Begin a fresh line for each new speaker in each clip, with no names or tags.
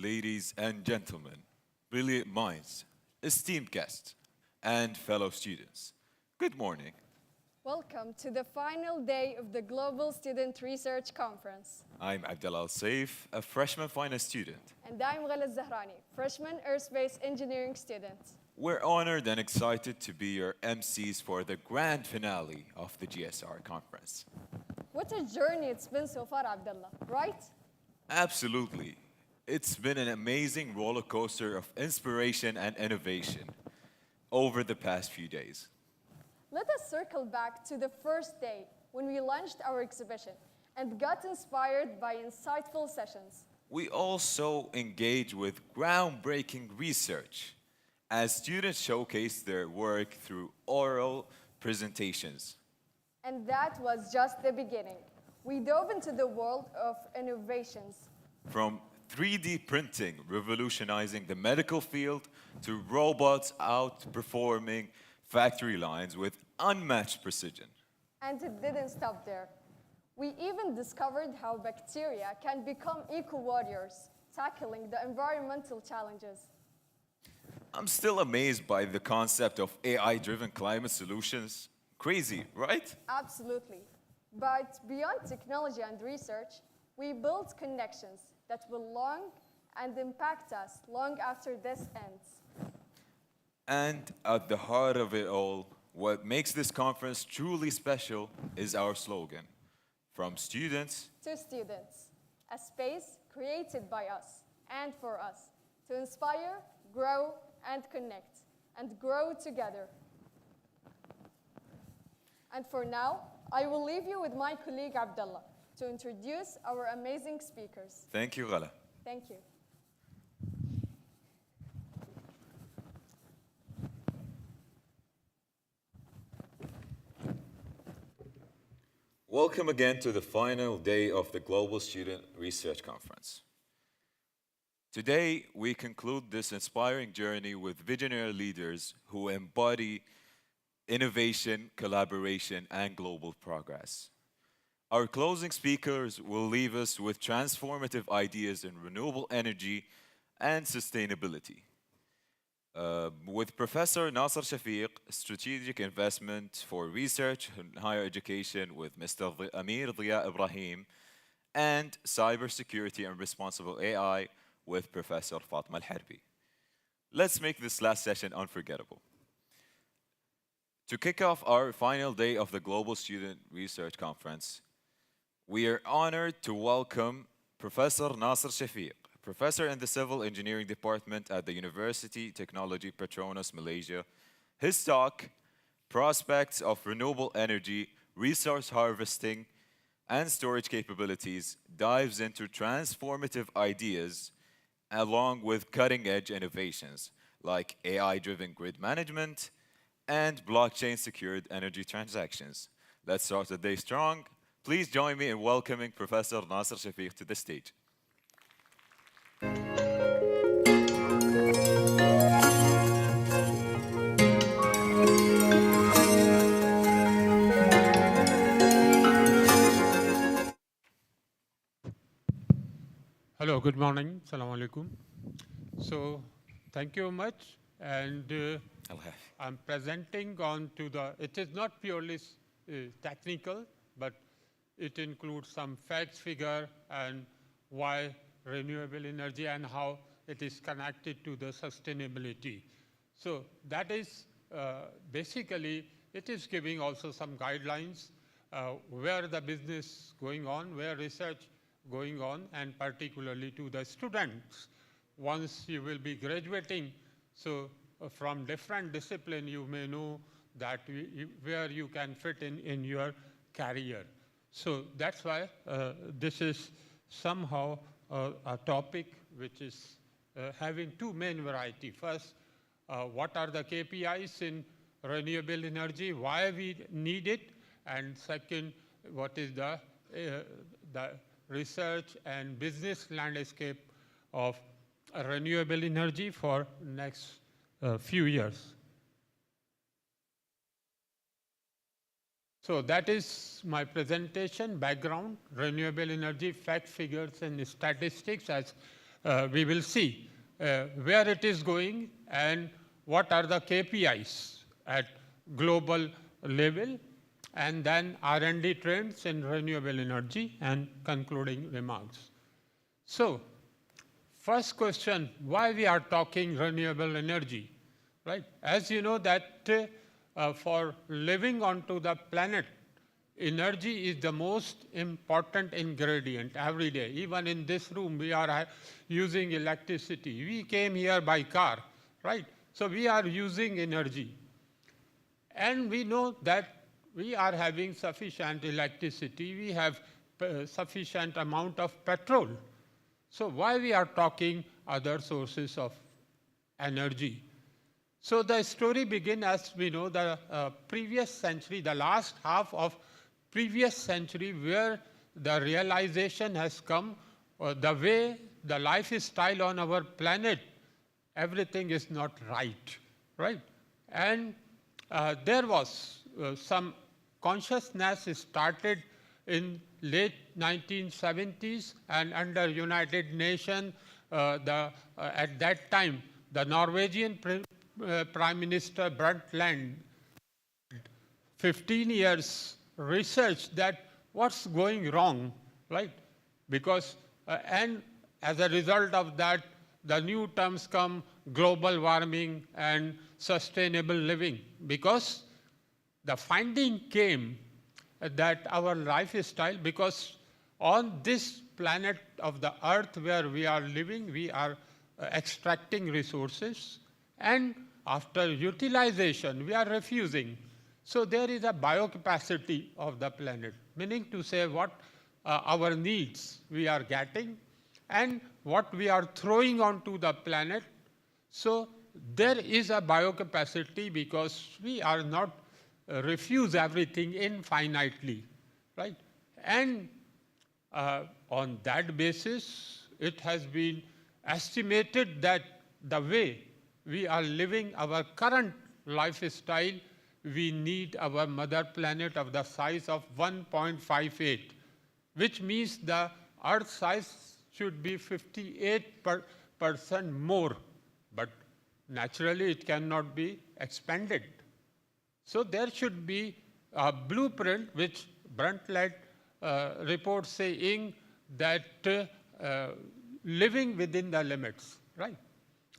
ladies and gentlemen, brilliant minds, esteemed guests, and fellow students. Good morning.
Welcome to the final day of the Global Student Research Conference.
I'm Abdullah Al-Saif, a freshman finance student.
And I'm Ghala Zahrani, freshman aerospace engineering student.
We're honored and excited to be your MCs for the grand finale of the GSR conference.
What a journey it's been so far, Abdullah, right?
Absolutely. It's been an amazing roller coaster of inspiration and innovation over the past few days.
Let us circle back to the first day when we launched our exhibition and got inspired by insightful sessions.
We also engage with groundbreaking research as students showcase their work through oral presentations.
And that was just the beginning. We dove into the world of innovations.
From 3D printing revolutionizing the medical field to robots outperforming factory lines with unmatched precision.
And it didn't stop there. We even discovered how bacteria can become eco-warriors, tackling the environmental challenges.
I'm still amazed by the concept of AI-driven climate solutions. Crazy, right?
Absolutely. But beyond technology and research, we built connections that will long and impact us long after this ends.
And at the heart of it all, what makes this conference truly special is our slogan, from students
to students, a space created by us and for us to inspire, grow, and connect, and grow together. And for now, I will leave you with my colleague Abdullah to introduce our amazing speakers.
Thank you, Ghala.
Thank you.
Welcome again to the final day of the Global Student Research Conference. Today, we conclude this inspiring journey with visionary leaders who embody innovation, collaboration, and global progress. Our closing speakers will leave us with transformative ideas in renewable energy and sustainability. With Professor Nasser Shafiq, Strategic Investment for Research and Higher Education with Mr. Amir Diya Ibrahim, and Cybersecurity and Responsible AI with Professor Fatma Al-Harbi. Let's make this last session unforgettable. To kick off our final day of the Global Student Research Conference, we are honored to welcome Professor Nasser Shafiq, professor in the Civil Engineering Department at the University Technology Petroleum, Malaysia. His talk, Prospects of Renewable Energy, Resource Harvesting, and Storage Capabilities, dives into transformative ideas along with cutting-edge innovations like AI-driven grid management and blockchain-secured energy transactions. Let's start the day strong. Please join me in welcoming Professor Nasser Shafiq to the stage.
Hello, good morning. Assalamu alaikum. So, thank you much. And I'm presenting on to the, it is not purely technical, but it includes some facts, figure, and why renewable energy and how it is connected to the sustainability. So that is basically, it is giving also some guidelines where the business going on, where research going on, and particularly to the students. Once you will be graduating, so from different discipline, you may know that where you can fit in your career. So that's why this is somehow a topic which is having two main variety. First, what are the KPIs in renewable energy, why we need it, and second, what is the research and business landscape of renewable energy for next few years. So that is my presentation, background, renewable energy, fact, figures, and statistics as we will see where it is going and what are the KPIs at global level, and then R&D trends in renewable energy and concluding remarks. So, first question, why we are talking renewable energy, right? As you know that for living onto the planet, energy is the most important ingredient every day. Even in this room, we are using electricity. We came here by car, right? So we are using energy. And we know that we are having sufficient electricity. We have sufficient amount of petrol. So why we are talking other sources of energy? So the story begins, as we know, the previous century, the last half of previous century, where the realization has come, the way the lifestyle on our planet, everything is not right, right? And there was some consciousness started in late 1970s, and under United Nations, at that time, the Norwegian Prime Minister Brundtland, 15 years research that what's going wrong, right? Because, and as a result of that, the new terms come global warming and sustainable living, because the finding came that our lifestyle, because on this planet of the earth where we are living, we are extracting resources, and after utilization, we are refusing. So there is a biocapacity of the planet, meaning to say what our needs we are getting and what we are throwing onto the planet. So there is a biocapacity because we are not refuse everything infinitely, right? And on that basis, it has been estimated that the way we are living our current lifestyle, we need our mother planet of the size of 1.58, which means the Earth size should be 58% more, but naturally it cannot be expanded. So there should be a blueprint, which Brundtland reports saying that living within the limits, right?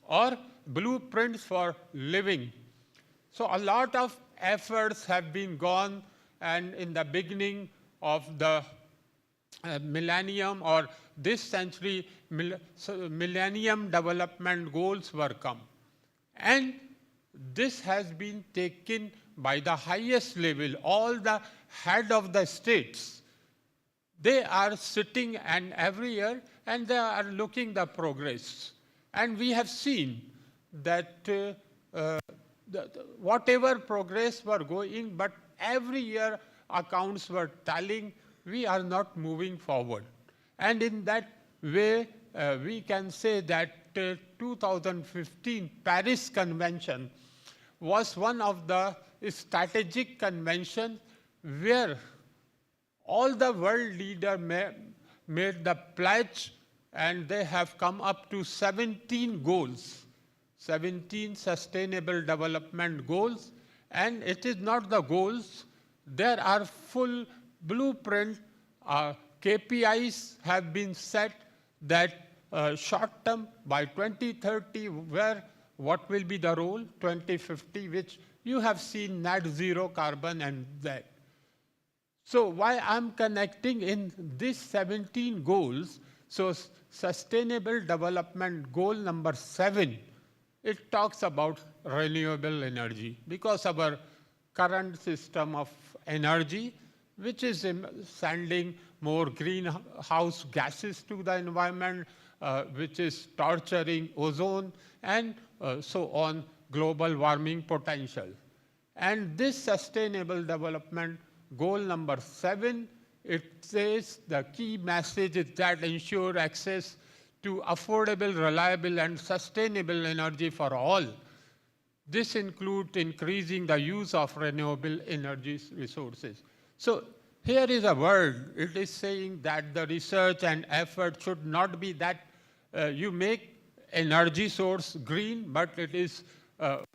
Or blueprints for living. So a lot of efforts have been gone, and in the beginning of the millennium or this century, Millennium Development Goals were come. And this has been taken by the highest level, all the head of the states. They are sitting and every year, and they are looking the progress. And we have seen that whatever progress were going, but every year accounts were telling we are not moving forward. And in that way, we can say that 2015 Paris Convention was one of the strategic conventions where all the world leaders made the pledge, and they have come up to 17 goals. 17 sustainable development goals, and it is not the goals. There are full blueprint, KPIs have been set that short term by 2030, where what will be the role, 2050, which you have seen net zero carbon and that. So why I'm connecting in these 17 goals, so sustainable development goal number 7, it talks about renewable energy, because our current system of energy, which is sending more greenhouse gases to the environment, which is torturing ozone, and so on, global warming potential. And this sustainable development goal number 7, it says the key message is that ensure access to affordable, reliable, and sustainable energy for all. This includes increasing the use of renewable energy resources. So here is a word. It is saying that the research and effort should not be that you make energy source green, but it is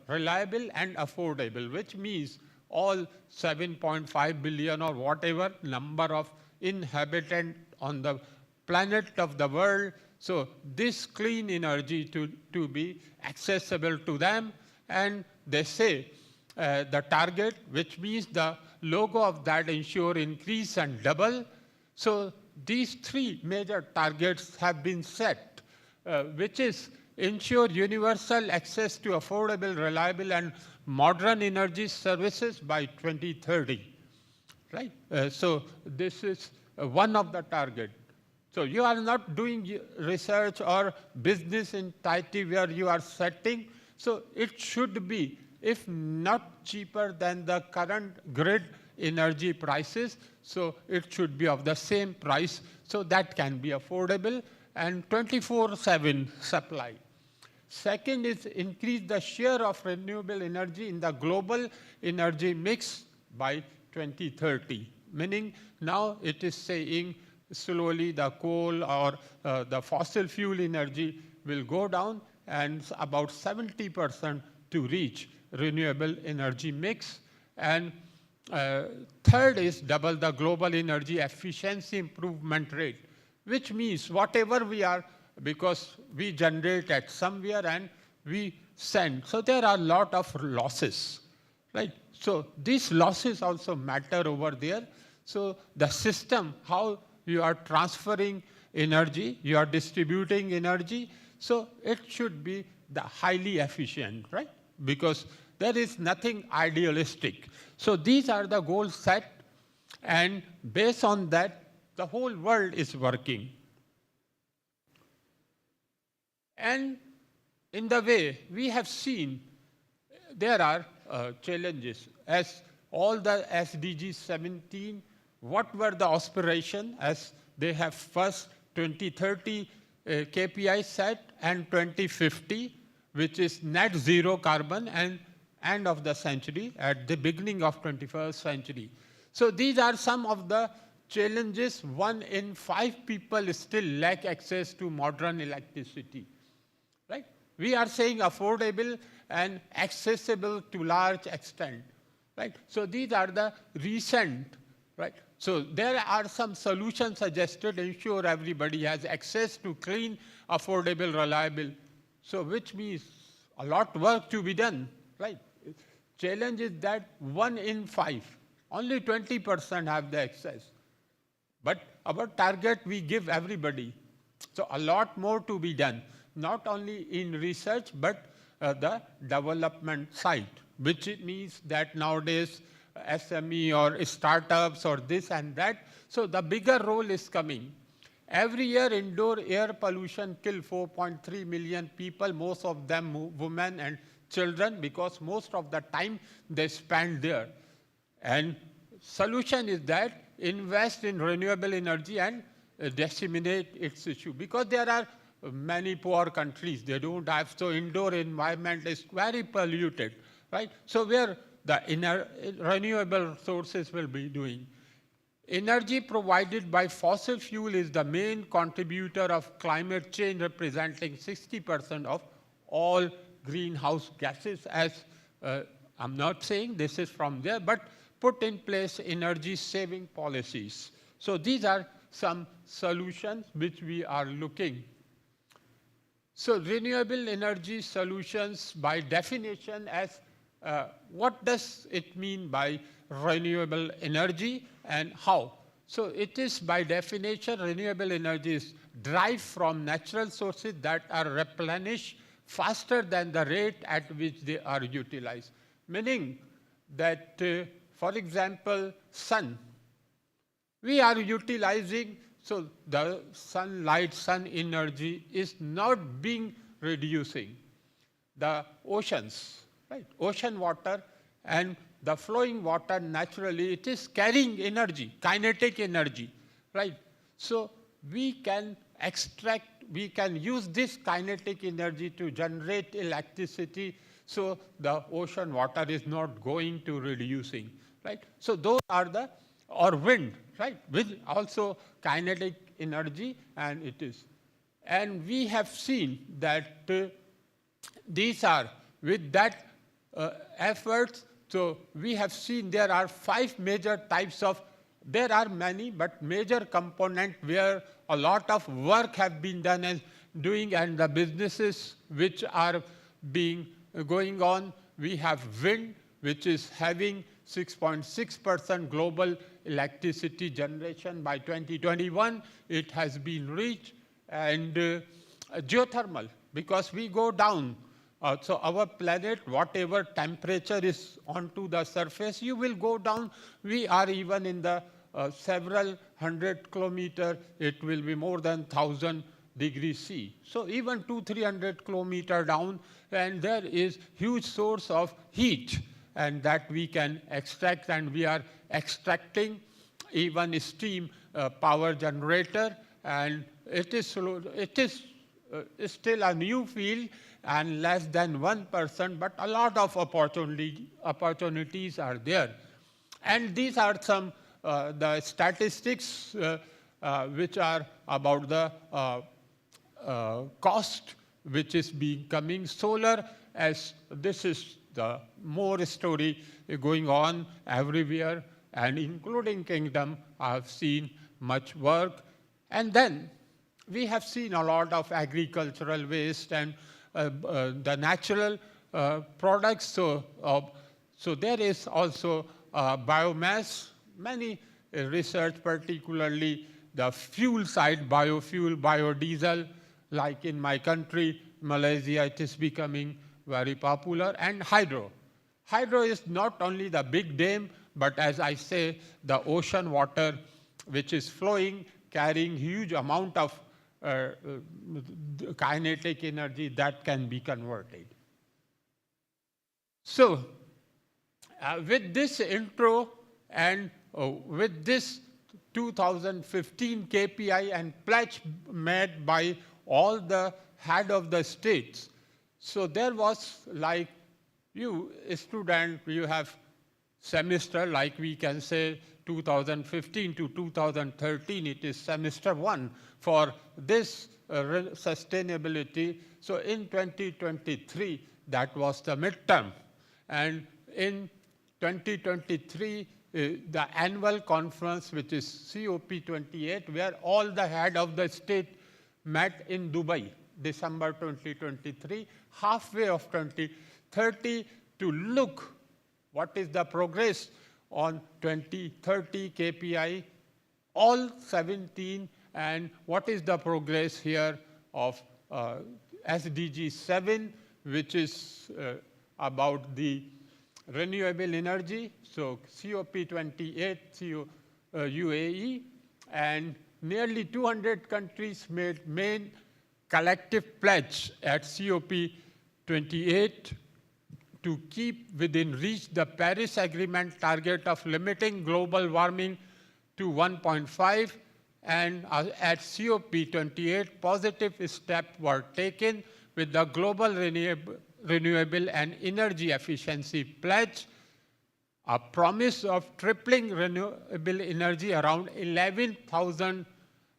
reliable and affordable, which means all 7.5 billion or whatever number of inhabitants on the planet of the world. So this clean energy to be accessible to them. And they say the target, which means the logo of that ensure increase and double. So these three major targets have been set, which is ensure universal access to affordable, reliable, and modern energy services by 2030. Right? So this is one of the targets. So you are not doing research or business entirety where you are setting. So it should be, if not cheaper than the current grid energy prices, so it should be of the same price, so that can be affordable and 24/7 supply. Second is increase the share of renewable energy in the global energy mix by 2030, meaning now it is saying slowly the coal or the fossil fuel energy will go down and about 70% to reach renewable energy mix. And third is double the global energy efficiency improvement rate, which means whatever we are, because we generate at somewhere and we send. So there are a lot of losses, right? So these losses also matter over there. So the system, how you are transferring energy, you are distributing energy, so it should be the highly efficient, right? Because there is nothing idealistic. So these are the goals set, and based on that, the whole world is working. And in the way we have seen, there are challenges. As all the SDGs 17, what were the aspirations? As they have first 2030 KPI set and 2050, which is net zero carbon, and end of the century, at the beginning of 21st century. So these are some of the challenges. 1 in 5 people still lack access to modern electricity. Right? We are saying affordable and accessible to large extent. Right? So these are the recent, right? So there are some solutions suggested to ensure everybody has access to clean, affordable, reliable. So which means a lot of work to be done, right? Challenge is that 1 in 5, only 20% have the access. But our target, we give everybody. So a lot more to be done, not only in research, but the development side, which means that nowadays SME or startups or this and that. So the bigger role is coming. Every year, indoor air pollution kills 4.3 million people, most of them women and children, because most of the time they spend there. And solution is that invest in renewable energy and disseminate its issue, because there are many poor countries, they don't have, so indoor environment is very polluted, right? So where the renewable sources will be doing. Energy provided by fossil fuel is the main contributor of climate change, representing 60% of all greenhouse gases. As I'm not saying this is from there, but put in place energy-saving policies. So these are some solutions which we are looking. So renewable energy solutions, by definition, as what does it mean by renewable energy and how? So it is by definition, renewable energy is derived from natural sources that are replenished faster than the rate at which they are utilized. Meaning that, for example, sun. We are utilizing, so the sunlight, sun energy is not being reducing. The oceans, right? Ocean water and the flowing water, naturally, it is carrying energy, kinetic energy, right? So we can extract, we can use this kinetic energy to generate electricity, so the ocean water is not going to reducing, right? So those are the, or wind, right? With also kinetic energy, and it is. And we have seen that these are, with that efforts, so we have seen there are 5 major types of, there are many, but major component where a lot of work have been done and doing, and the businesses which are being going on. We have wind, which is having 6.6% global electricity generation by 2021. It has been reached. And geothermal, because we go down. So our planet, whatever temperature is onto the surface, you will go down. We are even in the several 100 kilometer, it will be more than 1,000 degrees C. So even 200-300 kilometer down, and there is huge source of heat, and that we can extract, and we are extracting even steam power generator, and it is still a new field and less than 1%, but a lot of opportunities are there. And these are some the statistics which are about the cost which is becoming solar, as this is the more story going on everywhere, and including Kingdom, I have seen much work. And then we have seen a lot of agricultural waste and the natural products. So there is also biomass, many research, particularly the fuel side, biofuel, biodiesel, like in my country, Malaysia, it is becoming very popular, and hydro. Hydro is not only the big dam, but as I say, the ocean water which is flowing, carrying huge amount of kinetic energy that can be converted. So with this intro and with this 2015 KPI and pledge made by all the head of the states, so there was, like, you student, you have semester, like we can say 2015 to 2013, it is semester 1 for this sustainability. So in 2023, that was the midterm. And in 2023, the annual conference, which is COP28, where all the head of the state met in Dubai, December 2023, halfway of 2030, to look what is the progress on 2030 KPI, all 17, and what is the progress here of SDG 7, which is about the renewable energy. So COP28, UAE, and nearly 200 countries made main collective pledge at COP28 to keep within reach the Paris Agreement target of limiting global warming to 1.5, and at COP28, positive steps were taken with the global renewable and energy efficiency pledge, a promise of tripling renewable energy around 11,000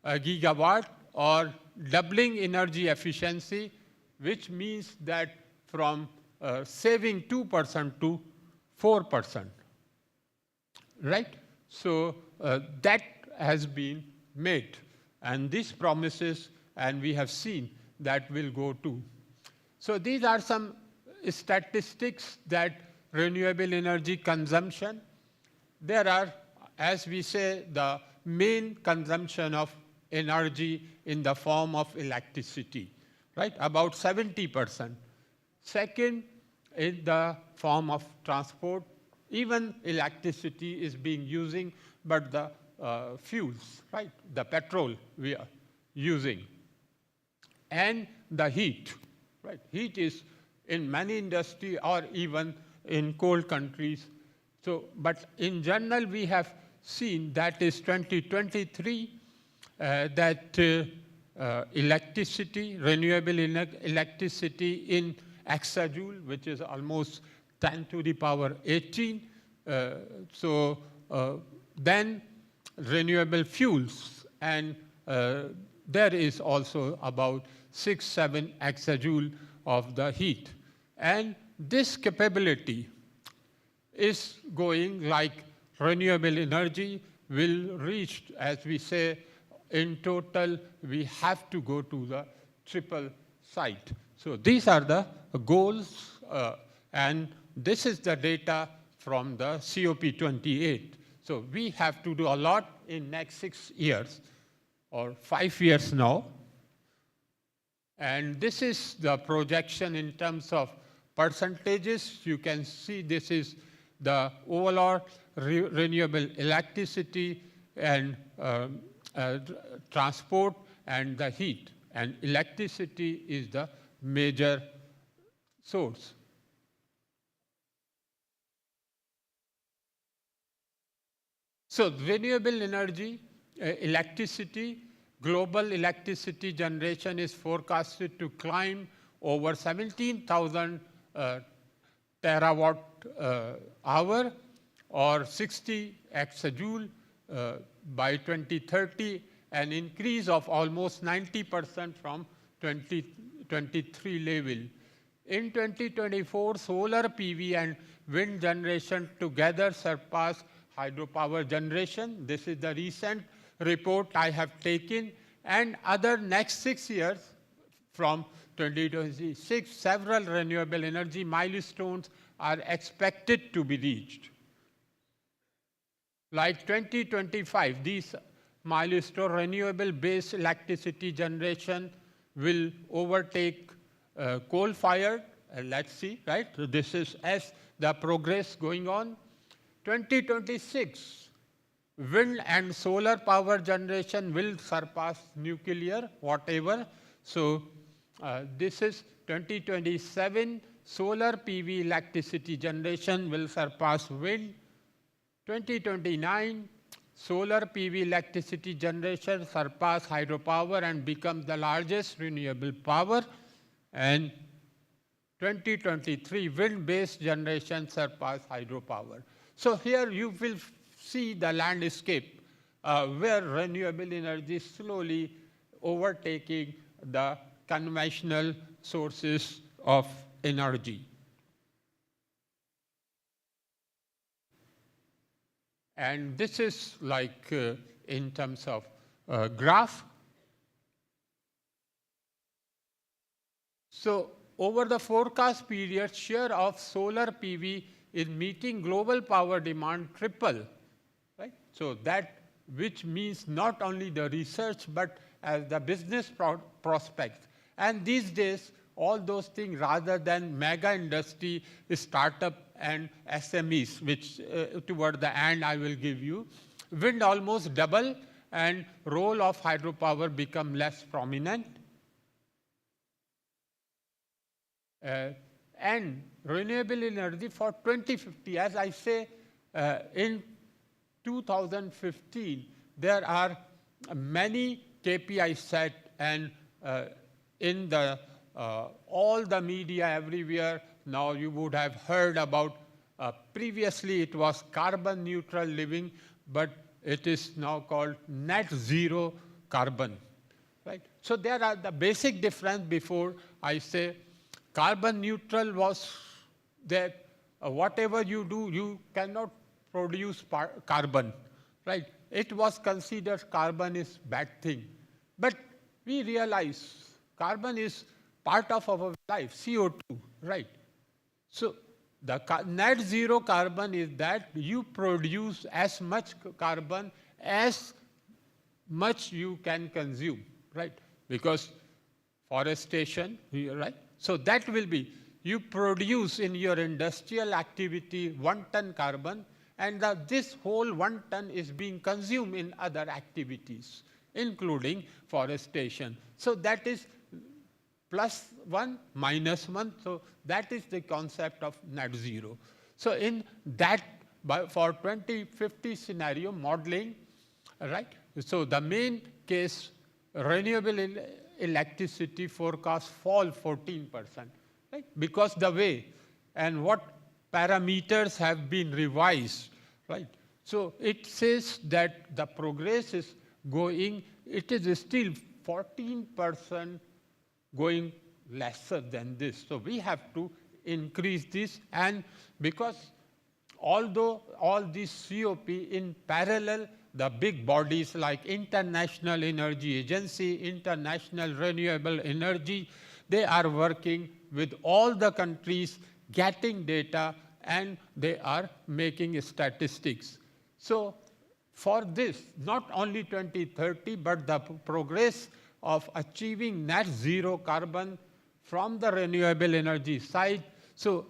gigawatt, or doubling energy efficiency, which means that from saving 2% to 4%, right? So that has been made, and these promises, and we have seen that will go to. So these are some statistics that renewable energy consumption. There are, as we say, the main consumption of energy in the form of electricity, right? About 70%. Second, in the form of transport, even electricity is being using, but the fuels, right? The petrol we are using. And the heat, right? Heat is in many industries or even in cold countries. So, but in general, we have seen that is 2023, that electricity, renewable electricity in exajoule, which is almost 10 to the power 18. Then renewable fuels, and there is also about 6-7 exajoule of the heat. And this capability is going like renewable energy will reach, as we say, in total, we have to go to the triple site. So these are the goals, and this is the data from the COP28. So we have to do a lot in next 6 years, or 5 years now. And this is the projection in terms of percentages. You can see this is the overall renewable electricity and transport and the heat. And electricity is the major source. So renewable energy, electricity, global electricity generation is forecasted to climb over 17,000 terawatt hour or 60 exajoule by 2030, an increase of almost 90% from 2023 level. In 2024, solar PV and wind generation together surpass hydropower generation. This is the recent report I have taken. And other next 6 years, from 2026, several renewable energy milestones are expected to be reached. Like 2025, these milestone renewable-based electricity generation will overtake coal-fired. Let's see, right? So this is as the progress going on. 2026, wind and solar power generation will surpass nuclear, whatever. So this is 2027, solar PV electricity generation will surpass wind. 2029, solar PV electricity generation surpass hydropower and become the largest renewable power. And 2023, wind-based generation surpass hydropower. So here you will see the landscape where renewable energy is slowly overtaking the conventional sources of energy. And this is like in terms of graph. So over the forecast period, share of solar PV is meeting global power demand triple, right? So that, which means not only the research, but as the business prospects. And these days, all those things, rather than mega industry, startup and SMEs, which toward the end I will give you, wind almost double and role of hydropower become less prominent. And renewable energy for 2050, as I say, in 2015, there are many KPIs set, and in the all the media everywhere, now you would have heard about, previously it was carbon neutral living, but it is now called net zero carbon, right? So there are the basic difference. Before I say carbon neutral was that whatever you do, you cannot produce carbon, right? It was considered carbon is bad thing. But we realize carbon is part of our life, CO2, right? So the net zero carbon is that you produce as much carbon as much you can consume, right? Because forestation, right? So that will be, you produce in your industrial activity 1 ton carbon, and this whole 1 ton is being consumed in other activities, including forestation. So that is +1, -1. So that is the concept of net zero. So in that, for 2050 scenario modeling, right? So the main case, renewable electricity forecast fall 14%, right? Because the way and what parameters have been revised, right? So it says that the progress is going, it is still 14% going lesser than this. So we have to increase this, and because although all these COP in parallel, the big bodies like International Energy Agency, International Renewable Energy, they are working with all the countries, getting data, and they are making statistics. So for this, not only 2030, but the progress of achieving net zero carbon from the renewable energy side. So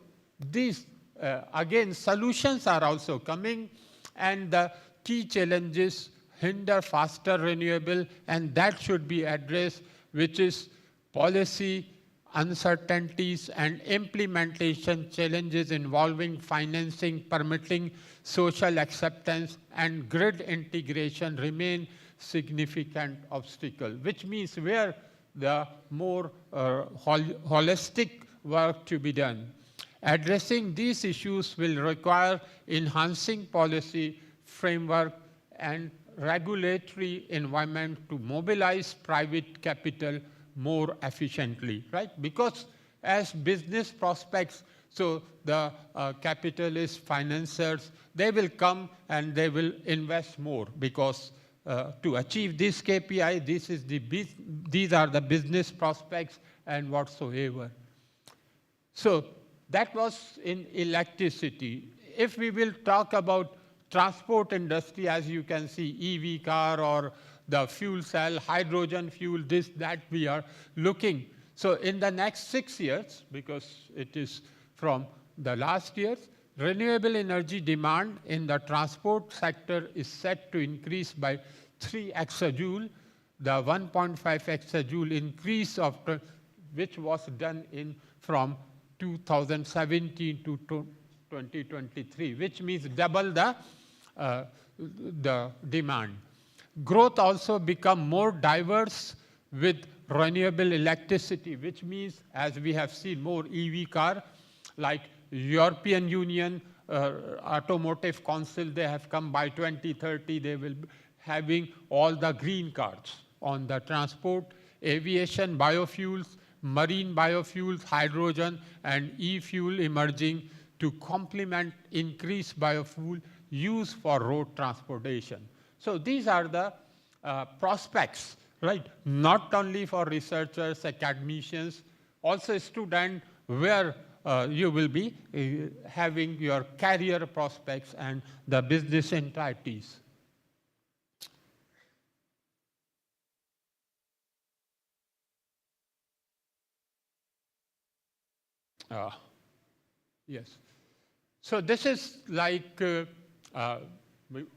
these, again, solutions are also coming, and the key challenges hinder faster renewable, and that should be addressed, which is policy uncertainties and implementation challenges involving financing, permitting, social acceptance, and grid integration remain significant obstacle, which means where the more holistic work to be done. Addressing these issues will require enhancing policy framework and regulatory environment to mobilize private capital more efficiently, right? Because as business prospects, so the capitalists, financiers, they will come and they will invest more because to achieve this KPI, these are the business prospects and whatsoever. So that was in electricity. If we will talk about transport industry, as you can see, EV car or the fuel cell, hydrogen fuel, this, that we are looking. So in the next 6 years, because it is from the last years, renewable energy demand in the transport sector is set to increase by 3 exajoule, the 1.5 exajoule increase of which was done in from 2017 to 2023, which means double the demand. Growth also become more diverse with renewable electricity, which means, as we have seen, more EV car, like European Union Automotive Council, they have come by 2030, they will be having all the green cars on the transport, aviation, biofuels, marine biofuels, hydrogen, and e-fuel emerging to complement increased biofuel use for road transportation. So these are the prospects, right? Not only for researchers, academicians, also students, where you will be having your career prospects and the business entities. Yes. So this is like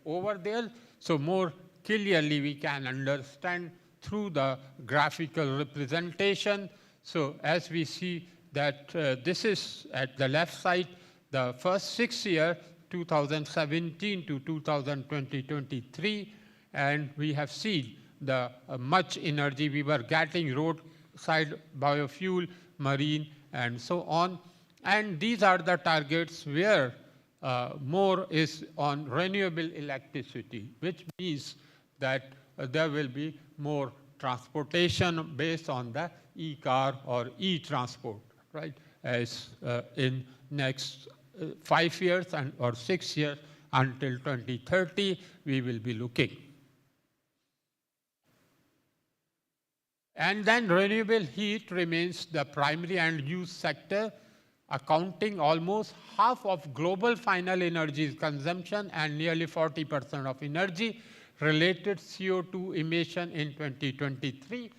over there. So more clearly we can understand through the graphical representation. So as we see that this is at the left side, the first 6 years, 2017 to 2023, and we have seen the much energy we were getting, roadside biofuel, marine, and so on. And these are the targets where more is on renewable electricity, which means that there will be more transportation based on the e-car or e-transport, right? As in next 5 years or 6 years until 2030, we will be looking. And then renewable heat remains the primary and use sector, accounting almost half of global final energy consumption and nearly 40% of energy related CO2 emission in 2023.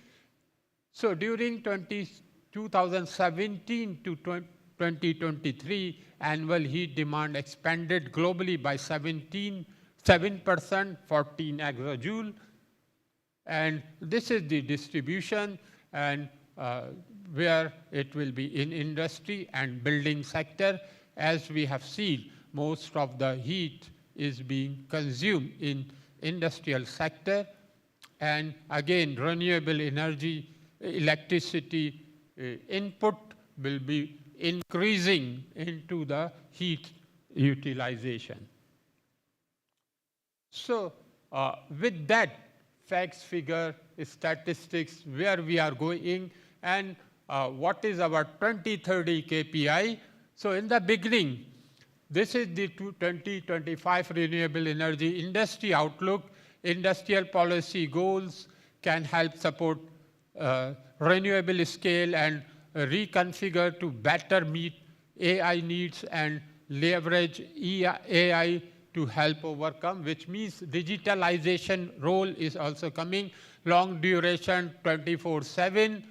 So during 2017 to 2023, annual heat demand expanded globally by 7%, 14 exajoule. And this is the distribution, and where it will be in industry and building sector. As we have seen, most of the heat is being consumed in industrial sector. And again, renewable energy, electricity input will be increasing into the heat utilization. So with that, facts, figure, statistics, where we are going, and what is our 2030 KPI. So in the beginning, this is the 2025 renewable energy industry outlook. Industrial policy goals can help support renewable scale and reconfigure to better meet AI needs and leverage AI to help overcome, which means digitalization role is also coming. Long duration, 24/7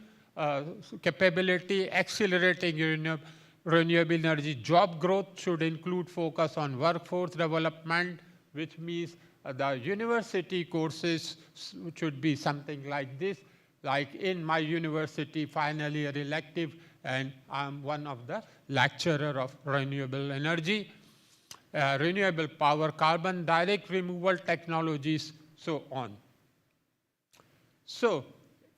capability, accelerating renewable energy. Job growth should include focus on workforce development, which means the university courses should be something like this. Like in my university, final year elective, and I'm one of the lecturer of renewable energy, renewable power, carbon direct removal technologies, so on. So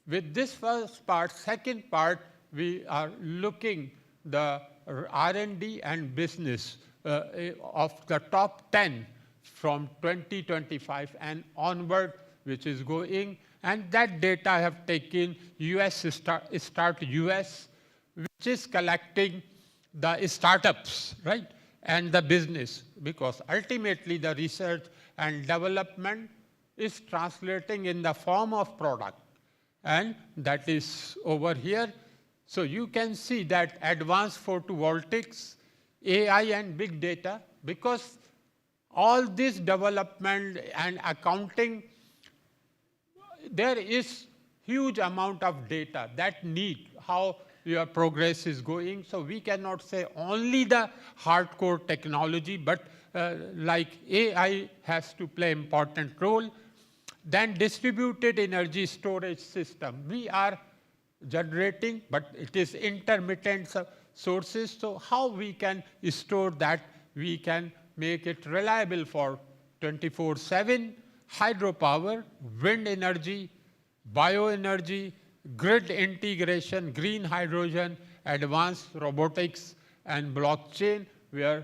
with this first part, second part, we are looking the R&D and business of the top 10 from 2025 and onward, which is going. And that data I have taken Start US, which is collecting the startups, right, and the business, because ultimately the research and development is translating in the form of product. And that is over here. So you can see that advanced photovoltaics, AI and big data, because all this development and accounting, there is huge amount of data that need how your progress is going. So we cannot say only the hardcore technology, but like AI has to play important role. Then distributed energy storage system. We are generating, but it is intermittent sources. So how we can store that? We can make it reliable for 24/7. Hydropower, wind energy, bioenergy, grid integration, green hydrogen, advanced robotics, and blockchain, where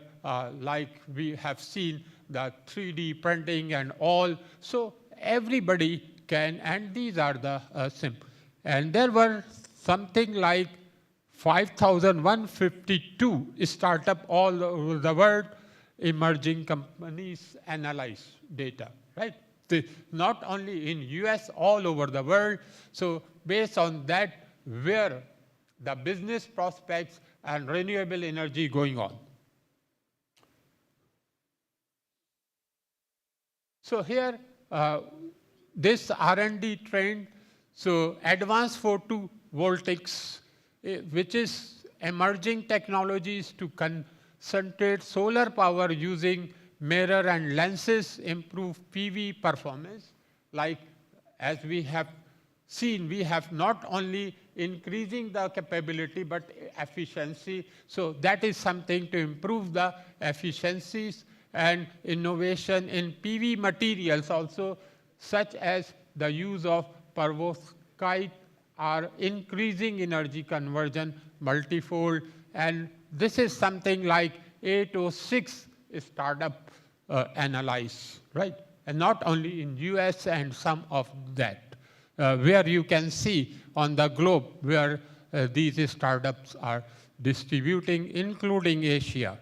like we have seen the 3D printing and all. So everybody can, and these are the simple. And there were something like 5,152 startups all over the world. Emerging companies analyze data, right? Not only in US, all over the world. So based on that, where the business prospects and renewable energy going on. So here, this R&D trend, so advanced photovoltaics, which is emerging technologies to concentrate solar power using mirror and lenses, improve PV performance. Like as we have seen, we have not only increasing the capability, but efficiency. So that is something to improve the efficiencies, and innovation in PV materials also, such as the use of perovskite, are increasing energy conversion multifold. And this is something like 806 startup analyze, right? And not only in US and some of that, where you can see on the globe where these startups are distributing, including Asia.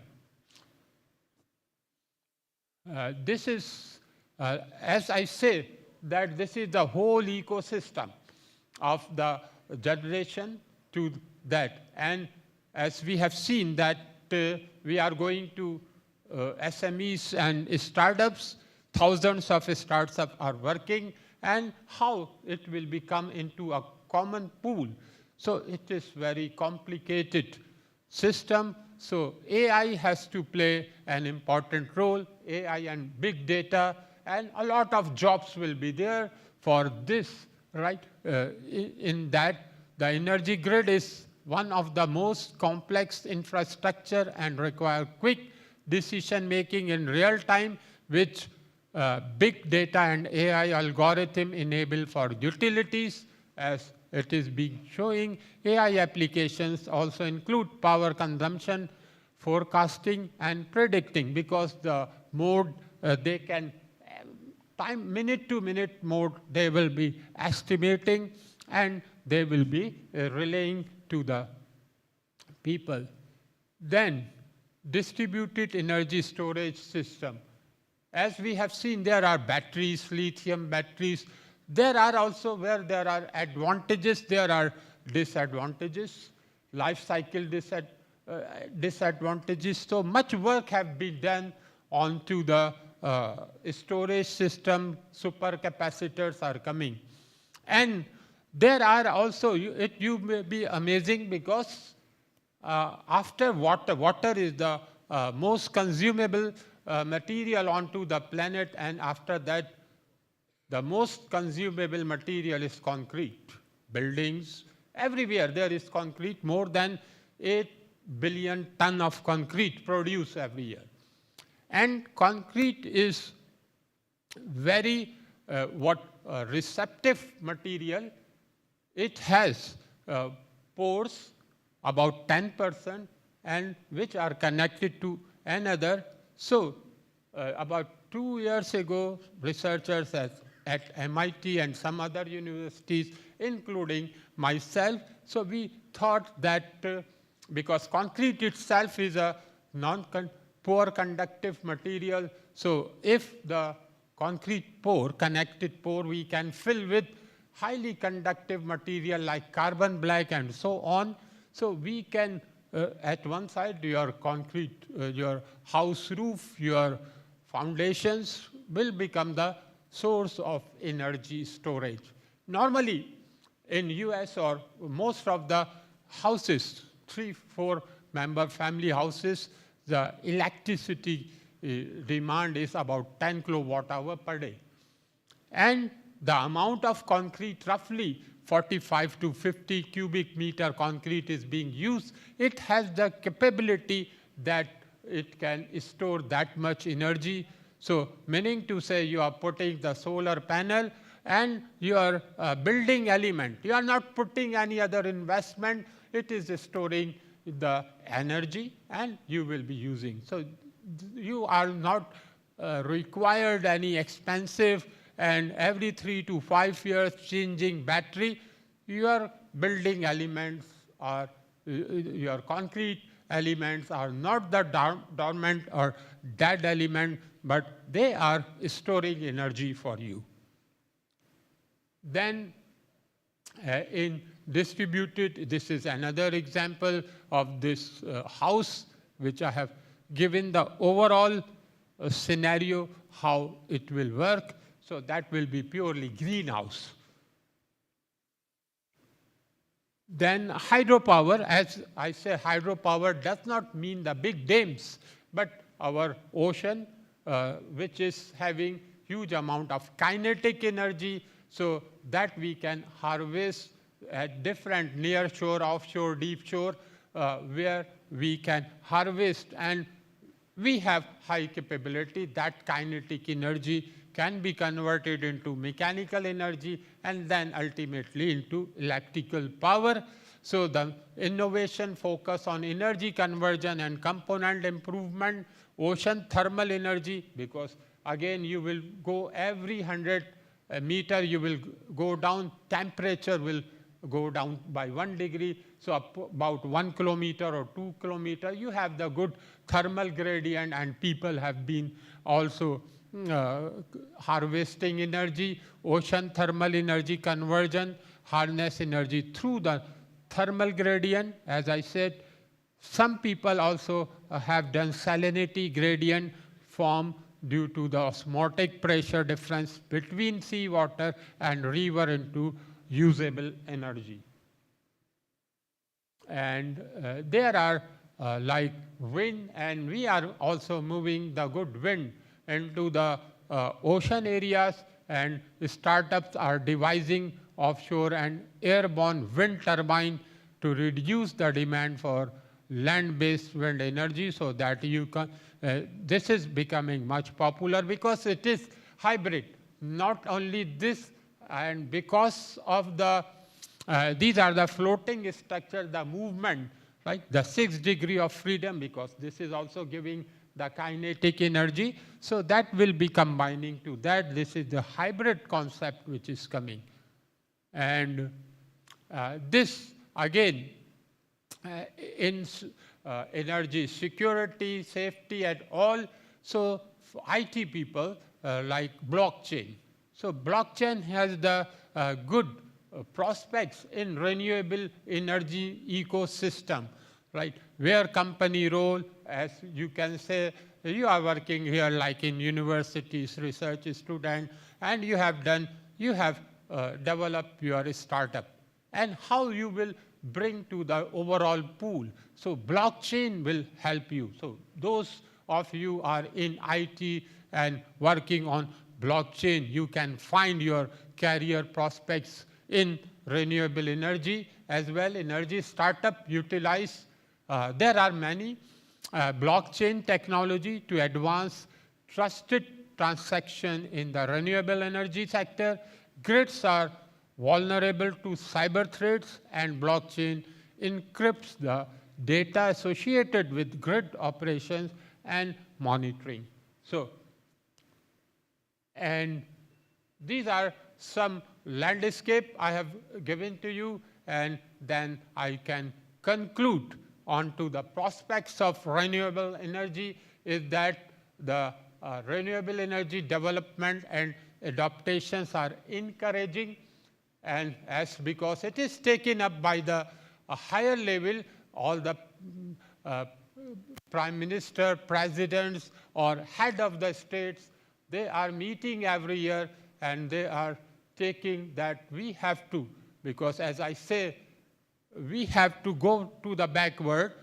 This is, as I say, that this is the whole ecosystem of the generation to that. And as we have seen that we are going to SMEs and startups, thousands of startups are working, and how it will become into a common pool. So it is very complicated system. So AI has to play an important role, AI and big data, and a lot of jobs will be there for this, right? In that, the energy grid is one of the most complex infrastructure and require quick decision-making in real time, which big data and AI algorithm enable for utilities, as it is being showing. AI applications also include power consumption, forecasting, and predicting, because the mode they can time, minute-to-minute mode, they will be estimating, and they will be relaying to the people. Then, distributed energy storage system. As we have seen, there are batteries, lithium batteries. There are also where there are advantages, there are disadvantages, life cycle disadvantages. So much work has been done onto the storage system, supercapacitors are coming. And there are also, you may be amazing because after water is the most consumable material onto the planet, and after that, the most consumable material is concrete. Buildings, everywhere there is concrete, more than 8 billion tons of concrete produced every year. And concrete is very receptive material. It has pores, about 10%, and which are connected to another. So about 2 years ago, researchers at MIT and some other universities, including myself, so we thought that because concrete itself is a poor conductive material, so if the concrete pore, connected pore, we can fill with highly conductive material like carbon black and so on, so we can, at one side, your concrete, your house roof, your foundations will become the source of energy storage. Normally, in US or most of the houses, 3-4 member family houses, the electricity demand is about 10 kilowatt hour per day. And the amount of concrete, roughly 45 to 50 cubic meter concrete is being used. It has the capability that it can store that much energy. So meaning to say you are putting the solar panel and your building element. You are not putting any other investment. It is storing the energy and you will be using. So you are not required any expensive and every 3 to 5 years changing battery. Your building elements or your concrete elements are not the dormant or dead element, but they are storing energy for you. Then in distributed, this is another example of this house, which I have given the overall scenario, how it will work. So that will be purely greenhouse. Then hydropower, as I say, hydropower does not mean the big dams, but our ocean, which is having huge amount of kinetic energy, so that we can harvest at different near shore, offshore, deep shore, where we can harvest, and we have high capability that kinetic energy can be converted into mechanical energy and then ultimately into electrical power. So the innovation focus on energy conversion and component improvement, ocean thermal energy, because again you will go every 100 meter, you will go down, temperature will go down by 1 degree. So about 1 kilometer or 2 kilometer, you have the good thermal gradient, and people have been also harvesting energy, ocean thermal energy conversion, harness energy through the thermal gradient. As I said, some people also have done salinity gradient form due to the osmotic pressure difference between seawater and river into usable energy. And there are like wind, and we are also moving the good wind into the ocean areas, and startups are devising offshore and airborne wind turbine to reduce the demand for land-based wind energy, so that you can, this is becoming much popular because it is hybrid. Not only this, and because of the, these are the floating structure, the movement, right? The 6 degree of freedom, because this is also giving the kinetic energy. So that will be combining to that. This is the hybrid concept which is coming. And this, again, in energy security, safety, and all. So IT people like blockchain. So blockchain has the good prospects in renewable energy ecosystem, right? Where company role, as you can say, you are working here like in universities, research student, and you have developed your startup. And how you will bring to the overall pool. So blockchain will help you. So those of you are in IT and working on blockchain, you can find your career prospects in renewable energy as well. Energy startup utilize, there are many blockchain technology to advance trusted transaction in the renewable energy sector. Grids are vulnerable to cyber threats, and blockchain encrypts the data associated with grid operations and monitoring. So, and these are some landscape I have given to you, and then I can conclude on to the prospects of renewable energy is that the renewable energy development and adaptations are encouraging, and as because it is taken up by the higher level, all the prime minister, presidents, or head of the states, they are meeting every year, and they are taking that we have to, because as I say, we have to go to the backward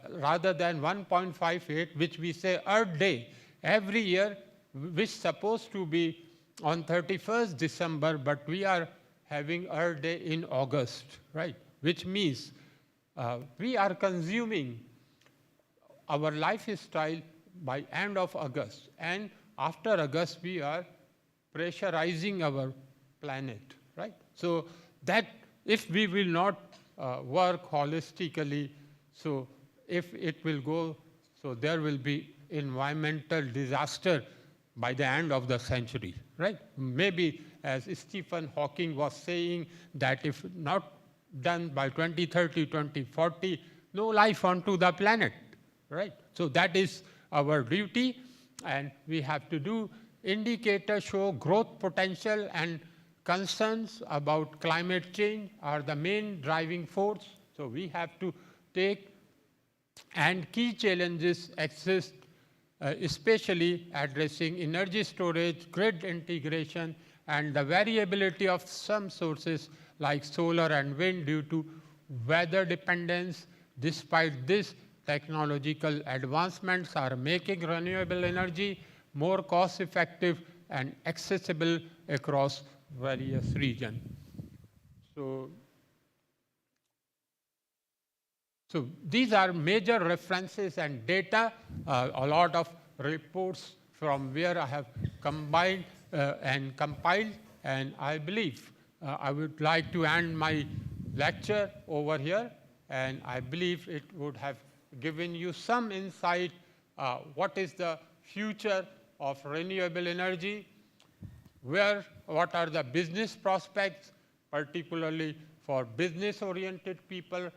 rather than 1.58, which we say Earth Day every year, which is supposed to be on 31st December, but we are having Earth Day in August, right? Which means we are consuming our lifestyle by end of August. And after August, we are pressurizing our planet, right? So that if we will not work holistically, so if it will go, so there will be environmental disaster by the end of the century, right? Maybe as Stephen Hawking was saying that if not done by 2030, 2040, no life onto the planet, right? So that is our duty, and we have to do. Indicators show growth potential, and concerns about climate change are the main driving force. So we have to take, and key challenges exist, especially addressing energy storage, grid integration, and the variability of some sources like solar and wind due to weather dependence. Despite this, technological advancements are making renewable energy more cost-effective and accessible across various regions. So these are major references and data, a lot of reports from where I have combined and compiled, and I believe I would like to end my lecture over here, and I believe it would have given you some insight what is the future of renewable energy, what are the business prospects, particularly for business-oriented people.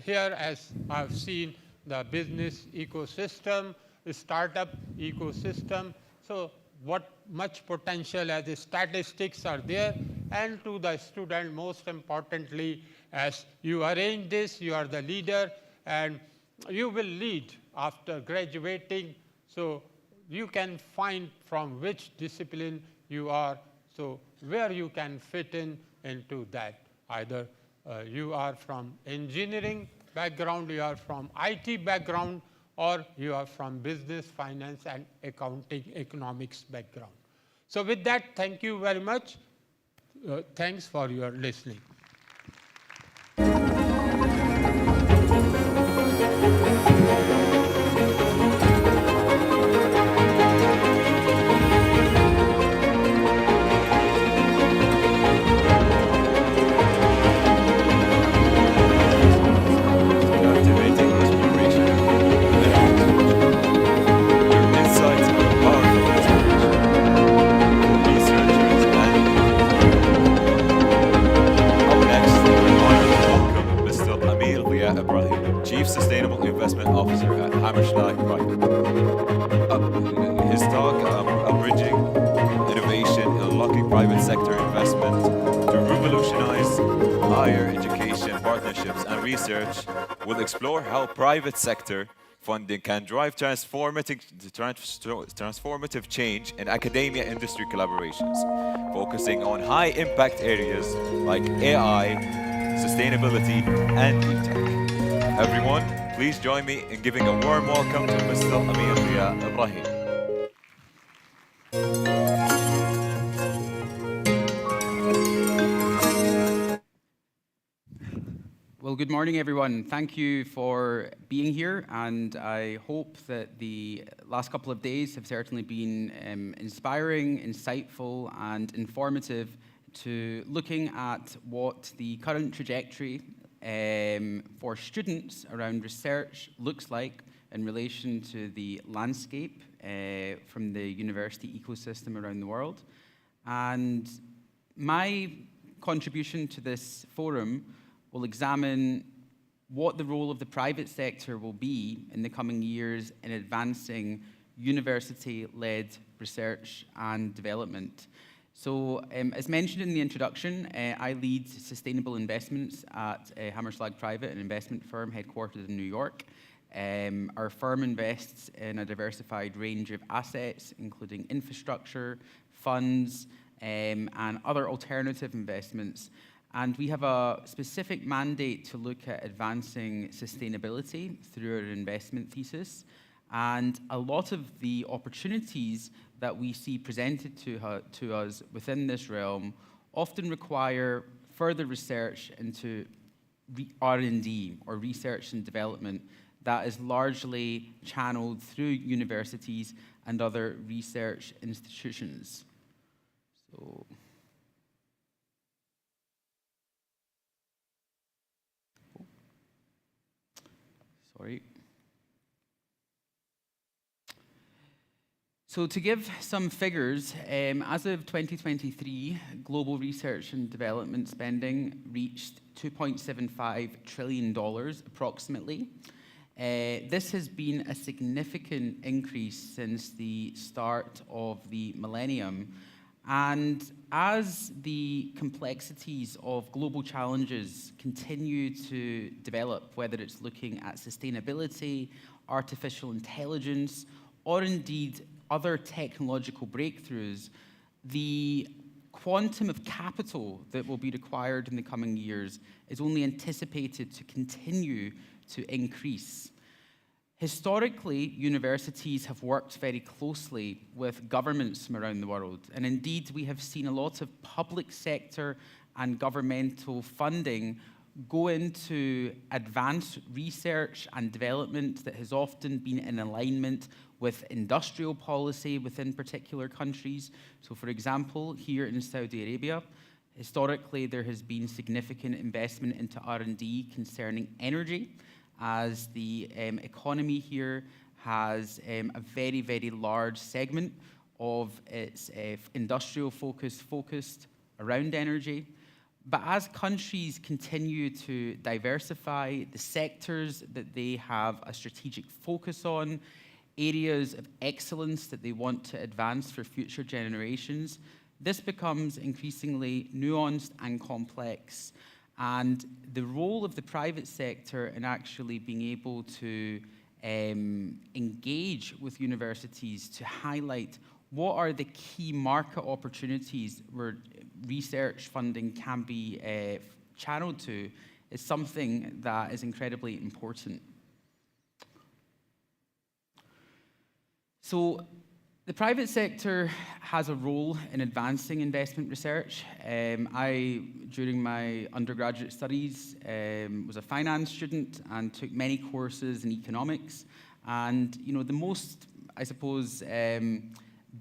Here, as I've seen, the business ecosystem, the startup ecosystem. So what much potential as the statistics are there, and to the student, most importantly, as you arrange this, you are the leader, and you will lead after graduating. So you can find from which discipline you are, so where you can fit in into that. Either you are from engineering background, you are from IT background, or you are from business, finance, and accounting, economics background. So with that, thank you very much. Thanks for your listening.
private sector investment to revolutionize higher education partnerships and research. We'll explore how private sector funding can drive transformative change in academia-industry collaborations, focusing on high-impact areas like AI, sustainability, and e-tech. Everyone, please join me in giving a warm welcome to Mr. Amir Ria Ibrahim.
Well, good morning, everyone. Thank you for being here, and I hope that the last couple of days have certainly been inspiring, insightful, and informative to looking at what the current trajectory for students around research looks like in relation to the landscape from the university ecosystem around the world. And my contribution to this forum will examine what the role of the private sector will be in the coming years in advancing university-led research and development. So, as mentioned in the introduction, I lead sustainable investments at Hammerschlag Private, an investment firm headquartered in New York. Our firm invests in a diversified range of assets, including infrastructure, funds, and other alternative investments. And we have a specific mandate to look at advancing sustainability through our investment thesis. And a lot of the opportunities that we see presented to us within this realm often require further research into R&D, or research and development, that is largely channeled through universities and other research institutions. So, So to give some figures, as of 2023, global research and development spending reached $2.75 trillion approximately. This has been a significant increase since the start of the millennium. And as the complexities of global challenges continue to develop, whether it's looking at sustainability, artificial intelligence, or indeed other technological breakthroughs, the quantum of capital that will be required in the coming years is only anticipated to continue to increase. Historically, universities have worked very closely with governments from around the world, and indeed we have seen a lot of public sector and governmental funding go into advanced research and development that has often been in alignment with industrial policy within particular countries. So for example, here in Saudi Arabia, historically there has been significant investment into R&D concerning energy, as the economy here has a very, very large segment of its industrial focus focused around energy. But as countries continue to diversify the sectors that they have a strategic focus on, areas of excellence that they want to advance for future generations, this becomes increasingly nuanced and complex. And the role of the private sector in actually being able to engage with universities to highlight what are the key market opportunities where research funding can be channeled to is something that is incredibly important. So the private sector has a role in advancing investment research. During my undergraduate studies, was a finance student and took many courses in economics. And the most, I suppose,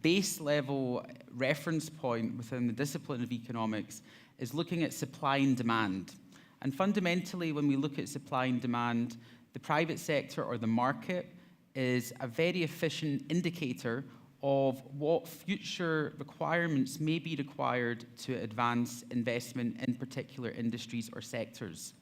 base level reference point within the discipline of economics is looking at supply and demand. And fundamentally, when we look at supply and demand, the private sector or the market is a very efficient indicator of what future requirements may be required to advance investment in particular industries or sectors.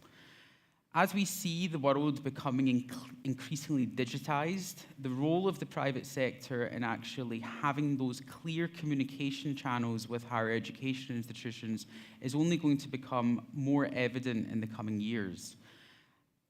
As we see the world becoming increasingly digitized, the role of the private sector in actually having those clear communication channels with higher education institutions is only going to become more evident in the coming years.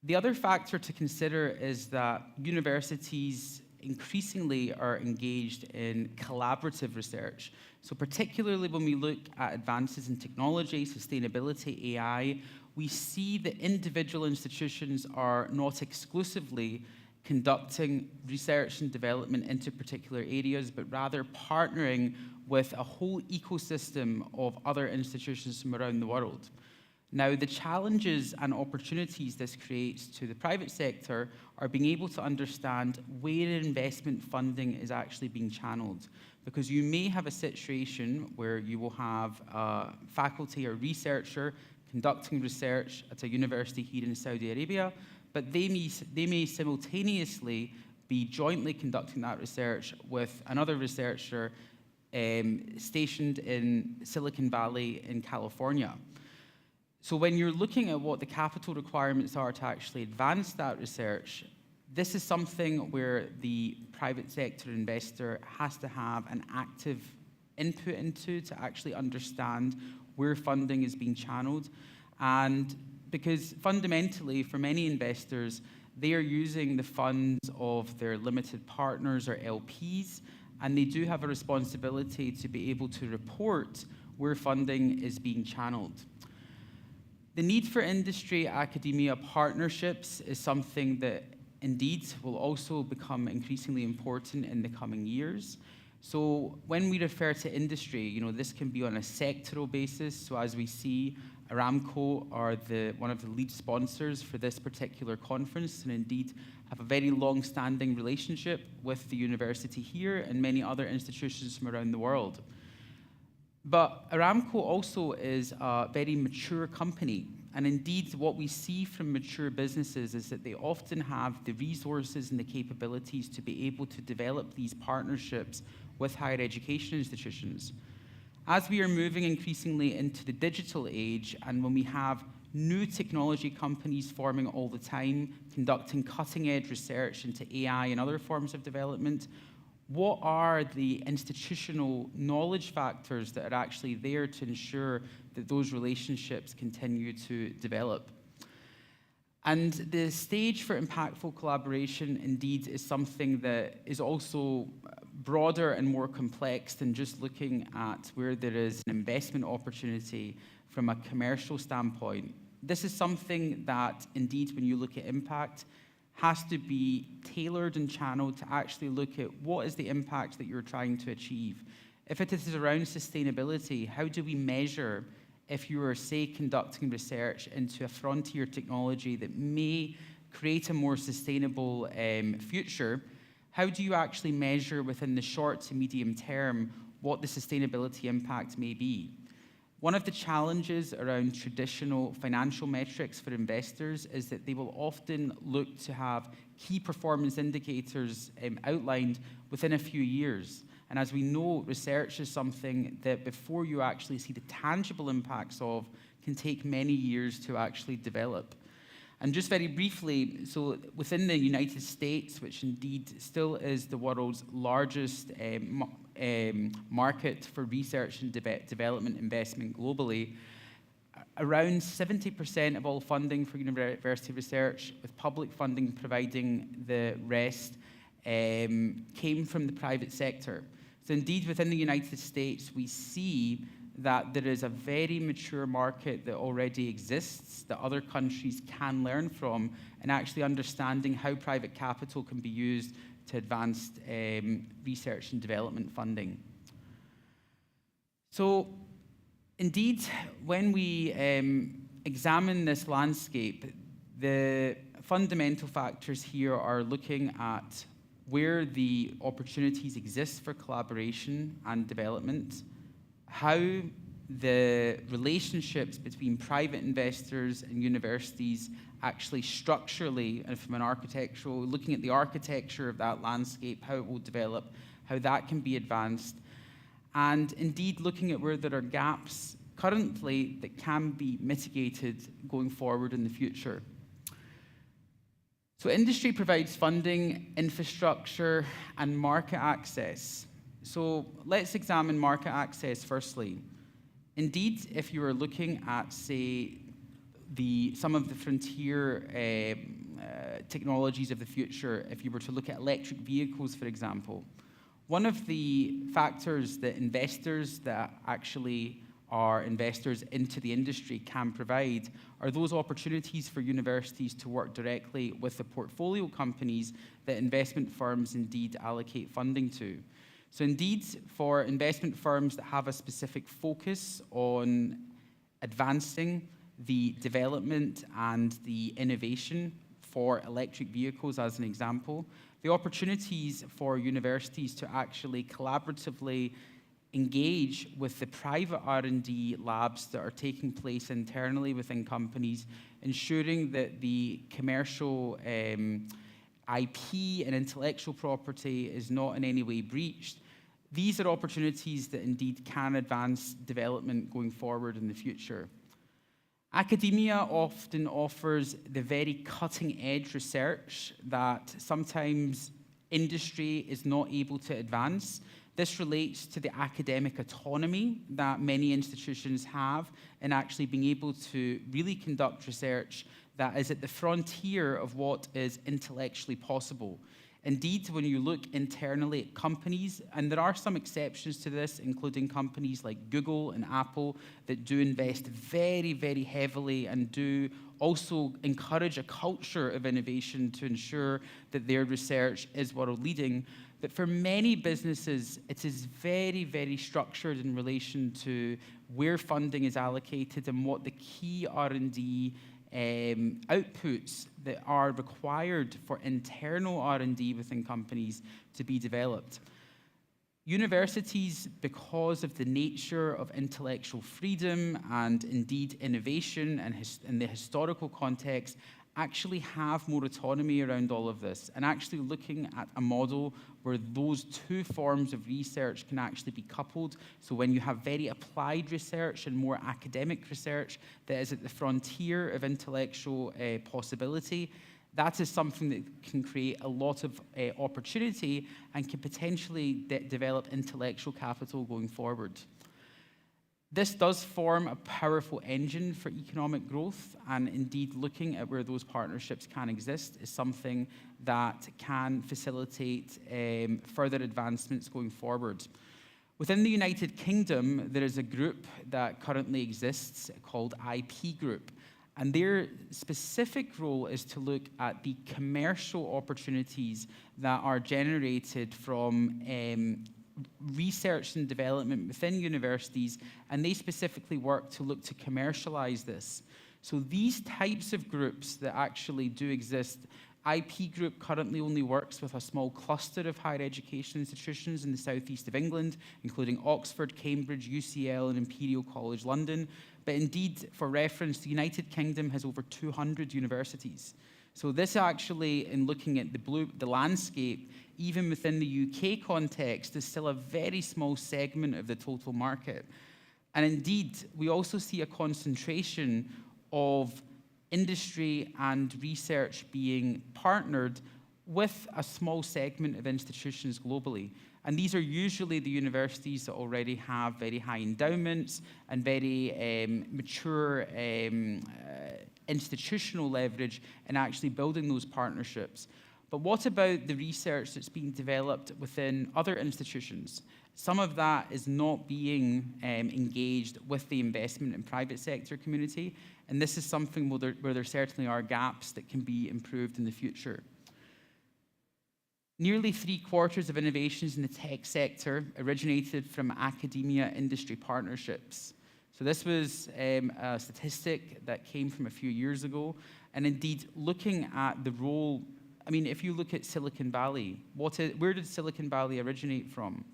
The other factor to consider is that universities increasingly are engaged in collaborative research. So particularly when we look at advances in technology, sustainability, AI, we see that individual institutions are not exclusively conducting research and development into particular areas, but rather partnering with a whole ecosystem of other institutions from around the world. Now, the challenges and opportunities this creates to the private sector are being able to understand where investment funding is actually being channeled. Because you may have a situation where you will have a faculty or researcher conducting research at a university here in Saudi Arabia, but they may simultaneously be jointly conducting that research with another researcher stationed in Silicon Valley in California. So when you're looking at what the capital requirements are to actually advance that research, this is something where the private sector investor has to have an active input into to actually understand where funding is being channeled. And because fundamentally, for many investors, they are using the funds of their limited partners or LPs, and they do have a responsibility to be able to report where funding is being channeled. The need for industry-academia partnerships is something that indeed will also become increasingly important in the coming years. So when we refer to industry, this can be on a sectoral basis. So as we see, Aramco are one of the lead sponsors for this particular conference, and indeed have a very long-standing relationship with the university here and many other institutions from around the world. But Aramco also is a very mature company. And indeed, what we see from mature businesses is that they often have the resources and the capabilities to be able to develop these partnerships with higher education institutions. As we are moving increasingly into the digital age, and when we have new technology companies forming all the time, conducting cutting-edge research into AI and other forms of development, what are the institutional knowledge factors that are actually there to ensure that those relationships continue to develop? And the stage for impactful collaboration, indeed, is something that is also broader and more complex than just looking at where there is an investment opportunity from a commercial standpoint. This is something that, indeed, when you look at impact, has to be tailored and channeled to actually look at what is the impact that you're trying to achieve. If it is around sustainability, how do we measure if you are, say, conducting research into a frontier technology that may create a more sustainable future? How do you actually measure within the short to medium term what the sustainability impact may be? One of the challenges around traditional financial metrics for investors is that they will often look to have key performance indicators outlined within a few years. And as we know, research is something that before you actually see the tangible impacts of can take many years to actually develop. And just very briefly, so within the United States, which indeed still is the world's largest market for research and development investment globally, around 70% of all funding for university research, with public funding providing the rest, came from the private sector. So indeed, within the United States, we see that there is a very mature market that already exists that other countries can learn from, and actually understanding how private capital can be used to advance research and development funding. So indeed, when we examine this landscape, the fundamental factors here are looking at where the opportunities exist for collaboration and development, how the relationships between private investors and universities actually structurally, and from an architectural, looking at the architecture of that landscape, how it will develop, how that can be advanced, and indeed looking at where there are gaps currently that can be mitigated going forward in the future. So industry provides funding, infrastructure, and market access. So let's examine market access firstly. Indeed, if you were looking at, say, some of the frontier technologies of the future, if you were to look at electric vehicles, for example, one of the factors that investors that actually are investors into the industry can provide are those opportunities for universities to work directly with the portfolio companies that investment firms indeed allocate funding to. So indeed, for investment firms that have a specific focus on advancing the development and the innovation for electric vehicles, as an example, the opportunities for universities to actually collaboratively engage with the private R&D labs that are taking place internally within companies, ensuring that the commercial IP and intellectual property is not in any way breached. These are opportunities that indeed can advance development going forward in the future. Academia often offers the very cutting-edge research that sometimes industry is not able to advance. This relates to the academic autonomy that many institutions have in actually being able to really conduct research that is at the frontier of what is intellectually possible. Indeed, when you look internally at companies, and there are some exceptions to this, including companies like Google and Apple that do invest very, very heavily and do also encourage a culture of innovation to ensure that their research is world-leading. But for many businesses, it is very, very structured in relation to where funding is allocated and what the key R&D outputs that are required for internal R&D within companies to be developed. Universities, because of the nature of intellectual freedom and indeed innovation and in the historical context, actually have more autonomy around all of this, and actually looking at a model where those two forms of research can actually be coupled. So when you have very applied research and more academic research that is at the frontier of intellectual possibility, that is something that can create a lot of opportunity and can potentially develop intellectual capital going forward. This does form a powerful engine for economic growth, and indeed looking at where those partnerships can exist is something that can facilitate further advancements going forward. Within the United Kingdom, there is a group that currently exists called IP Group, and their specific role is to look at the commercial opportunities that are generated from research and development within universities, and they specifically work to look to commercialize this. So these types of groups that actually do exist, IP Group currently only works with a small cluster of higher education institutions in the southeast of England, including Oxford, Cambridge, UCL, and Imperial College London. But indeed, for reference, the United Kingdom has over 200 universities. So this actually, in looking at the landscape, even within the UK context, is still a very small segment of the total market. And indeed, we also see a concentration of industry and research being partnered with a small segment of institutions globally. And these are usually the universities that already have very high endowments and very mature institutional leverage in actually building those partnerships. But what about the research that's being developed within other institutions? Some of that is not being engaged with the investment and private sector community, and this is something where there certainly are gaps that can be improved in the future. Nearly 3/4 of innovations in the tech sector originated from academia-industry partnerships. So this was a statistic that came from a few years ago, and indeed looking at the role, I mean, if you look at Silicon Valley, where did Silicon Valley originate from?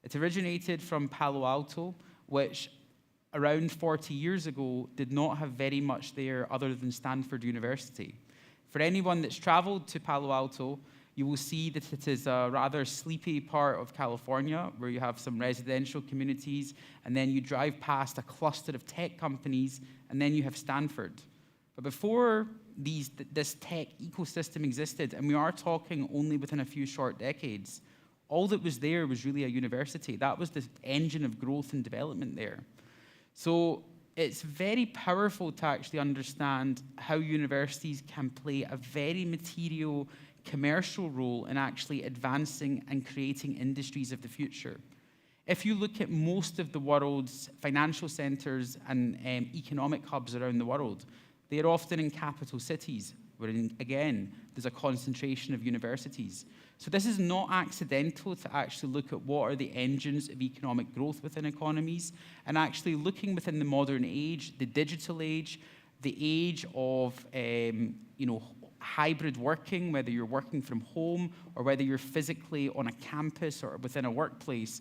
It originated from Palo Alto, which around 40 years ago did not have very much there other than Stanford University. For anyone that's traveled to Palo Alto, you will see that it is a rather sleepy part of California where you have some residential communities, and then you drive past a cluster of tech companies, and then you have Stanford. But before this tech ecosystem existed, and we are talking only within a few short decades, all that was there was really a university. That was the engine of growth and development there. So it's very powerful to actually understand how universities can play a very material commercial role in actually advancing and creating industries of the future. If you look at most of the world's financial centers and economic hubs around the world, they are often in capital cities, where, again, there's a concentration of universities. So this is not accidental to actually look at what are the engines of economic growth within economies, and actually looking within the modern age, the digital age, the age of hybrid working, whether you're working from home or whether you're physically on a campus or within a workplace.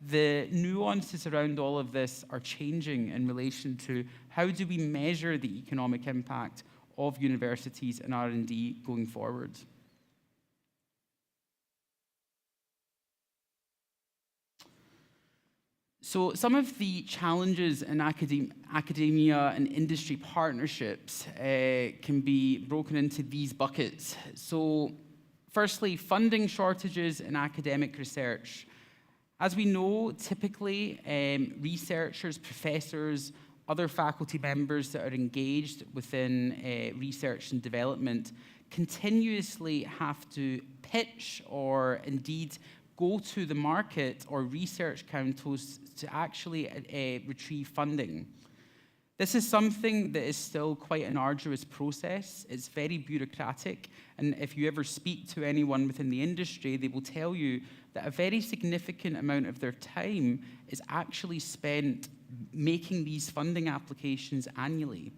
The nuances around all of this are changing in relation to how do we measure the economic impact of universities and R&D going forward. So some of the challenges in academia and industry partnerships can be broken into these buckets. So firstly, funding shortages in academic research. As we know, typically researchers, professors, other faculty members that are engaged within research and development continuously have to pitch or indeed go to the market or research councils to actually retrieve funding. This is something that is still quite an arduous process. It's very bureaucratic, and if you ever speak to anyone within the industry, they will tell you that a very significant amount of their time is actually spent making these funding applications annually.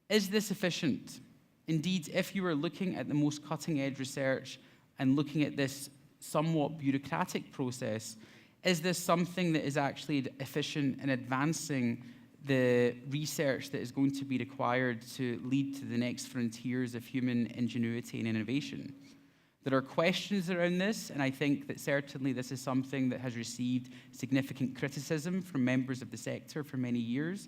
Is this efficient? Indeed, if you are looking at the most cutting-edge research and looking at this somewhat bureaucratic process, is this something that is actually efficient in advancing the research that is going to be required to lead to the next frontiers of human ingenuity and innovation? There are questions around this, and I think that certainly this is something that has received significant criticism from members of the sector for many years.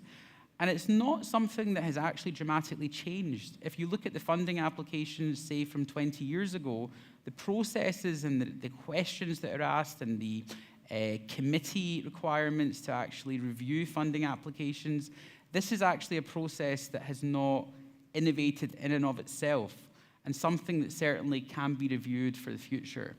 And it's not something that has actually dramatically changed. If you look at the funding applications, say, from 20 years ago, the processes and the questions that are asked and the committee requirements to actually review funding applications, this is actually a process that has not innovated in and of itself, and something that certainly can be reviewed for the future.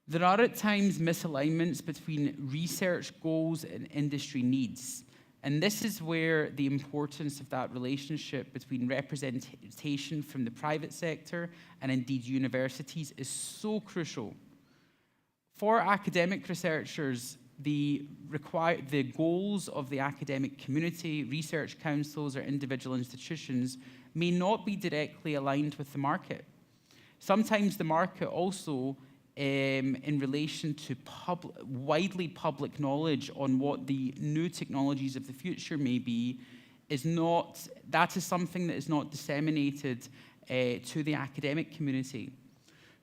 There are at times misalignments between research goals and industry needs, and this is where the importance of that relationship between representation from the private sector and indeed universities is so crucial. For academic researchers, the goals of the academic community, research councils, or individual institutions may not be directly aligned with the market. Sometimes the market also, in relation to widely public knowledge on what the new technologies of the future may be, that is something that is not disseminated to the academic community.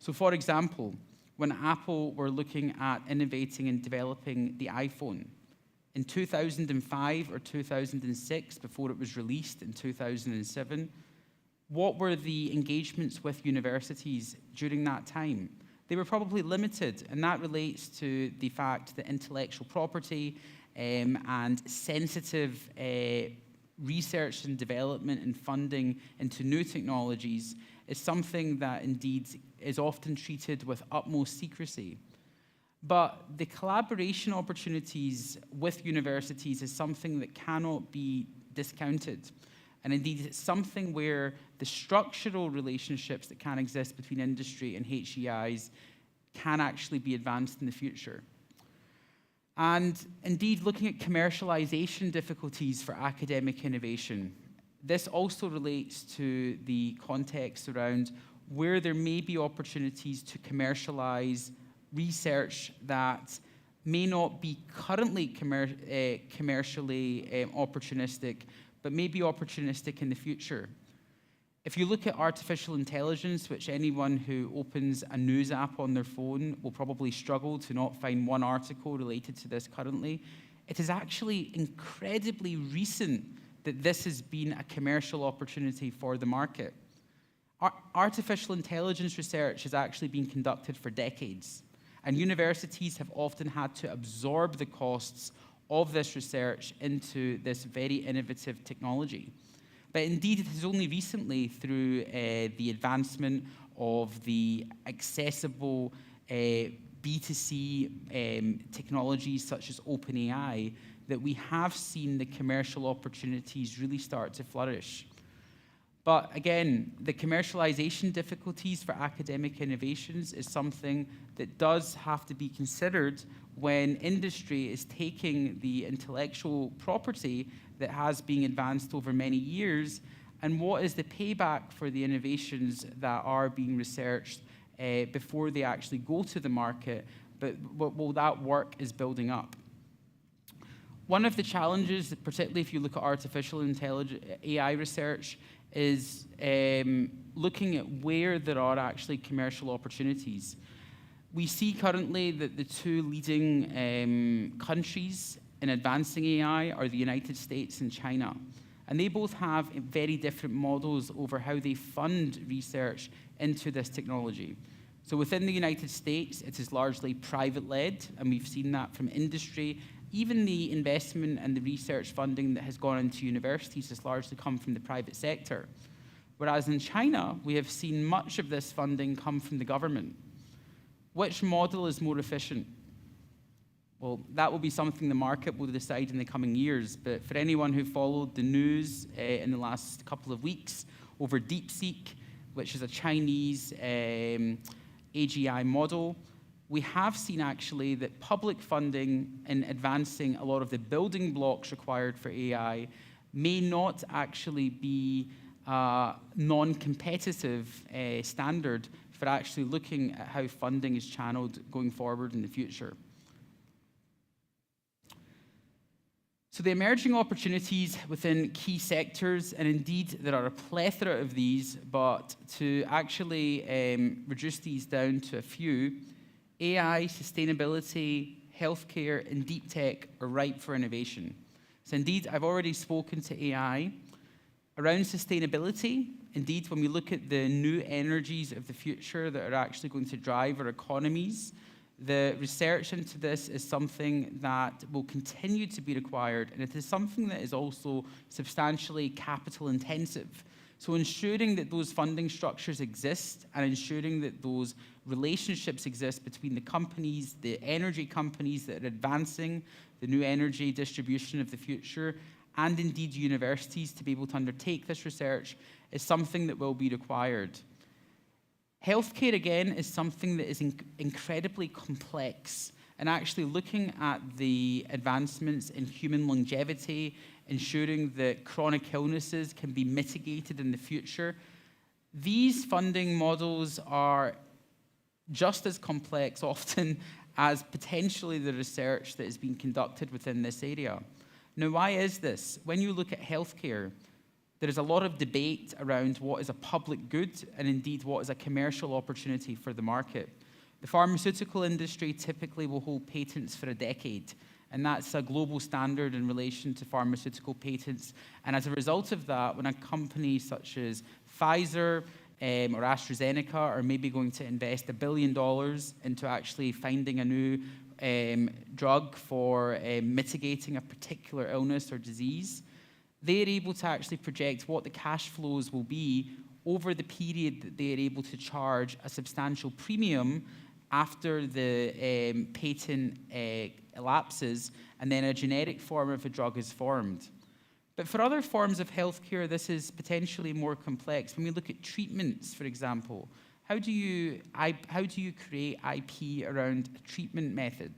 So for example, when Apple were looking at innovating and developing the iPhone, in 2005 or 2006, before it was released in 2007, what were the engagements with universities during that time? They were probably limited, and that relates to the fact that intellectual property and sensitive research and development and funding into new technologies is something that indeed is often treated with utmost secrecy. But the collaboration opportunities with universities is something that cannot be discounted. And indeed, it's something where the structural relationships that can exist between industry and HEIs can actually be advanced in the future. And indeed, looking at commercialization difficulties for academic innovation, this also relates to the context around where there may be opportunities to commercialize research that may not be currently commercially opportunistic, but may be opportunistic in the future. If you look at artificial intelligence, which anyone who opens a news app on their phone will probably struggle to not find one article related to this currently, it is actually incredibly recent that this has been a commercial opportunity for the market. Artificial intelligence research has actually been conducted for decades, and universities have often had to absorb the costs of this research into this very innovative technology. But indeed, it is only recently through the advancement of the accessible B2C technologies such as OpenAI that we have seen the commercial opportunities really start to flourish. But again, the commercialization difficulties for academic innovations is something that does have to be considered when industry is taking the intellectual property that has been advanced over many years, and what is the payback for the innovations that are being researched before they actually go to the market, but while that work is building up. One of the challenges, particularly if you look at artificial intelligence, AI research, is looking at where there are actually commercial opportunities. We see currently that the two leading countries in advancing AI are the United States and China. And they both have very different models over how they fund research into this technology. So within the United States, it is largely private-led, and we've seen that from industry. Even the investment and the research funding that has gone into universities has largely come from the private sector. Whereas in China, we have seen much of this funding come from the government. Which model is more efficient? Well, that will be something the market will decide in the coming years. But for anyone who followed the news in the last couple of weeks over DeepSeek, which is a Chinese AGI model, we have seen actually that public funding in advancing a lot of the building blocks required for AI may not actually be a non-competitive standard for actually looking at how funding is channeled going forward in the future. So the emerging opportunities within key sectors, and indeed there are a plethora of these, but to actually reduce these down to a few, AI, sustainability, healthcare, and deep tech are ripe for innovation. So indeed, I've already spoken to AI. Around sustainability, indeed, when we look at the new energies of the future that are actually going to drive our economies, the research into this is something that will continue to be required, and it is something that is also substantially capital intensive. So ensuring that those funding structures exist and ensuring that those relationships exist between the companies, the energy companies that are advancing the new energy distribution of the future, and indeed universities to be able to undertake this research is something that will be required. Healthcare, again, is something that is incredibly complex, and actually looking at the advancements in human longevity, ensuring that chronic illnesses can be mitigated in the future. These funding models are just as complex often as potentially the research that is being conducted within this area. Now, why is this? When you look at healthcare, there is a lot of debate around what is a public good and indeed what is a commercial opportunity for the market. The pharmaceutical industry typically will hold patents for a decade, and that's a global standard in relation to pharmaceutical patents. And as a result of that, when a company such as Pfizer or AstraZeneca are maybe going to invest $1 billion into actually finding a new drug for mitigating a particular illness or disease, they're able to actually project what the cash flows will be over the period that they're able to charge a substantial premium after the patent elapses and then a generic form of a drug is formed. But for other forms of healthcare, this is potentially more complex. When we look at treatments, for example, how do you create IP around a treatment method?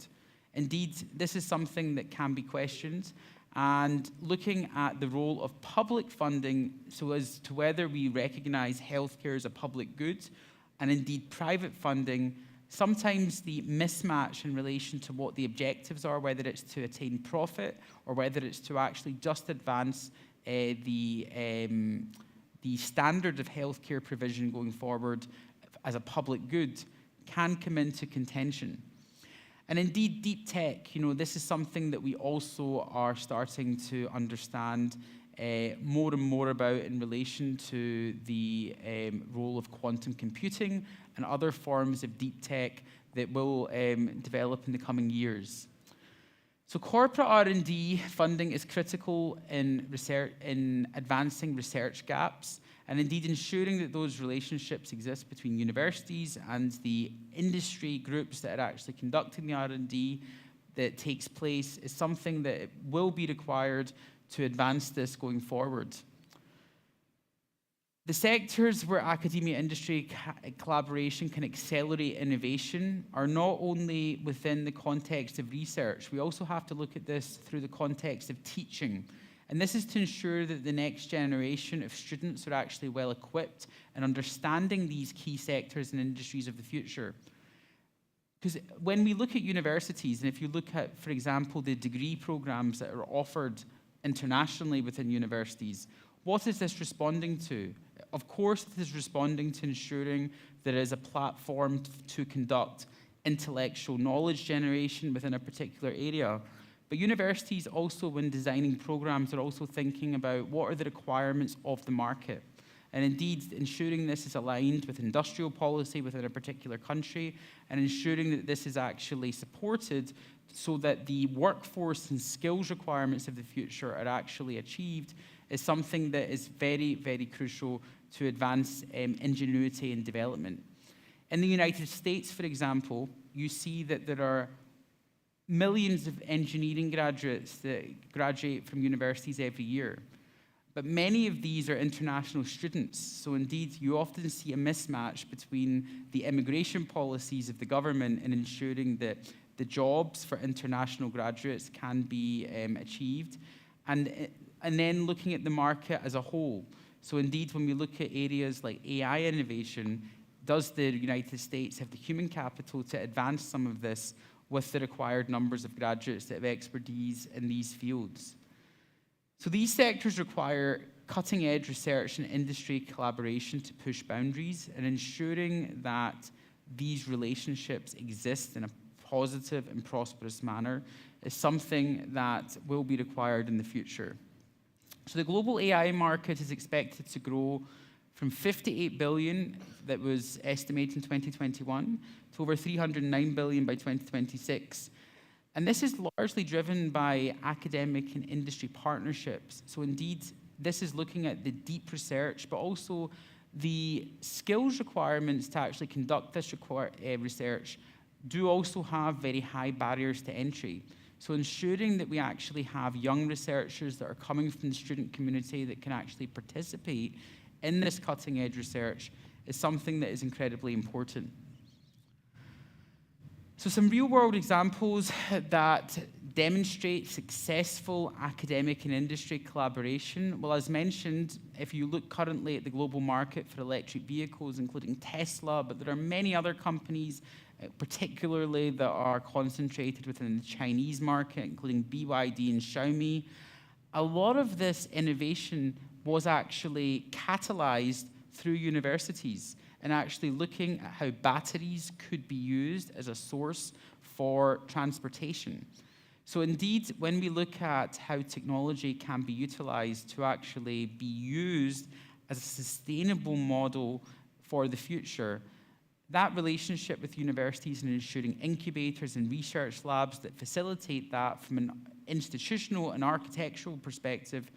Indeed, this is something that can be questioned. And looking at the role of public funding so as to whether we recognize healthcare as a public good and indeed private funding, sometimes the mismatch in relation to what the objectives are, whether it's to attain profit or whether it's to actually just advance the standard of healthcare provision going forward as a public good, can come into contention. And indeed, deep tech, this is something that we also are starting to understand more and more about in relation to the role of quantum computing and other forms of deep tech that will develop in the coming years. So corporate R&D funding is critical in advancing research gaps, and indeed ensuring that those relationships exist between universities and the industry groups that are actually conducting the R&D that takes place is something that will be required to advance this going forward. The sectors where academia-industry collaboration can accelerate innovation are not only within the context of research, we also have to look at this through the context of teaching. And this is to ensure that the next generation of students are actually well equipped in understanding these key sectors and industries of the future. Because when we look at universities, and if you look at, for example, the degree programs that are offered internationally within universities, what is this responding to? Of course, it is responding to ensuring there is a platform to conduct intellectual knowledge generation within a particular area. But universities also, when designing programs, are also thinking about what are the requirements of the market. And indeed, ensuring this is aligned with industrial policy within a particular country, and ensuring that this is actually supported so that the workforce and skills requirements of the future are actually achieved is something that is very, very crucial to advance ingenuity and development. In the United States, for example, you see that there are millions of engineering graduates that graduate from universities every year. But many of these are international students, so indeed you often see a mismatch between the immigration policies of the government and ensuring that the jobs for international graduates can be achieved, and then looking at the market as a whole. So indeed, when we look at areas like AI innovation, does the United States have the human capital to advance some of this with the required numbers of graduates that have expertise in these fields? So these sectors require cutting-edge research and industry collaboration to push boundaries, and ensuring that these relationships exist in a positive and prosperous manner is something that will be required in the future. So the global AI market is expected to grow from 58 billion that was estimated in 2021 to over 309 billion by 2026. And this is largely driven by academic and industry partnerships. So indeed, this is looking at the deep research, but also the skills requirements to actually conduct this research do also have very high barriers to entry. So ensuring that we actually have young researchers that are coming from the student community that can actually participate in this cutting-edge research is something that is incredibly important. So some real-world examples that demonstrate successful academic and industry collaboration. Well, as mentioned, if you look currently at the global market for electric vehicles, including Tesla, but there are many other companies, particularly that are concentrated within the Chinese market, including BYD and Xiaomi. A lot of this innovation was actually catalyzed through universities and actually looking at how batteries could be used as a source for transportation. So indeed, when we look at how technology can be utilized to actually be used as a sustainable model for the future, that relationship with universities and ensuring incubators and research labs that facilitate that from an institutional and architectural perspective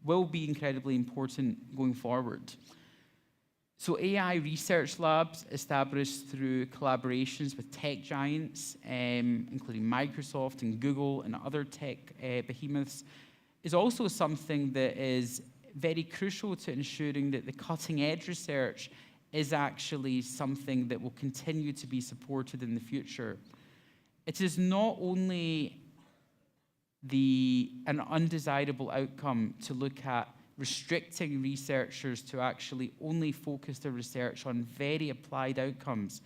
will be incredibly important going forward. So AI research labs established through collaborations with tech giants, including Microsoft and Google and other tech behemoths, is also something that is very crucial to ensuring that the cutting edge research is actually something that will continue to be supported in the future. It is not only an undesirable outcome to look at restricting researchers to actually only focus their research on very applied outcomes.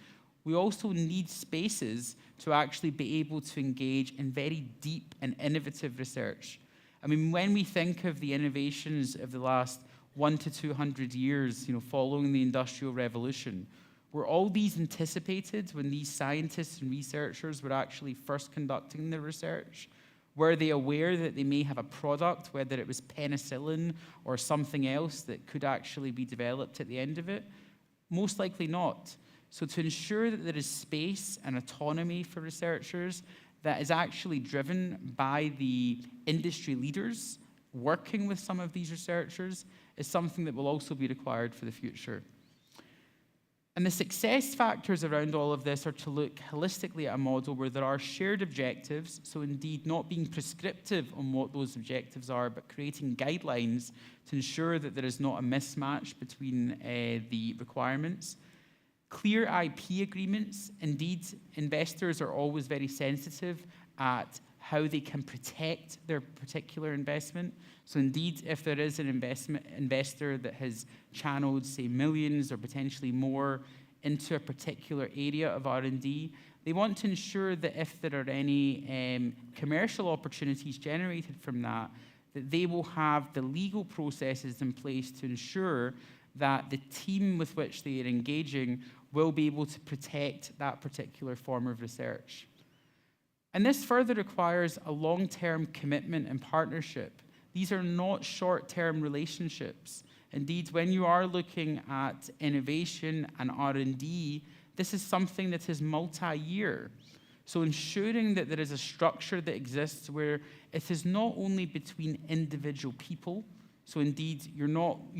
We also need spaces to actually be able to engage in very deep and innovative research. I mean, when we think of the innovations of the last 100 to 200 years, following the Industrial Revolution, were all these anticipated when these scientists and researchers were actually first conducting their research? Were they aware that they may have a product, whether it was penicillin or something else that could actually be developed at the end of it? Most likely not. So to ensure that there is space and autonomy for researchers that is actually driven by the industry leaders working with some of these researchers is something that will also be required for the future. And the success factors around all of this are to look holistically at a model where there are shared objectives, so indeed not being prescriptive on what those objectives are, but creating guidelines to ensure that there is not a mismatch between the requirements. Clear IP agreements. Indeed, investors are always very sensitive at how they can protect their particular investment. So indeed, if there is an investor that has channeled, say, millions or potentially more into a particular area of R&D, they want to ensure that if there are any commercial opportunities generated from that, that they will have the legal processes in place to ensure that the team with which they are engaging will be able to protect that particular form of research. And this further requires a long-term commitment and partnership. These are not short-term relationships. Indeed, when you are looking at innovation and R&D, this is something that is multi-year. So ensuring that there is a structure that exists where it is not only between individual people. So indeed, you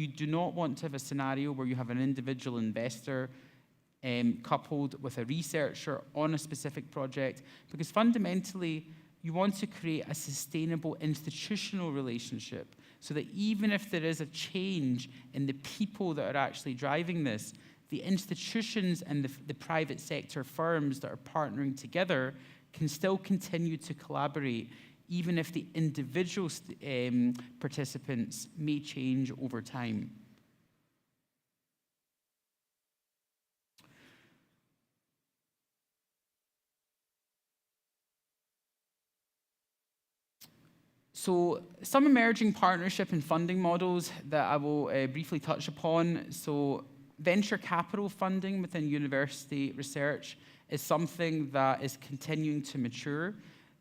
do not want to have a scenario where you have an individual investor coupled with a researcher on a specific project, because fundamentally, you want to create a sustainable institutional relationship so that even if there is a change in the people that are actually driving this, the institutions and the private sector firms that are partnering together can still continue to collaborate, even if the individual participants may change over time. So some emerging partnership and funding models that I will briefly touch upon. So venture capital funding within university research is something that is continuing to mature.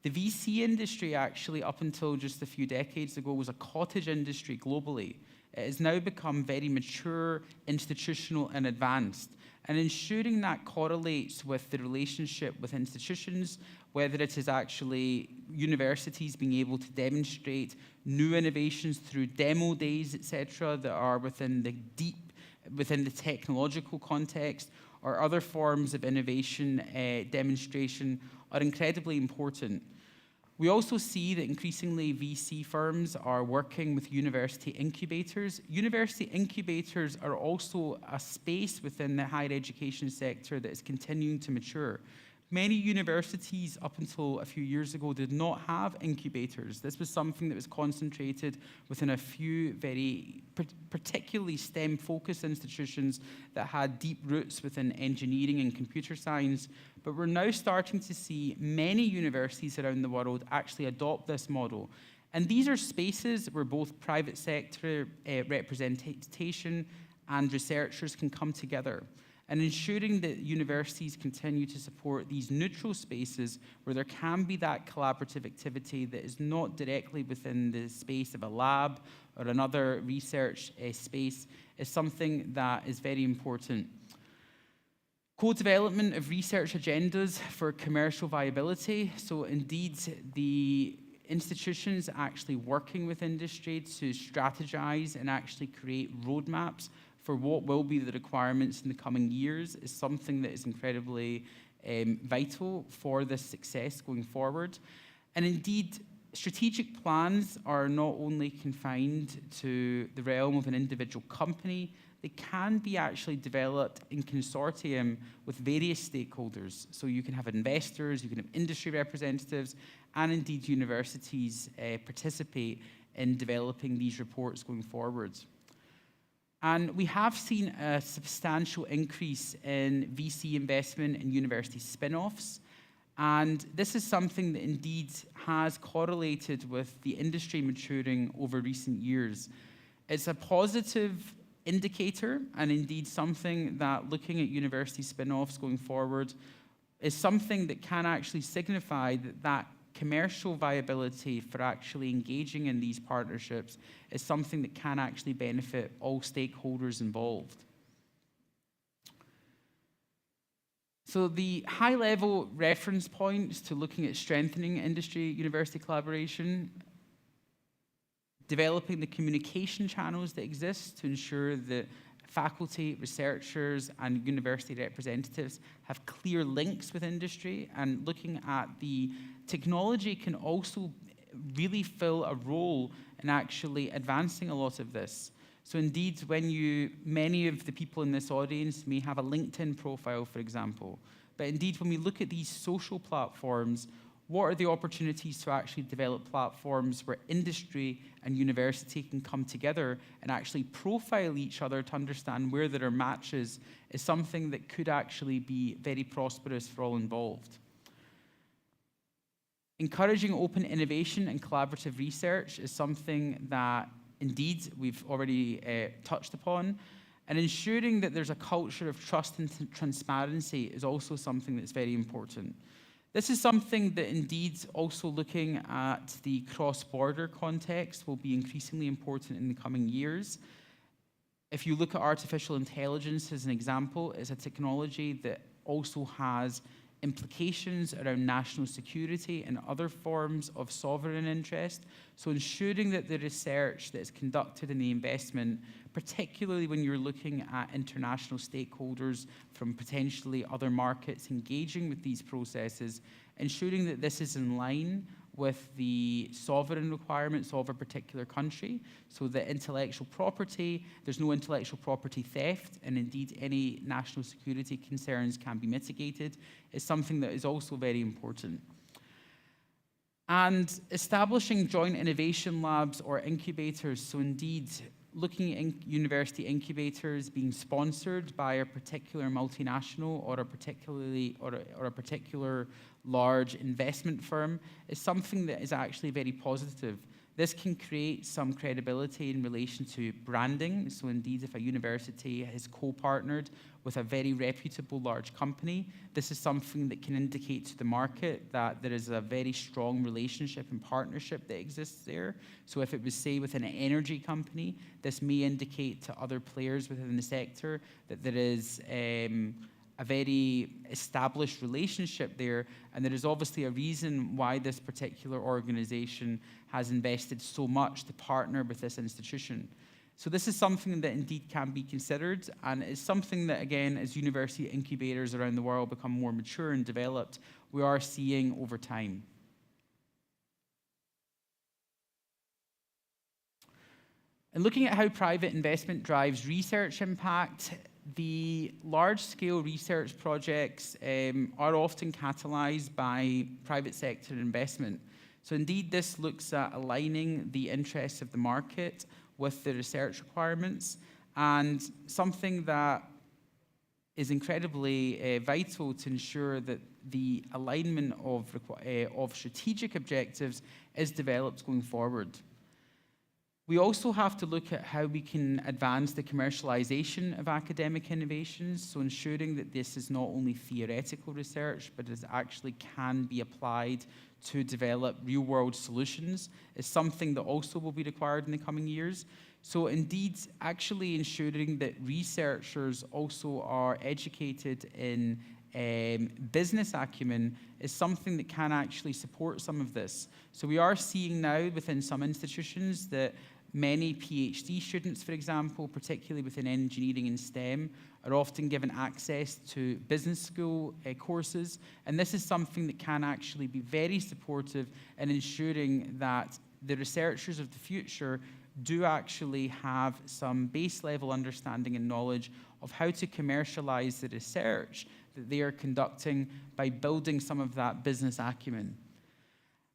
The VC industry actually, up until just a few decades ago, was a cottage industry globally. It has now become very mature, institutional, and advanced. And ensuring that correlates with the relationship with institutions, whether it is actually universities being able to demonstrate new innovations through demo days, etc., that are within the technological context, or other forms of innovation demonstration, are incredibly important. We also see that increasingly VC firms are working with university incubators. University incubators are also a space within the higher education sector that is continuing to mature. Many universities, up until a few years ago, did not have incubators. This was something that was concentrated within a few very particularly STEM-focused institutions that had deep roots within engineering and computer science. But we're now starting to see many universities around the world actually adopt this model. And these are spaces where both private sector representation and researchers can come together. And ensuring that universities continue to support these neutral spaces where there can be that collaborative activity that is not directly within the space of a lab or another research space is something that is very important. Co-development of research agendas for commercial viability. So indeed, the institutions actually working with industry to strategize and actually create roadmaps for what will be the requirements in the coming years is something that is incredibly vital for this success going forward. And indeed, strategic plans are not only confined to the realm of an individual company, they can be actually developed in consortium with various stakeholders. So you can have investors, you can have industry representatives, and indeed universities participate in developing these reports going forward. And we have seen a substantial increase in VC investment in university spin-offs. And this is something that indeed has correlated with the industry maturing over recent years. It's a positive indicator, and indeed something that looking at university spin-offs going forward is something that can actually signify that commercial viability for actually engaging in these partnerships is something that can actually benefit all stakeholders involved. So the high-level reference points to looking at strengthening industry-university collaboration: developing the communication channels that exist to ensure that faculty, researchers, and university representatives have clear links with industry, and looking at the technology can also really fill a role in actually advancing a lot of this. So indeed, many of the people in this audience may have a LinkedIn profile, for example, but indeed when we look at these social platforms, what are the opportunities to actually develop platforms where industry and university can come together and actually profile each other to understand where there are matches is something that could actually be very prosperous for all involved. Encouraging open innovation and collaborative research is something that indeed we've already touched upon. And ensuring that there's a culture of trust and transparency is also something that's very important. This is something that indeed also looking at the cross-border context will be increasingly important in the coming years. If you look at artificial intelligence as an example, it's a technology that also has implications around national security and other forms of sovereign interest. So ensuring that the research that is conducted and the investment, particularly when you're looking at international stakeholders from potentially other markets engaging with these processes, ensuring that this is in line with the sovereign requirements of a particular country, so that intellectual property, there's no intellectual property theft, and indeed any national security concerns can be mitigated, is something that is also very important. And establishing joint innovation labs or incubators, so indeed looking at university incubators being sponsored by a particular multinational or a particular large investment firm is something that is actually very positive. This can create some credibility in relation to branding. So indeed, if a university has co-partnered with a very reputable large company, this is something that can indicate to the market that there is a very strong relationship and partnership that exists there. So if it was, say, with an energy company, this may indicate to other players within the sector that there is a very established relationship there, and there is obviously a reason why this particular organization has invested so much to partner with this institution. So this is something that indeed can be considered, and it's something that, again, as university incubators around the world become more mature and developed, we are seeing over time. And looking at how private investment drives research impact, the large-scale research projects are often catalyzed by private sector investment. So indeed, this looks at aligning the interests of the market with the research requirements, and something that is incredibly vital to ensure that the alignment of strategic objectives is developed going forward. We also have to look at how we can advance the commercialization of academic innovations, so ensuring that this is not only theoretical research, but it actually can be applied to develop real-world solutions is something that also will be required in the coming years. So indeed, actually ensuring that researchers also are educated in business acumen is something that can actually support some of this. So we are seeing now within some institutions that many PhD students, for example, particularly within engineering and STEM, are often given access to business school courses, and this is something that can actually be very supportive in ensuring that the researchers of the future do actually have some base level understanding and knowledge of how to commercialize the research that they are conducting by building some of that business acumen.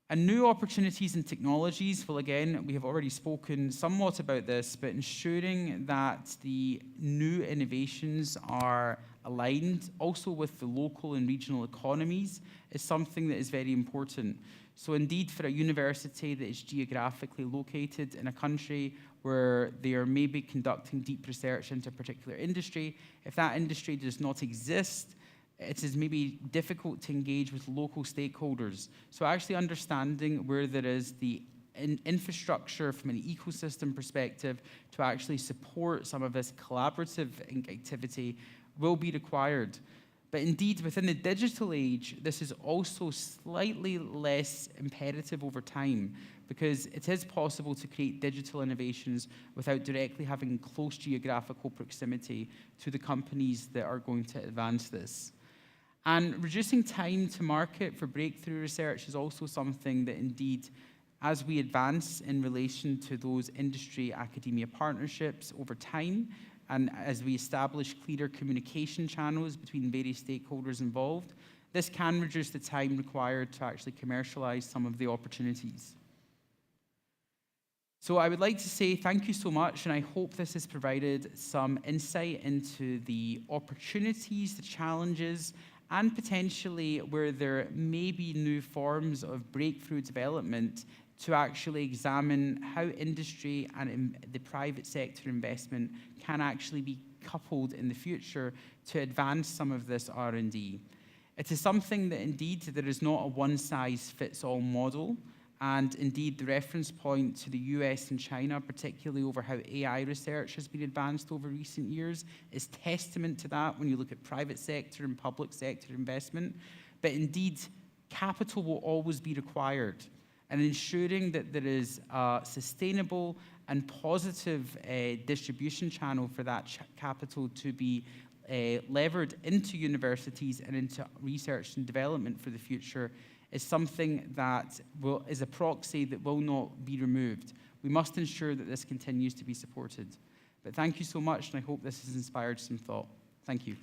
And new opportunities and technologies, well, again, we have already spoken somewhat about this, but ensuring that the new innovations are aligned also with the local and regional economies is something that is very important. So indeed, for a university that is geographically located in a country where they are maybe conducting deep research into a particular industry, if that industry does not exist, it is maybe difficult to engage with local stakeholders. So actually understanding where there is the infrastructure from an ecosystem perspective to actually support some of this collaborative activity will be required. But indeed, within the digital age, this is also slightly less imperative over time, because it is possible to create digital innovations without directly having close geographical proximity to the companies that are going to advance this. And reducing time to market for breakthrough research is also something that indeed, as we advance in relation to those industry-academia partnerships over time, and as we establish clearer communication channels between various stakeholders involved, this can reduce the time required to actually commercialize some of the opportunities. So I would like to say thank you so much, and I hope this has provided some insight into the opportunities, the challenges, and potentially where there may be new forms of breakthrough development to actually examine how industry and the private sector investment can actually be coupled in the future to advance some of this R&D. It is something that indeed there is not a one-size-fits-all model, and indeed the reference point to the US and China, particularly over how AI research has been advanced over recent years, is testament to that when you look at private sector and public sector investment. But indeed, capital will always be required, and ensuring that there is a sustainable and positive distribution channel for that capital to be levered into universities and into research and development for the future is something that is a proxy that will not be removed. We must ensure that this continues to be supported. But thank you so much, and I hope this has inspired some thought. Thank you.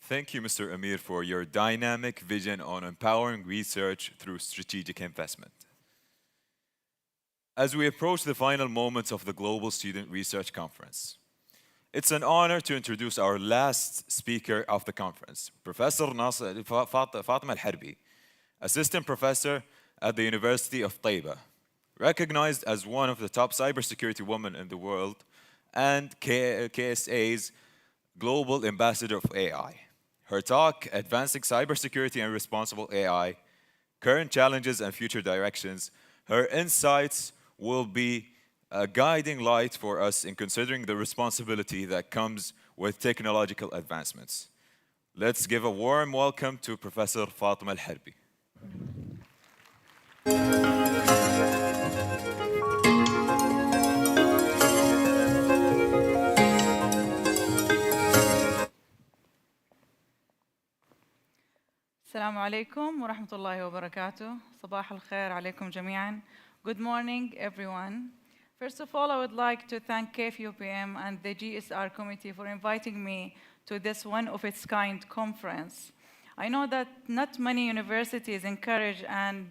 Thank you, Mr. Amir, for your dynamic vision on empowering research through strategic investment. As we approach the final moments of the Global Student Research Conference, it's an honor to introduce our last speaker of the conference, Professor Fatima Al-Harbi, Assistant Professor at the University of Taiba, recognized as one of the top cybersecurity women in the world and KSA's Global Ambassador of AI. Her talk, Advancing Cybersecurity and Responsible AI, Current Challenges and Future Directions, her insights will be a guiding light for us in considering the responsibility that comes with technological advancements. Let's give a warm welcome to Professor Fatima Al-Harbi.
السلام عليكم ورحمة الله وبركاته. صباح الخير عليكم جميعاً. Good morning, everyone. First of all, I would like to thank KFUPM and the GSR committee for inviting me to this one-of-its-kind conference. I know that not many universities encourage and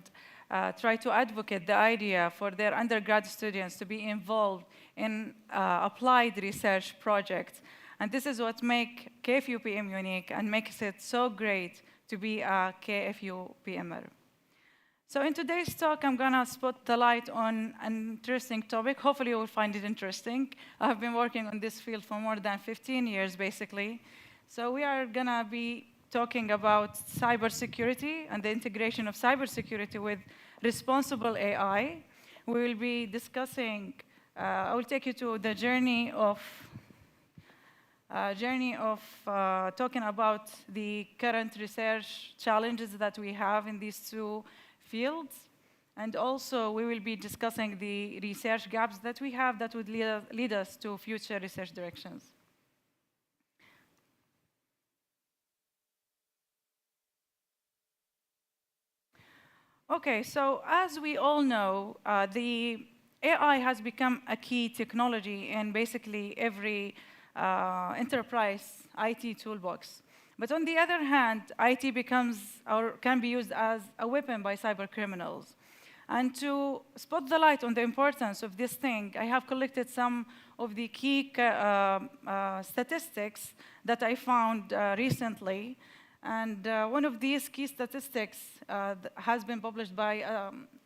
try to advocate the idea for their undergrad students to be involved in applied research projects. And this is what makes KFUPM unique and makes it so great to be a KFUPMer. So in today's talk, I'm going to spot the light on an interesting topic. Hopefully you will find it interesting. I've been working on this field for more than 15 years, basically. So we are going to be talking about cybersecurity and the integration of cybersecurity with responsible AI. We will be discussing, I will take you to the journey of talking about the current research challenges that we have in these two fields. And also, we will be discussing the research gaps that we have that would lead us to future research directions. Okay, so as we all know, the AI has become a key technology in basically every enterprise IT toolbox. But on the other hand, IT becomes or can be used as a weapon by cyber criminals. And to spot the light on the importance of this thing, I have collected some of the key statistics that I found recently. And one of these key statistics has been published by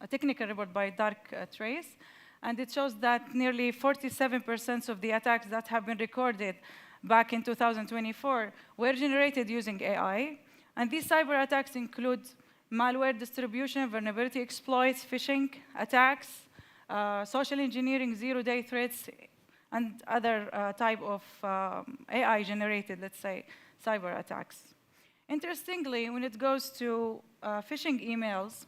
a technical report by Dark Trace. And it shows that nearly 47% of the attacks that have been recorded back in 2024 were generated using AI. And these cyber attacks include malware distribution, vulnerability exploits, phishing attacks, social engineering, zero-day threats, and other type of AI-generated, let's say, cyber attacks. Interestingly, when it goes to phishing emails,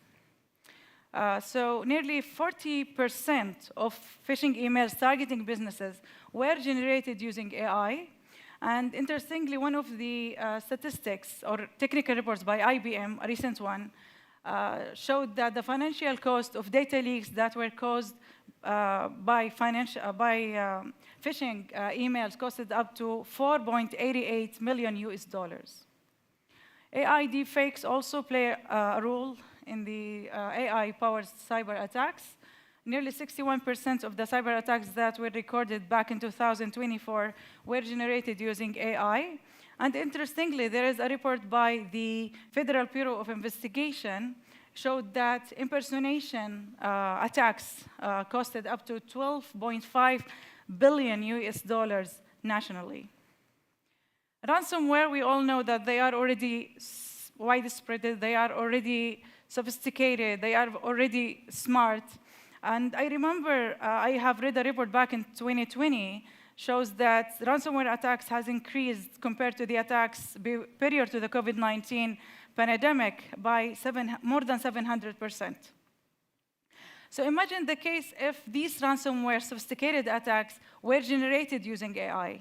so nearly 40% of phishing emails targeting businesses were generated using AI. And interestingly, one of the statistics or technical reports by IBM, a recent one, showed that the financial cost of data leaks that were caused by phishing emails costed up to $4.88 million US. AI deepfakes also play a role in the AI-powered cyber attacks. Nearly 61% of the cyber attacks that were recorded back in 2024 were generated using AI. And interestingly, there is a report by the Federal Bureau of Investigation showed that impersonation attacks costed up to $12.5 billion US nationally. Ransomware, we all know that they are already widespread, they are already sophisticated, they are already smart. And I remember I have read a report back in 2020 shows that ransomware attacks has increased compared to the attacks prior to the COVID-19 pandemic by more than 700%. So imagine the case if these ransomware sophisticated attacks were generated using AI.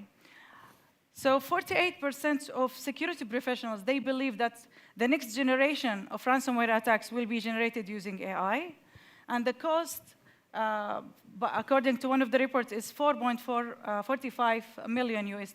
So 48% of security professionals, they believe that the next generation of ransomware attacks will be generated using AI. And the cost, according to one of the reports, is $4.45 million US.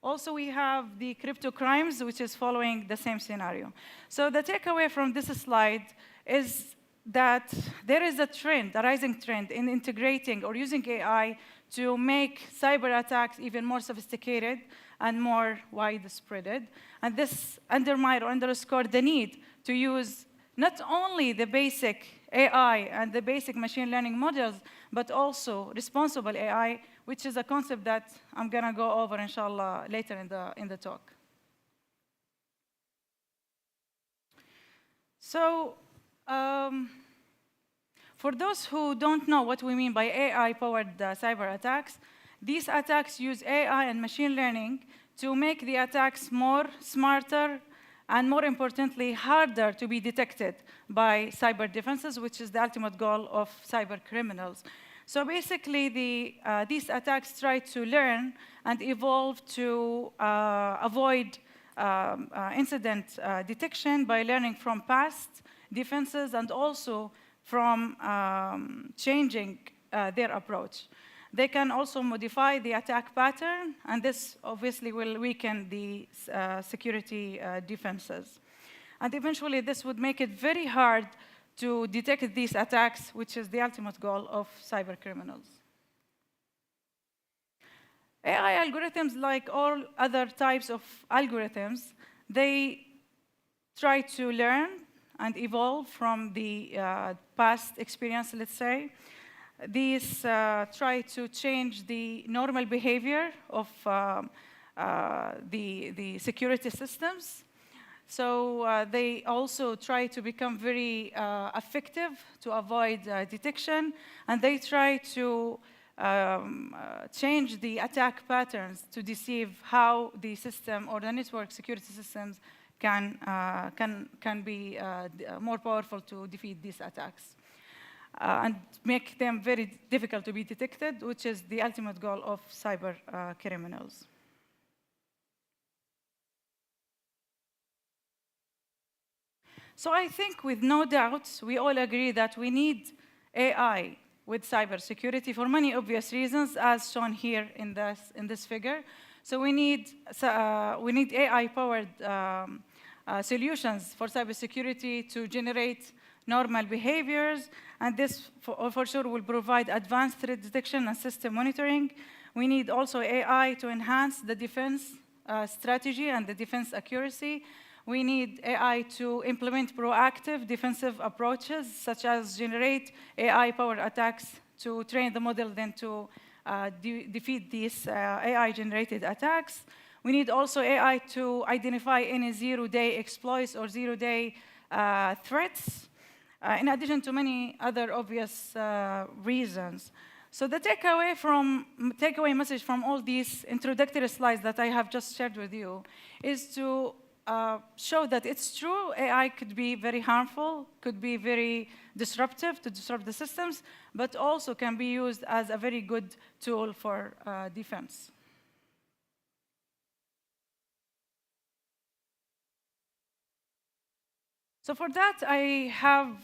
Also, we have the crypto crimes, which is following the same scenario. So the takeaway from this slide is that there is a trend, a rising trend in integrating or using AI to make cyber attacks even more sophisticated and more widespread. And this undermines or underscores the need to use not only the basic AI and the basic machine learning models, but also responsible AI, which is a concept that I'm going to go over, inshallah, later in the talk. So, for those who don't know what we mean by AI-powered cyber attacks, these attacks use AI and machine learning to make the attacks more smarter and, more importantly, harder to be detected by cyber defenses, which is the ultimate goal of cyber criminals. So basically, these attacks try to learn and evolve to avoid incident detection by learning from past defenses and also from changing their approach. They can also modify the attack pattern, and this obviously will weaken the security defenses. And eventually, this would make it very hard to detect these attacks, which is the ultimate goal of cyber criminals. AI algorithms, like all other types of algorithms, they try to learn and evolve from the past experience, let's say. These try to change the normal behavior of the security systems. So they also try to become very effective to avoid detection, and they try to change the attack patterns to deceive how the system or the network security systems can be more powerful to defeat these attacks. And make them very difficult to be detected, which is the ultimate goal of cyber criminals. So I think with no doubt, we all agree that we need AI with cybersecurity for many obvious reasons, as shown here in this figure. So we need AI-powered solutions for cybersecurity to generate normal behaviors, and this for sure will provide advanced threat detection and system monitoring. We need also AI to enhance the defense strategy and the defense accuracy. We need AI to implement proactive defensive approaches, such as generate AI-powered attacks to train the model, then to defeat these AI-generated attacks. We need also AI to identify any zero-day exploits or zero-day threats, in addition to many other obvious reasons. So the takeaway message from all these introductory slides that I have just shared with you is to show that it's true, AI could be very harmful, could be very disruptive to disrupt the systems, but also can be used as a very good tool for defense. So for that, I have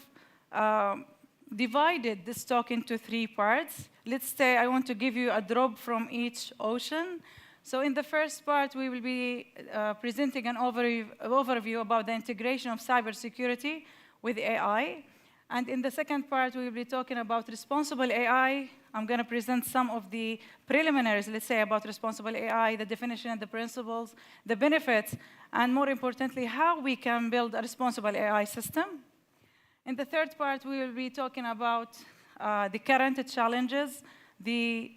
divided this talk into 3 parts. Let's say I want to give you a drop from each ocean. So in the first part, we will be presenting an overview about the integration of cybersecurity with AI. And in the second part, we will be talking about responsible AI. I'm going to present some of the preliminaries, let's say, about responsible AI, the definition and the principles, the benefits, and more importantly, how we can build a responsible AI system. In the third part, we will be talking about the current challenges, the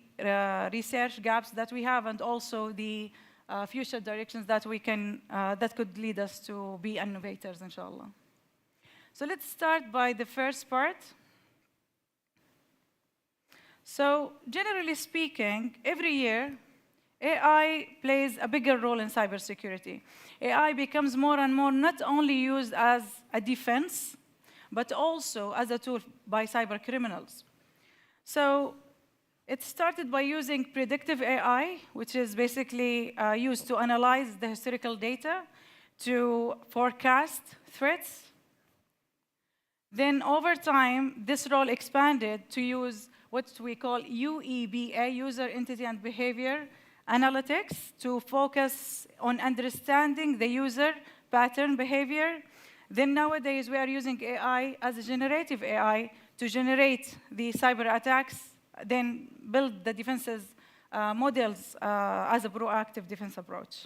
research gaps that we have, and also the future directions that we can that could lead us to be innovators, inshallah. So let's start by the first part. So generally speaking, every year, AI plays a bigger role in cybersecurity. AI becomes more and more not only used as a defense, but also as a tool by cyber criminals. So it started by using predictive AI, which is basically used to analyze the historical data to forecast threats. Then over time, this role expanded to use what we call UEBA, User Entity and Behavior Analytics, to focus on understanding the user pattern behavior. Then nowadays, we are using AI as a generative AI to generate the cyber attacks, then build the defenses models as a proactive defense approach.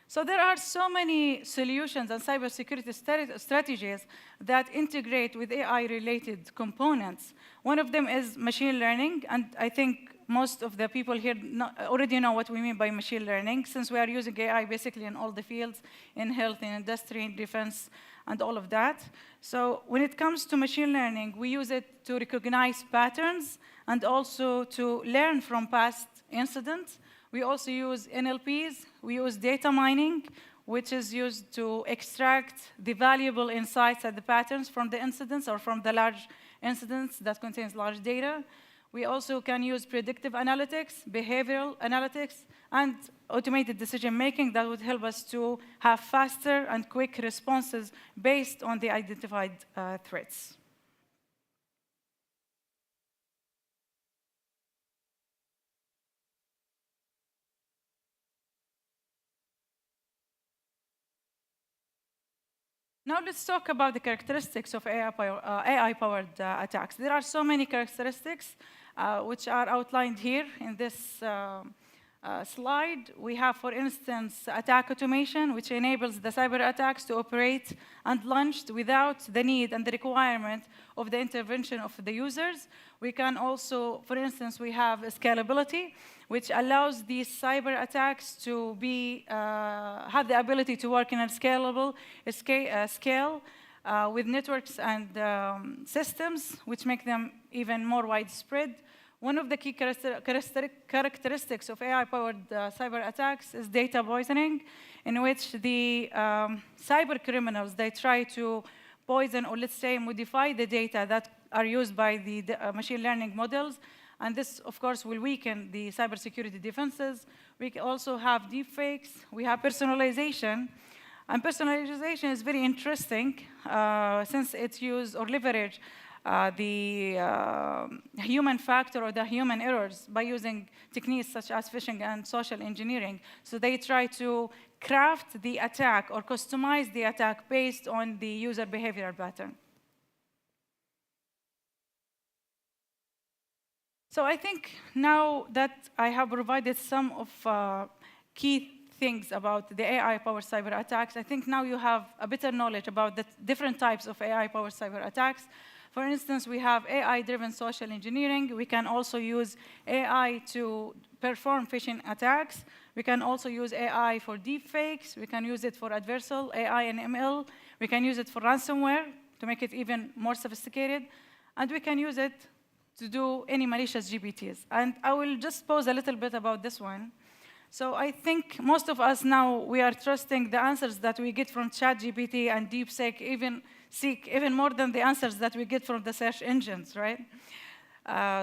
So there are so many solutions and cybersecurity strategies that integrate with AI-related components. One of them is machine learning, and I think most of the people here already know what we mean by machine learning, since we are using AI basically in all the fields, in health, in industry, in defense, and all of that. So when it comes to machine learning, we use it to recognize patterns and also to learn from past incidents. We also use NLPs. We use data mining, which is used to extract the valuable insights and the patterns from the incidents or from the large incidents that contains large data. We also can use predictive analytics, behavioral analytics, and automated decision-making that would help us to have faster and quick responses based on the identified threats. Now let's talk about the characteristics of AI-powered attacks. There are so many characteristics which are outlined here in this slide. We have, for instance, attack automation, which enables the cyber attacks to operate and launched without the need and the requirement of the intervention of the users. We can also, for instance, we have scalability, which allows these cyber attacks to be, have the ability to work in a scalable scale with networks and systems, which make them even more widespread. One of the key characteristics of AI-powered cyber attacks is data poisoning, in which the cyber criminals, they try to poison or, let's say, modify the data that are used by the machine learning models. And this, of course, will weaken the cybersecurity defenses. We also have deepfakes. We have personalization. And personalization is very interesting since it's used or leverage the human factor or the human errors by using techniques such as phishing and social engineering. So they try to craft the attack or customize the attack based on the user behavioral pattern. So I think now that I have provided some of key things about the AI-powered cyber attacks, I think now you have a better knowledge about the different types of AI-powered cyber attacks. For instance, we have AI-driven social engineering. We can also use AI to perform phishing attacks. We can also use AI for deepfakes. We can use it for adversarial AI and ML. We can use it for ransomware to make it even more sophisticated. And we can use it to do any malicious GPTs. And I will just pause a little bit about this one. So I think most of us now, we are trusting the answers that we get from ChatGPT and DeepSeek, even more than the answers that we get from the search engines, right?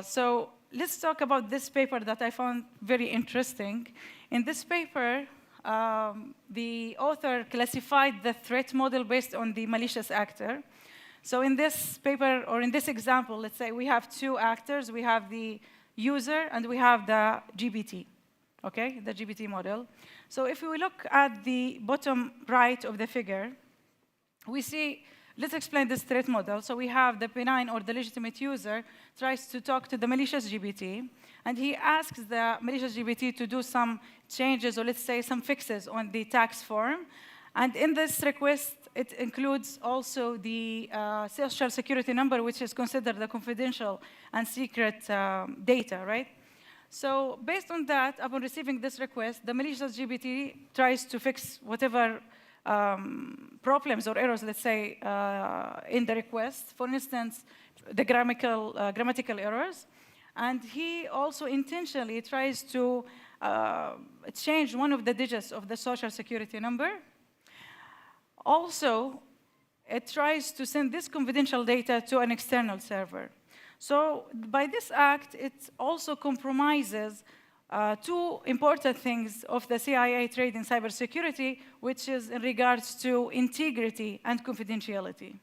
So let's talk about this paper that I found very interesting. In this paper, the author classified the threat model based on the malicious actor. So in this paper, or in this example, let's say we have two actors. We have the user and we have the GPT, okay, the GPT model. So if we look at the bottom right of the figure, we see, let's explain this threat model. So we have the benign or the legitimate user tries to talk to the malicious GPT, and he asks the malicious GPT to do some changes, or let's say some fixes on the tax form. And in this request, it includes also the social security number, which is considered the confidential and secret data, right? So based on that, upon receiving this request, the malicious GPT tries to fix whatever problems or errors, let's say, in the request. For instance, the grammatical errors. And he also intentionally tries to change one of the digits of the social security number. Also, it tries to send this confidential data to an external server. So by this act, it also compromises two important things of the CIA trade in cybersecurity, which is in regards to integrity and confidentiality.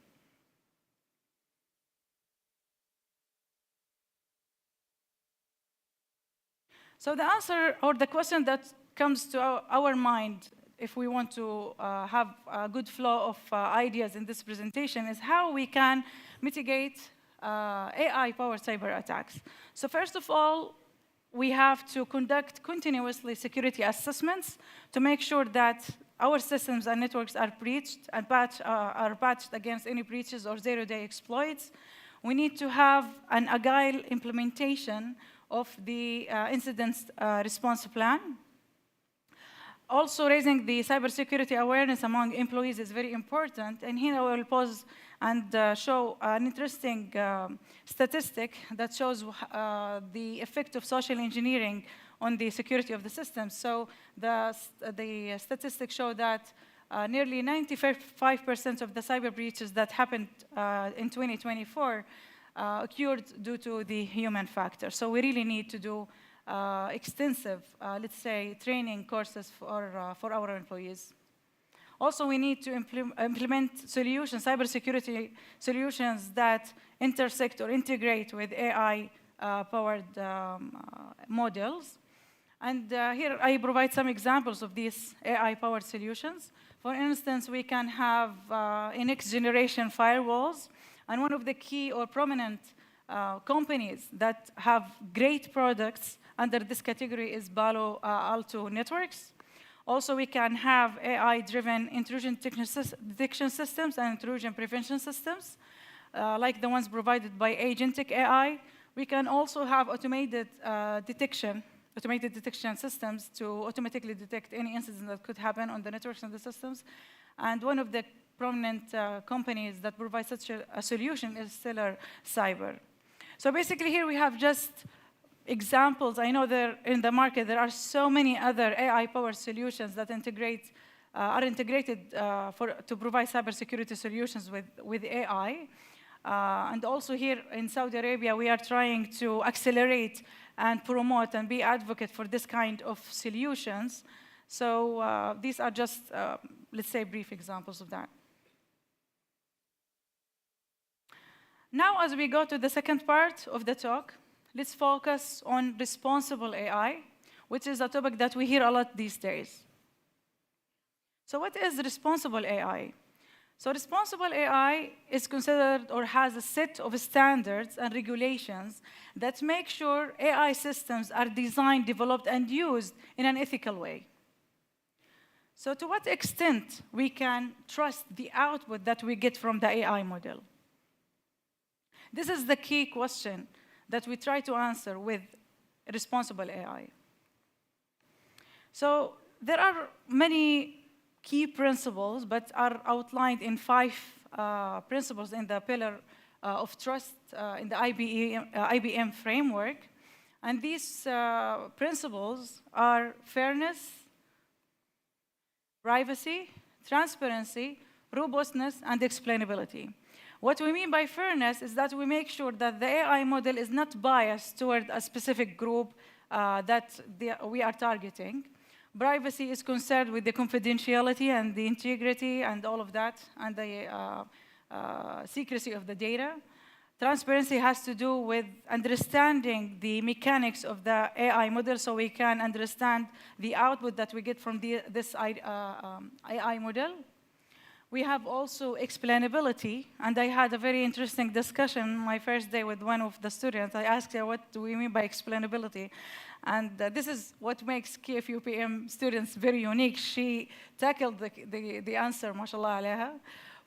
So the answer, or the question that comes to our mind if we want to have a good flow of ideas in this presentation is how we can mitigate AI-powered cyber attacks. So first of all, we have to conduct continuously security assessments to make sure that our systems and networks are breached and are patched against any breaches or zero-day exploits. We need to have an agile implementation of the incident response plan. Also, raising the cybersecurity awareness among employees is very important. And here I will pause and show an interesting statistic that shows the effect of social engineering on the security of the system. So the statistics show that nearly 95% of the cyber breaches that happened in 2024 occurred due to the human factor. So we really need to do extensive, let's say, training courses for our employees. Also, we need to implement solutions, cybersecurity solutions that intersect or integrate with AI-powered models. And here I provide some examples of these AI-powered solutions. For instance, we can have next-generation firewalls. And one of the key or prominent companies that have great products under this category is Palo Alto Networks. Also, we can have AI-driven intrusion detection systems and intrusion prevention systems, like the ones provided by Agentic AI. We can also have automated detection systems to automatically detect any incident that could happen on the networks and the systems. And one of the prominent companies that provide such a solution is Stellar Cyber. So basically, here we have just examples. I know there in the market there are so many other AI-powered solutions that are integrated to provide cybersecurity solutions with AI. And also here in Saudi Arabia, we are trying to accelerate and promote and be advocate for this kind of solutions. So these are just, let's say, brief examples of that. Now, as we go to the second part of the talk, let's focus on responsible AI, which is a topic that we hear a lot these days. So what is responsible AI? So responsible AI is considered or has a set of standards and regulations that make sure AI systems are designed, developed, and used in an ethical way. So to what extent we can trust the output that we get from the AI model? This is the key question that we try to answer with responsible AI. So there are many key principles, but are outlined in 5 principles in the pillar of trust in the IBM framework. And these principles are fairness, privacy, transparency, robustness, and explainability. What we mean by fairness is that we make sure that the AI model is not biased toward a specific group that we are targeting. Privacy is concerned with the confidentiality and the integrity and all of that, and the secrecy of the data. Transparency has to do with understanding the mechanics of the AI model so we can understand the output that we get from this AI model. We have also explainability, and I had a very interesting discussion my first day with one of the students. I asked her, what do we mean by explainability? And this is what makes KFUPM students very unique. She tackled the answer, mashallah alayha.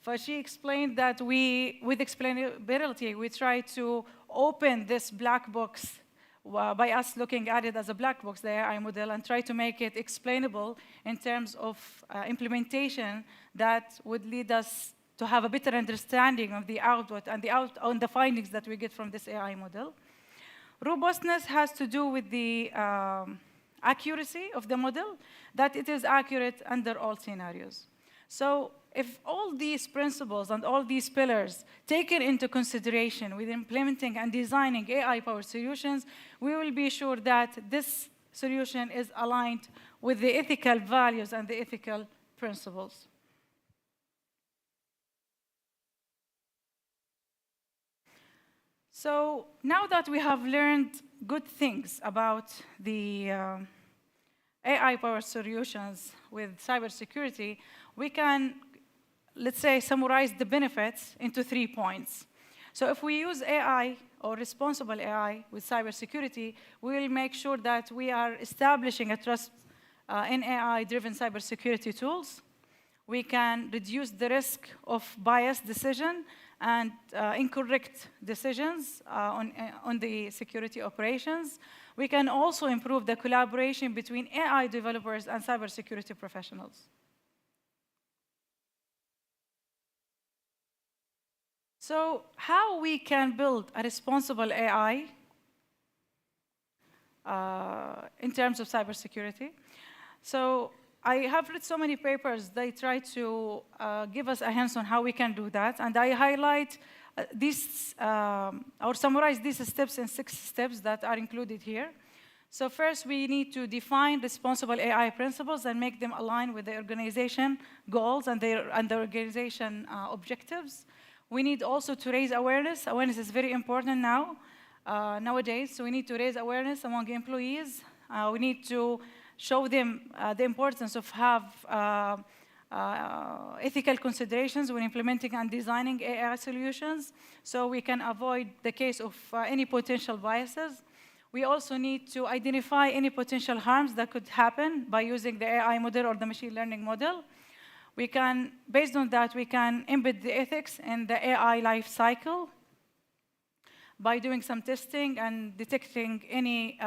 But she explained that with explainability, we try to open this black box by us looking at it as a black box, the AI model, and try to make it explainable in terms of implementation that would lead us to have a better understanding of the output and the findings that we get from this AI model. Robustness has to do with the accuracy of the model, that it is accurate under all scenarios. So if all these principles and all these pillars taken into consideration with implementing and designing AI-powered solutions, we will be sure that this solution is aligned with the ethical values and the ethical principles. So now that we have learned good things about the AI-powered solutions with cybersecurity, we can, let's say, summarize the benefits into 3 points. So if we use AI or responsible AI with cybersecurity, we will make sure that we are establishing a trust in AI-driven cybersecurity tools. We can reduce the risk of biased decision and incorrect decisions on the security operations. We can also improve the collaboration between AI developers and cybersecurity professionals. So how we can build a responsible AI in terms of cybersecurity? So I have read so many papers, they try to give us a hint on how we can do that. And I highlight these, or summarize these steps in 6 steps that are included here. So first, we need to define responsible AI principles and make them align with the organization goals and the organization objectives. We need also to raise awareness. Awareness is very important nowadays. So we need to raise awareness among employees. We need to show them the importance of have ethical considerations when implementing and designing AI solutions, so we can avoid the case of any potential biases. We also need to identify any potential harms that could happen by using the AI model or the machine learning model. We can, based on that, we can embed the ethics in the AI life cycle by doing some testing and detecting any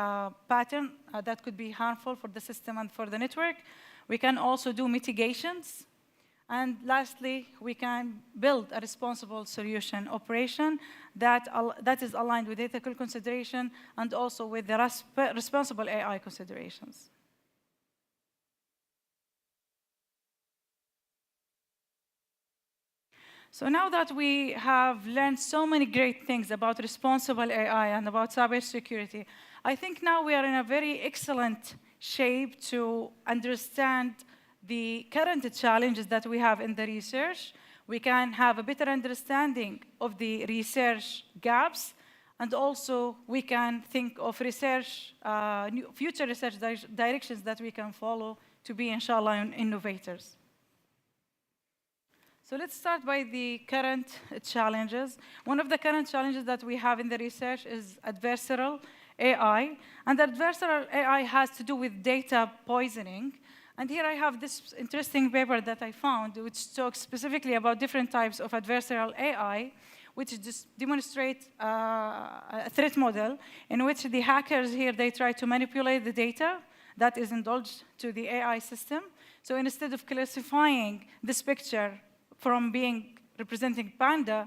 pattern that could be harmful for the system and for the network. We can also do mitigations. And lastly, we can build a responsible solution operation that is aligned with ethical consideration and also with the responsible AI considerations. So now that we have learned so many great things about responsible AI and about cybersecurity, I think now we are in a very excellent shape to understand the current challenges that we have in the research. We can have a better understanding of the research gaps, and also we can think of research, future research directions that we can follow to be, inshallah, innovators. So let's start by the current challenges. One of the current challenges that we have in the research is adversarial AI. And adversarial AI has to do with data poisoning. And here I have this interesting paper that I found, which talks specifically about different types of adversarial AI, which just demonstrate a threat model in which the hackers here, they try to manipulate the data that is indulged to the AI system. So instead of classifying this picture from being representing panda,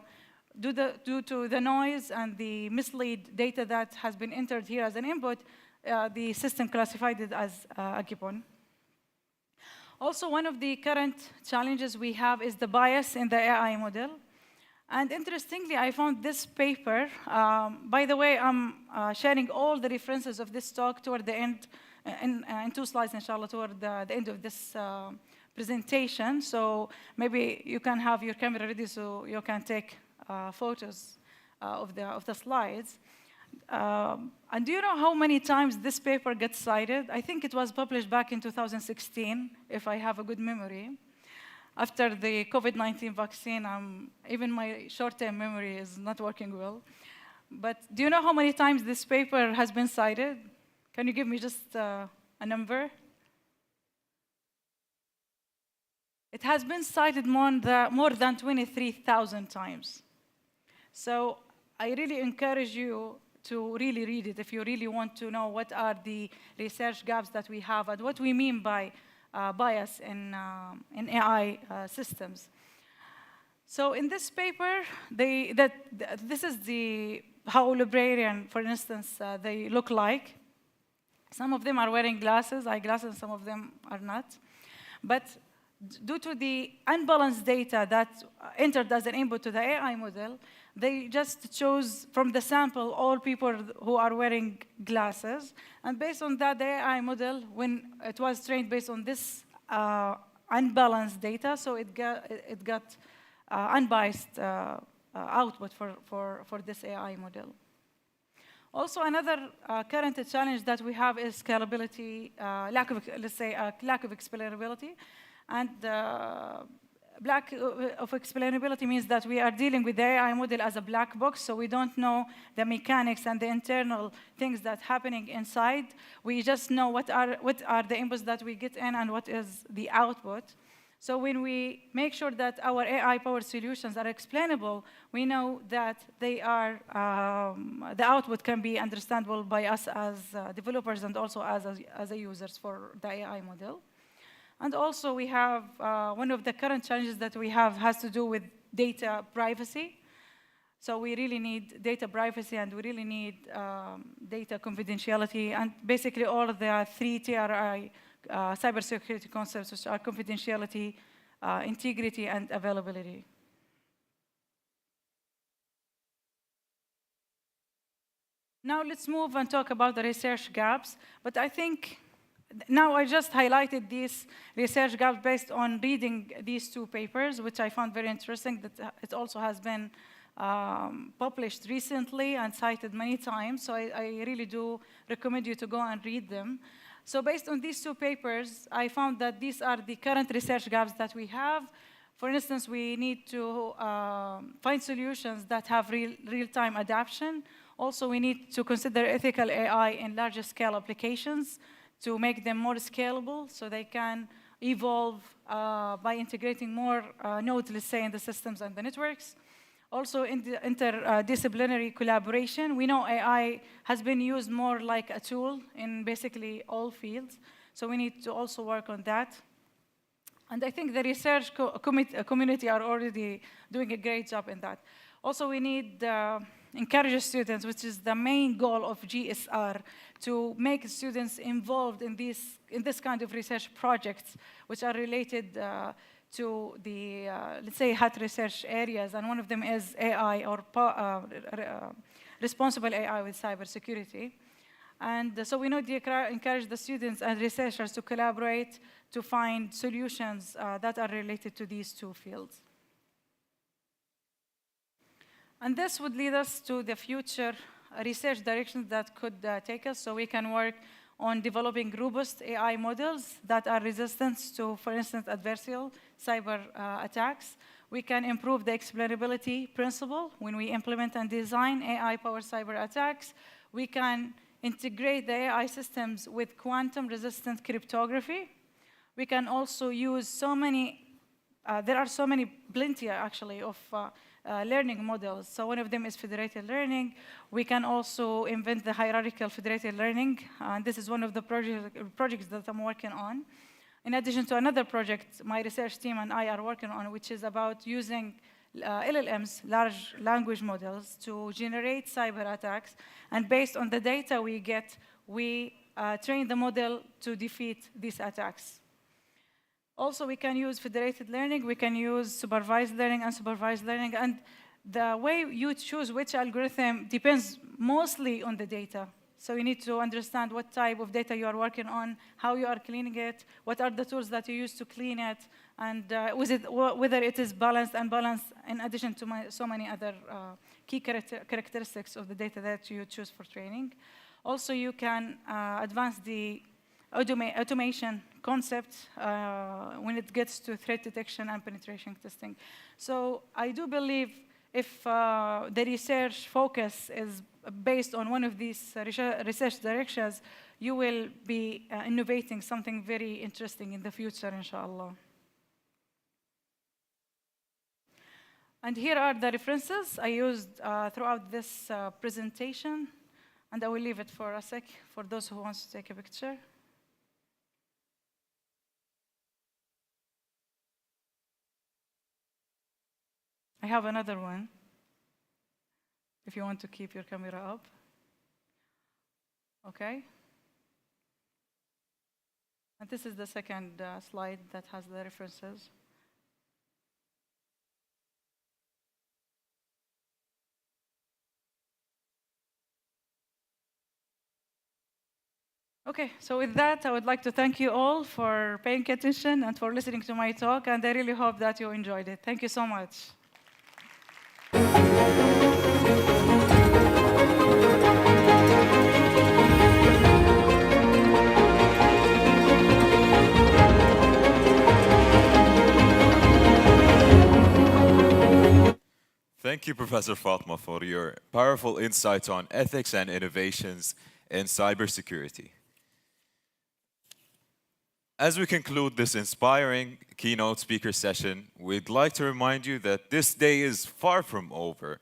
due to the noise and the mislead data that has been entered here as an input, the system classified it as a gibbon. Also, one of the current challenges we have is the bias in the AI model. And interestingly, I found this paper. By the way, I'm sharing all the references of this talk toward the end, in 2 slides, inshallah, toward the end of this presentation. So maybe you can have your camera ready so you can take photos of the slides. And do you know how many times this paper gets cited? I think it was published back in 2016, if I have a good memory. After the COVID-19 vaccine, even my short-term memory is not working well. But do you know how many times this paper has been cited? Can you give me just a number? It has been cited more than 23,000 times. So I really encourage you to really read it if you really want to know what are the research gaps that we have and what we mean by bias in AI systems. So in this paper, this is how librarian, for instance, they look like. Some of them are wearing eyeglasses, some of them are not. But due to the unbalanced data that entered as an input to the AI model, they just chose from the sample all people who are wearing glasses. And based on that, the AI model, when it was trained based on this unbalanced data, so it got unbiased output for this AI model. Also, another current challenge that we have is scalability, lack of explainability. And lack of explainability means that we are dealing with the AI model as a black box, so we don't know the mechanics and the internal things that are happening inside. We just know what are the inputs that we get in and what is the output. So when we make sure that our AI-powered solutions are explainable, we know that they are, the output can be understandable by us as developers and also as users for the AI model. And also we have, one of the current challenges that we have has to do with data privacy. So we really need data privacy and we really need data confidentiality and basically all of the 3 TRI cybersecurity concepts, which are confidentiality, integrity, and availability. Now let's move and talk about the research gaps. But I think now I just highlighted these research gaps based on reading these 2 papers, which I found very interesting, that it also has been published recently and cited many times. So I really do recommend you to go and read them. So based on these 2 papers, I found that these are the current research gaps that we have. For instance, we need to find solutions that have real-time adaptation. Also, we need to consider ethical AI in larger scale applications to make them more scalable so they can evolve by integrating more nodes, let's say, in the systems and the networks. Also, in the interdisciplinary collaboration, we know AI has been used more like a tool in basically all fields. So we need to also work on that. And I think the research community are already doing a great job in that. Also, we need encourage students, which is the main goal of GSR, to make students involved in this kind of research projects, which are related to the, let's say, hot research areas. And one of them is AI or responsible AI with cybersecurity. And so we need to encourage the students and researchers to collaborate to find solutions that are related to these 2 fields. And this would lead us to the future research directions that could take us, so we can work on developing robust AI models that are resistant to, for instance, adversarial cyber attacks. We can improve the explainability principle when we implement and design AI-powered cyber attacks. We can integrate the AI systems with quantum-resistant cryptography. We can also use so many, there are so many, plenty actually, of learning models. So one of them is federated learning. We can also invent the hierarchical federated learning. And this is one of the projects that I'm working on. In addition to another project my research team and I are working on, which is about using LLMs, large language models, to generate cyber attacks. And based on the data we get, we train the model to defeat these attacks. Also, we can use federated learning. We can use supervised learning, unsupervised learning. And the way you choose which algorithm depends mostly on the data. So you need to understand what type of data you are working on, how you are cleaning it, what are the tools that you use to clean it, and whether it is balanced, unbalanced, in addition to so many other key characteristics of the data that you choose for training. Also, you can advance the automation concept when it gets to threat detection and penetration testing. So I do believe if the research focus is based on one of these research directions, you will be innovating something very interesting in the future, inshallah. And here are the references I used throughout this presentation. And I will leave it for a sec for those who want to take a picture. I have another one, if you want to keep your camera up. Okay. And this is the second slide that has the references. Okay, so with that, I would like to thank you all for paying attention and for listening to my talk, and I really hope that you enjoyed it. Thank you so much.
Thank you, Professor Fatma, for your powerful insights on ethics and innovations in cybersecurity. As we conclude this inspiring keynote speaker session, we'd like to remind you that this day is far from over.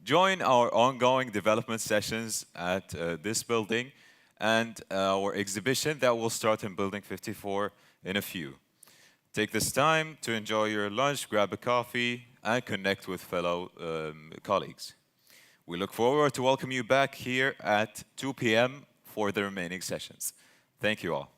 Join our ongoing development sessions at this building and our exhibition that will start in Building 54 in a few. Take this time to enjoy your lunch, grab a coffee, and connect with fellow colleagues. We look forward to welcome you back here at 2 p.m. for the remaining sessions. Thank you all.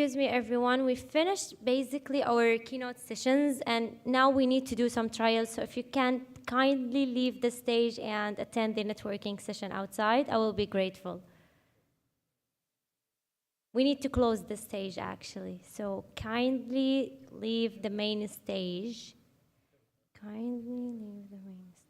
excuse me, everyone. We finished basically our keynote sessions, and now we need to do some trials. So if you can kindly leave the stage and attend the networking session outside, I will be grateful. We need to close the stage, actually. So kindly leave the main stage. Kindly leave the main stage.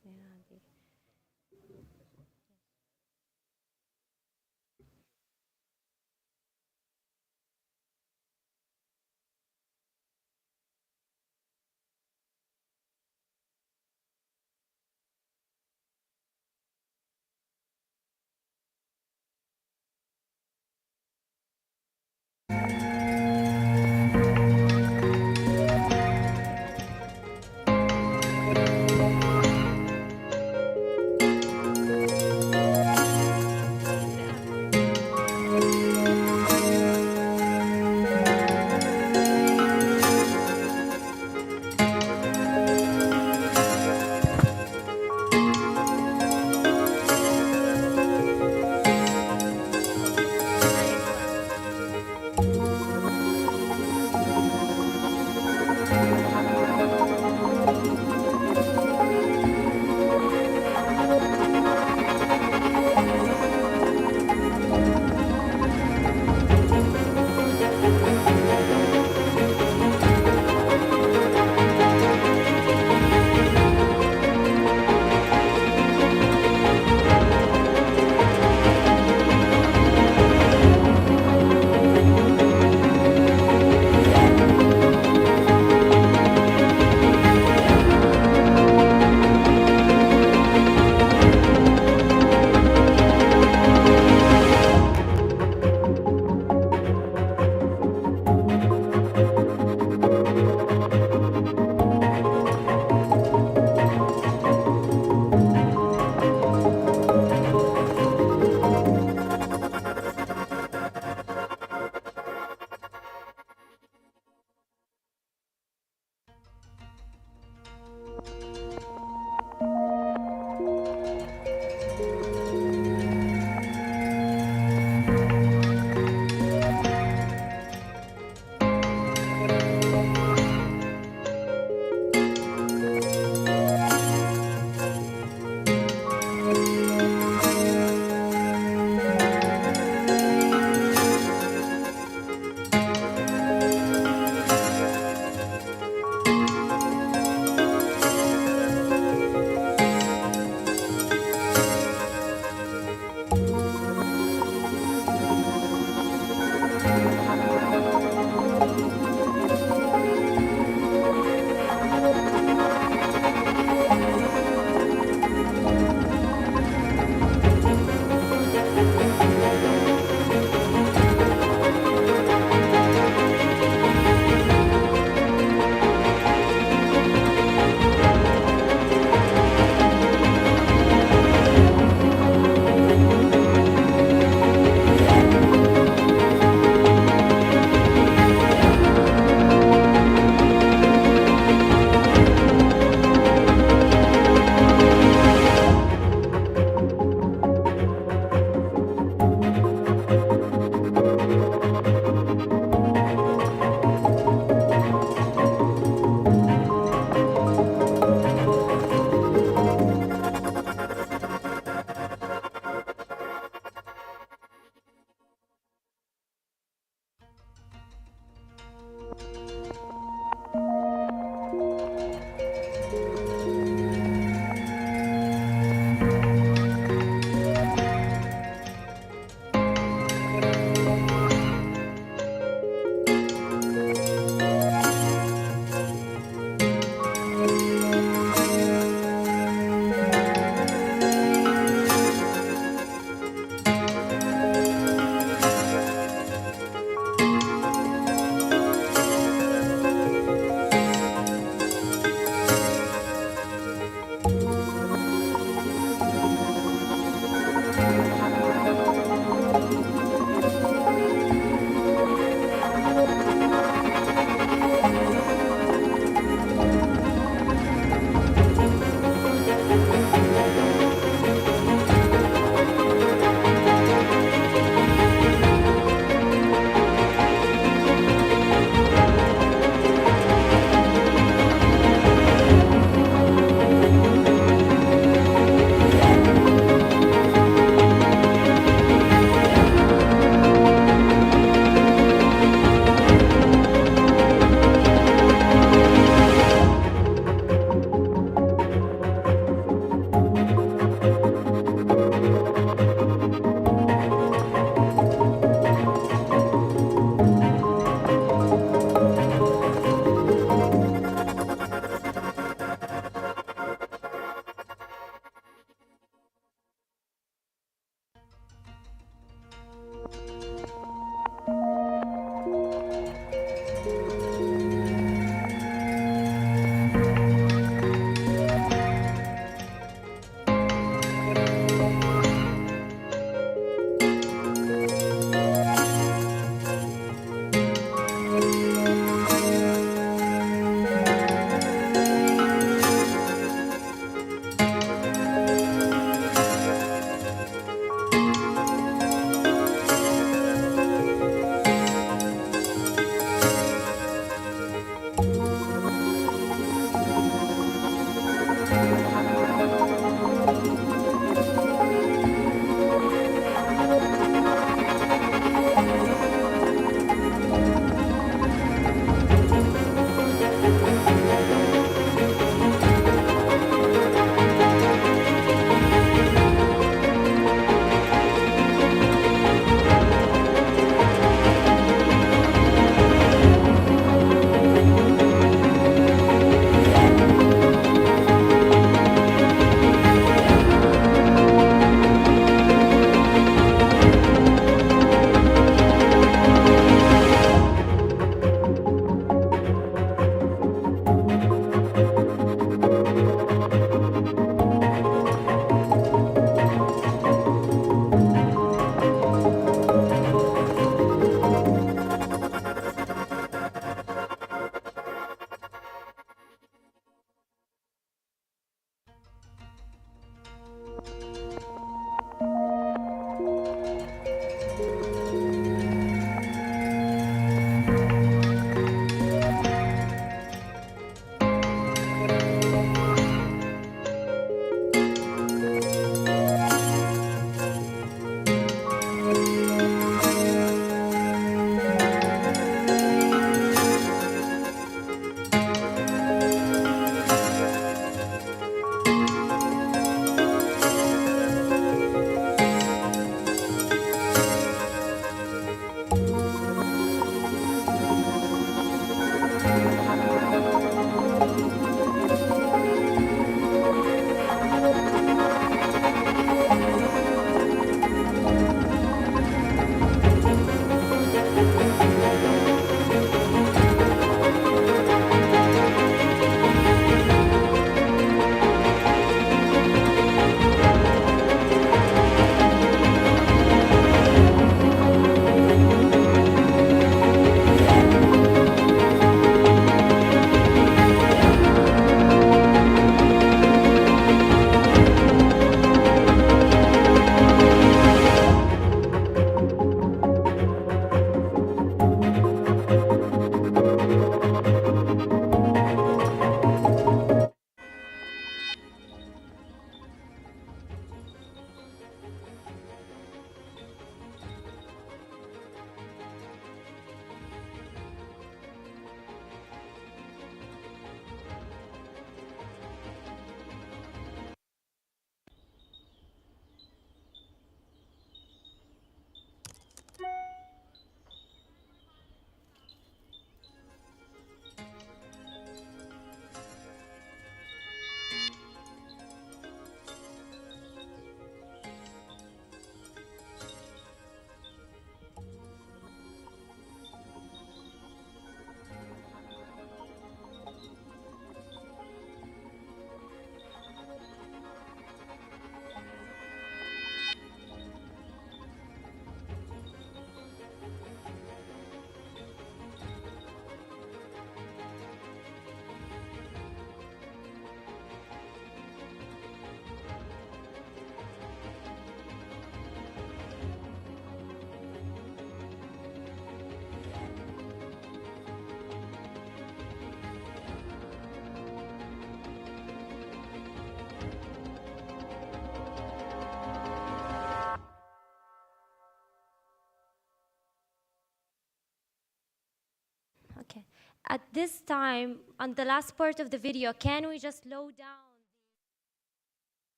At this time, on the last part of the video, can we just slow down?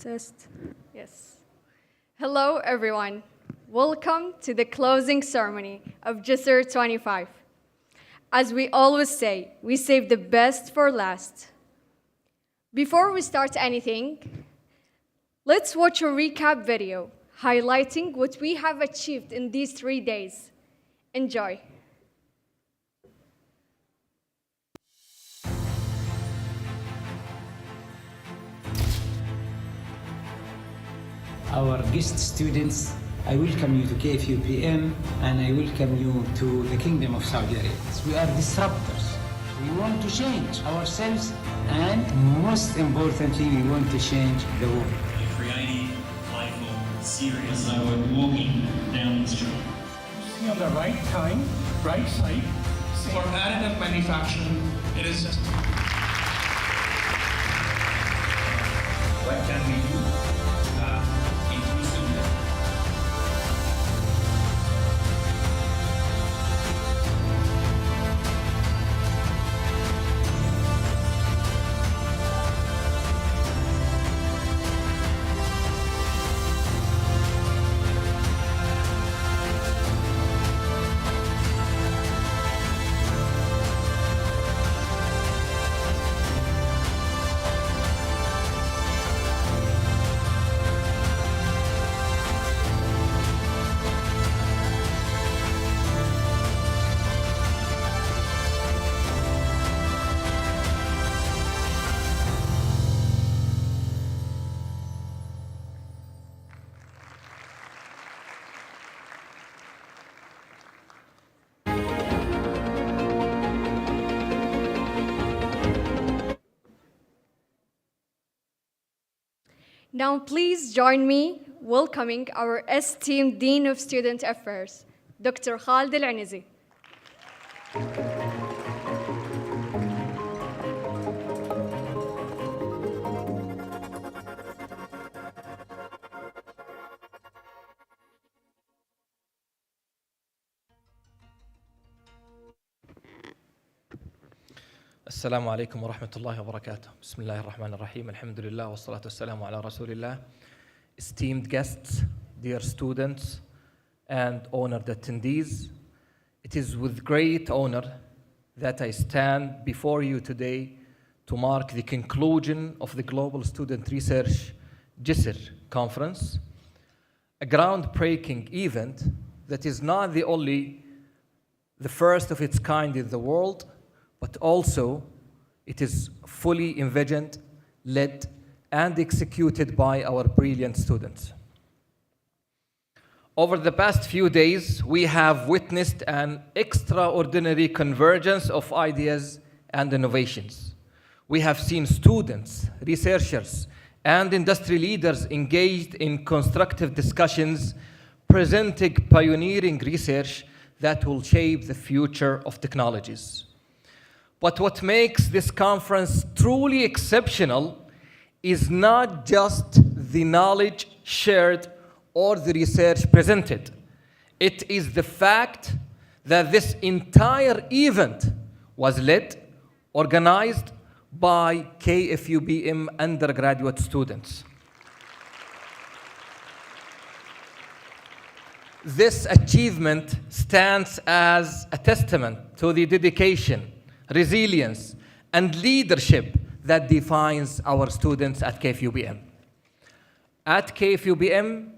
Test. Yes. Hello, everyone. Welcome to the closing ceremony of GISR 25. As we always say, we save the best for last. Before we start anything, let's watch a recap video highlighting what we have achieved in these 3 days. Enjoy.
Our guest students, I welcome you to KFUPM and I welcome you to the Kingdom of Saudi Arabia. We are disruptors. We want to change ourselves and most importantly, we want to change the world.
Creative, playful, serious. So we're walking down the street.
See on the right time, right side.
For additive manufacturing, it is just. What can we do? Inclusively.
Now, please join me welcoming our esteemed Dean of Student Affairs, Dr. Fahd al-Anizi.
السلام عليكم ورحمة الله وبركاته. بسم الله الرحمن الرحيم. الحمد لله والصلاة والسلام على رسول الله. Esteemed guests, dear students, and honored attendees, it is with great honor that I stand before you today to mark the conclusion of the Global Student Research GISR Conference, a groundbreaking event that is not the first of its kind in the world, but also it is fully envisioned, led, and executed by our brilliant students. Over the past few days, we have witnessed an extraordinary convergence of ideas and innovations. We have seen students, researchers, and industry leaders engaged in constructive discussions, presenting pioneering research that will shape the future of technologies. But what makes this conference truly exceptional is not just the knowledge shared or the research presented. It is the fact that this entire event was led, organized by KFUPM undergraduate students. This achievement stands as a testament to the dedication, resilience, and leadership that defines our students at KFUPM. At KFUPM,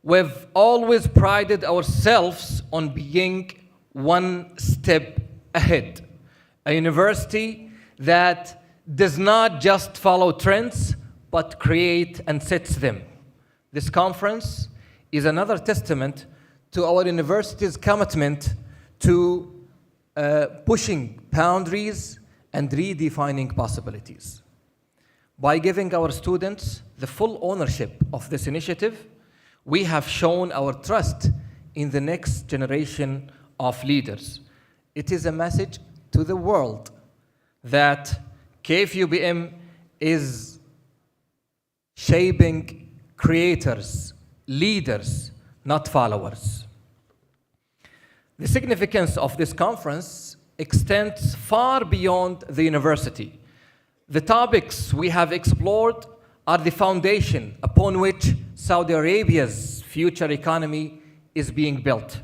we've always prided ourselves on being one step ahead, a university that does not just follow trends, but create and sets them. This conference is another testament to our university's commitment to pushing boundaries and redefining possibilities. By giving our students the full ownership of this initiative, we have shown our trust in the next generation of leaders. It is a message to the world that KFUPM is shaping creators, leaders, not followers. The significance of this conference extends far beyond the university. The topics we have explored are the foundation upon which Saudi Arabia's future economy is being built.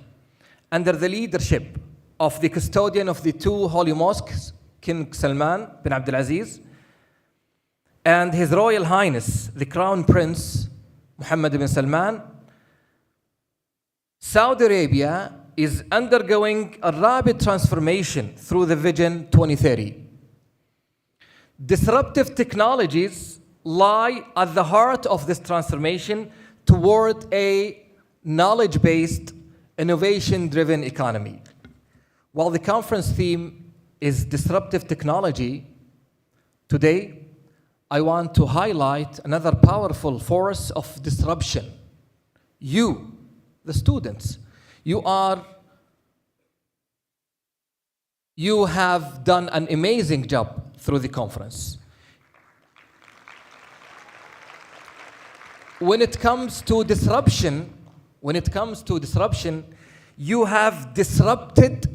Under the leadership of the custodian of the two holy mosques, King Salman bin Abdulaziz, and His Royal Highness, the Crown Prince Mohammed bin Salman, Saudi Arabia is undergoing a rapid transformation through the Vision 2030. Disruptive technologies lie at the heart of this transformation toward a knowledge-based, innovation-driven economy. While the conference theme is disruptive technology, today I want to highlight another powerful force of disruption. You, the students, you have done an amazing job through the conference. When it comes to disruption, you have disrupted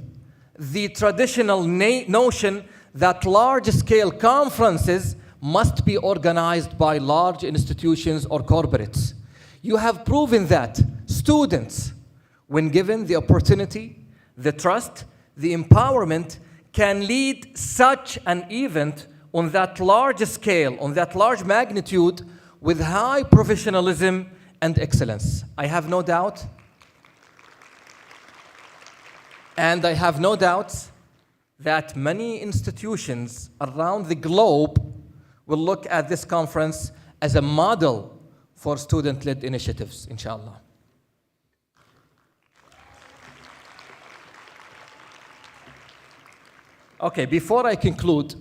the traditional notion that large-scale conferences must be organized by large institutions or corporates. You have proven that students, when given the opportunity, the trust, the empowerment, can lead such an event on that large scale, on that large magnitude, with high professionalism and excellence. I have no doubt, and I have no doubt that many institutions around the globe will look at this conference as a model for student-led initiatives, inshallah. Okay, before I conclude,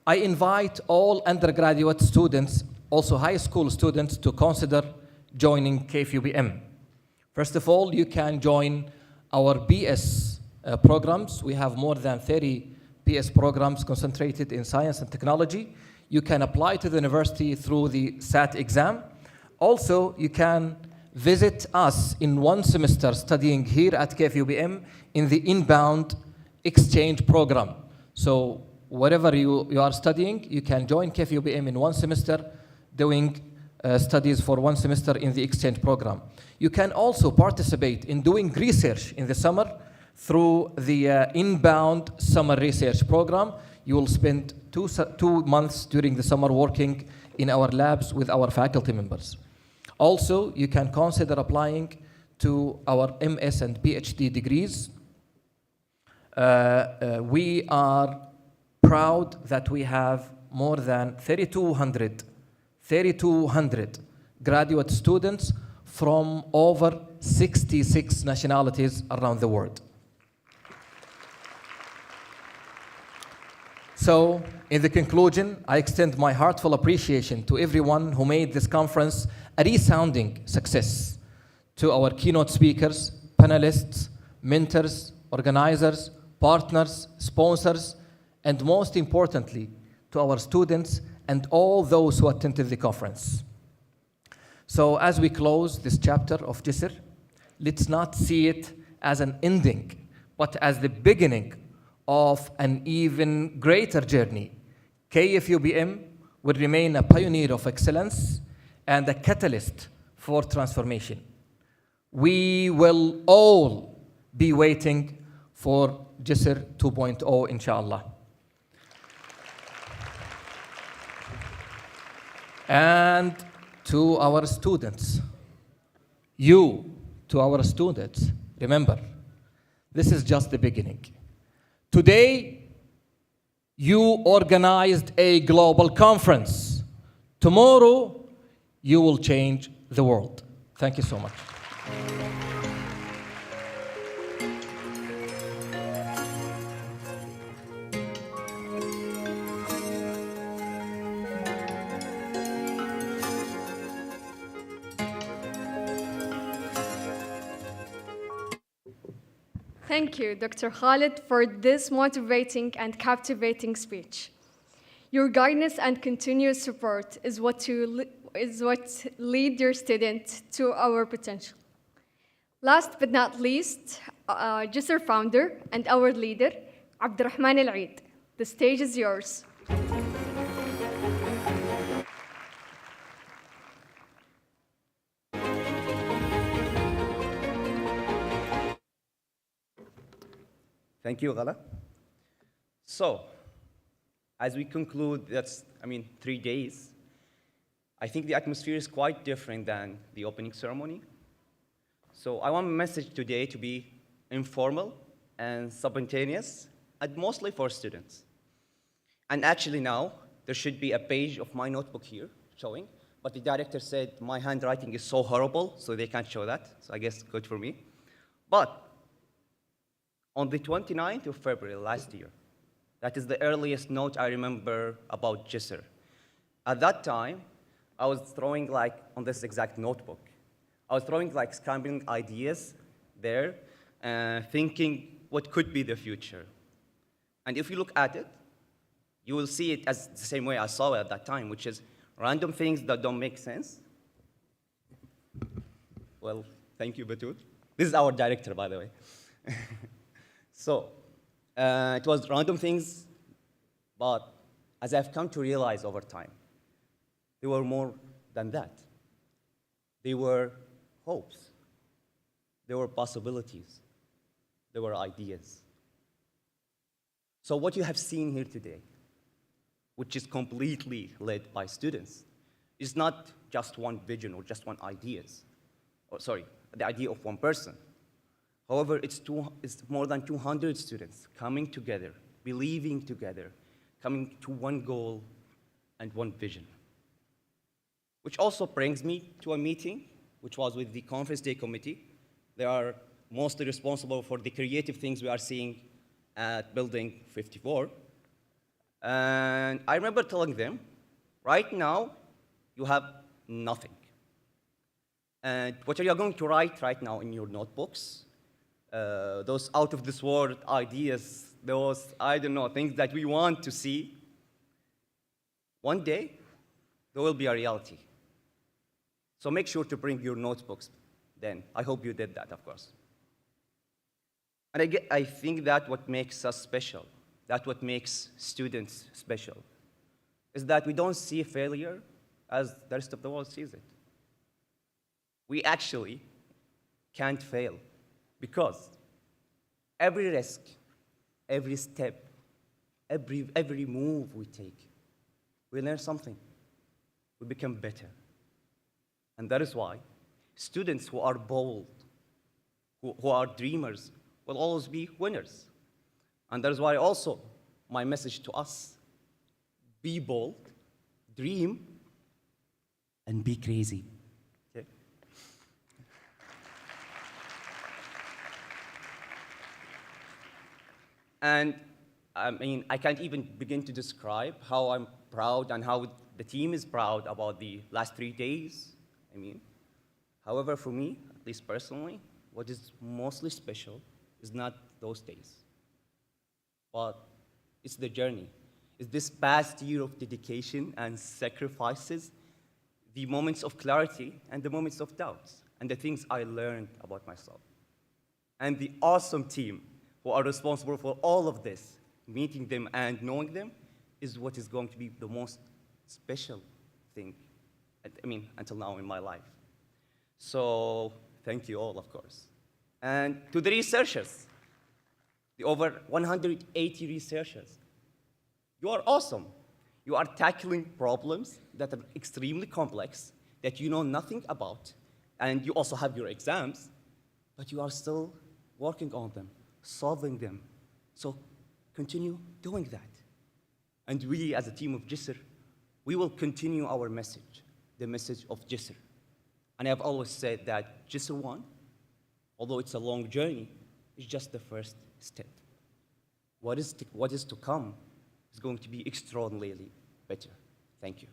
I invite all undergraduate students, also high school students, to consider joining KFUPM. First of all, you can join our BS programs. We have more than 30 BS programs concentrated in science and technology. You can apply to the university through the SAT exam. Also, you can visit us in one semester studying here at KFUPM in the inbound exchange program. So whatever you are studying, you can join KFUPM in one semester doing studies for one semester in the exchange program. You can also participate in doing research in the summer through the inbound summer research program. You will spend 2 months during the summer working in our labs with our faculty members. Also, you can consider applying to our MS and PhD degrees. We are proud that we have more than 3,200 graduate students from over 66 nationalities around the world. So, in the conclusion, I extend my heartfelt appreciation to everyone who made this conference a resounding success. To our keynote speakers, panelists, mentors, organizers, partners, sponsors, and most importantly, to our students and all those who attended the conference. So as we close this chapter of Jisr, let's not see it as an ending, but as the beginning of an even greater journey. KFUPM will remain a pioneer of excellence and a catalyst for transformation. We will all be waiting for Jisr 2.0, inshallah. And to our students, remember, this is just the beginning. Today, you organized a global conference. Tomorrow, you will change the world. Thank you so much.
Thank you, Dr. Khalid, for this motivating and captivating speech. Your guidance and continuous support is what lead your student to our potential. Last but not least, Jisr founder and our leader, Abdurrahman Al-Eid. The stage is yours.
Thank you, Ghala. So, as we conclude, 3 days, I think the atmosphere is quite different than the opening ceremony. So I want my message today to be informal and spontaneous, and mostly for students. And actually now, there should be a page of my notebook here showing, but the director said my handwriting is so horrible, so they can't show that, so I guess good for me. But on the 29th of February last year, that is the earliest note I remember about JISR. At that time, I was throwing on this exact notebook. I was throwing scrambling ideas there, thinking what could be the future. And if you look at it, you will see it as the same way I saw it at that time, which is random things that don't make sense. Well, thank you, Batul. This is our director, by the way. So, it was random things, but as I've come to realize over time, they were more than that. They were hopes. They were possibilities. They were ideas. So what you have seen here today, which is completely led by students, is not just one vision or just one ideas. The idea of one person. However, it's more than 200 students coming together, believing together, coming to one goal and one vision. Which also brings me to a meeting, which was with the Conference Day Committee. They are mostly responsible for the creative things we are seeing at Building 54. And I remember telling them, right now, you have nothing. And what are you going to write right now in your notebooks? Those out of this world ideas, those, I don't know, things that we want to see. One day, there will be a reality. So make sure to bring your notebooks then. I hope you did that, of course. And I think that what makes us special, that what makes students special, is that we don't see failure as the rest of the world sees it. We actually can't fail because every risk, every step, every move we take, we learn something. We become better. And that is why students who are bold, who are dreamers, will always be winners. And that is why also my message to us, be bold, dream, and be crazy. Okay? And I can't even begin to describe how I'm proud and how the team is proud about the last 3 days. However, for me, at least personally, what is mostly special is not those days, but it's the journey. It's this past year of dedication and sacrifices, the moments of clarity and the moments of doubts, and the things I learned about myself. And the awesome team who are responsible for all of this, meeting them and knowing them, is what is going to be the most special thing, until now in my life. So thank you all, of course. And to the researchers, the over 180 researchers, you are awesome. You are tackling problems that are extremely complex, that you know nothing about, and you also have your exams, but you are still working on them, solving them. So continue doing that. And we, as a team of JISR, we will continue our message, the message of JISR. And I have always said that JISR 1, although it's a long journey, is just the first step. What is to come is going to be extraordinarily better. Thank you.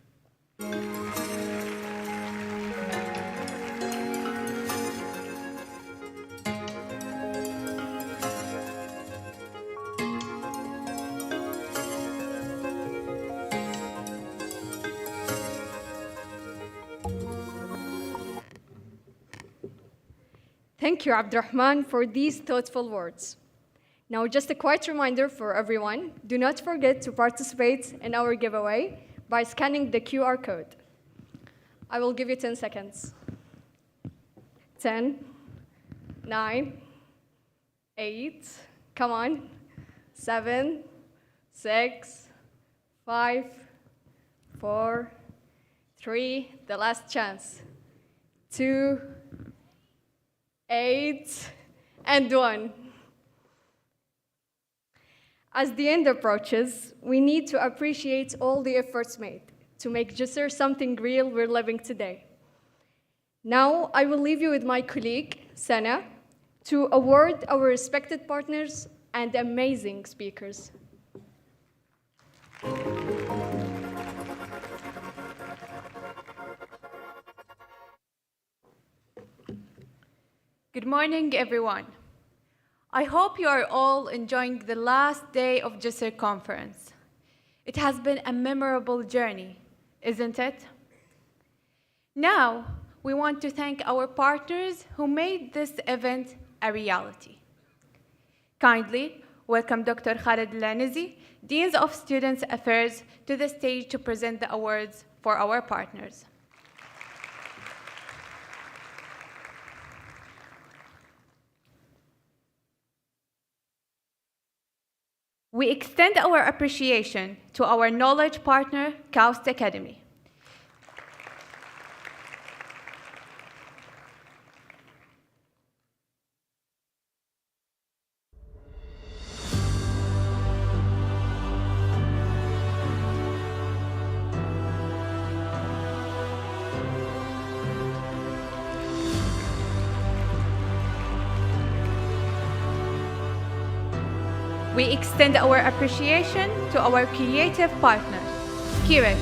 Thank you, Abdurrahman, for these thoughtful words. Now, just a quiet reminder for everyone, do not forget to participate in our giveaway by scanning the QR code. I will give you 10 seconds. 10, 9, 8, come on, 7, 6, 5, 4, 3, the last chance, 2, 8, and 1. As the end approaches, we need to appreciate all the efforts made to make Jisr something real we're living today. Now, I will leave you with my colleague, Sana, to award our respected partners and amazing speakers.
Good morning, everyone. I hope you are all enjoying the last day of Jisr conference. It has been a memorable journey, isn't it? Now, we want to thank our partners who made this event a reality. Kindly welcome Dr. Khalid Al-Anizi, Dean of Students Affairs, to the stage to present the awards for our partners. We extend our appreciation to our knowledge partner, KFUPM Academy. We extend our appreciation to our creative partner, Eshtrak.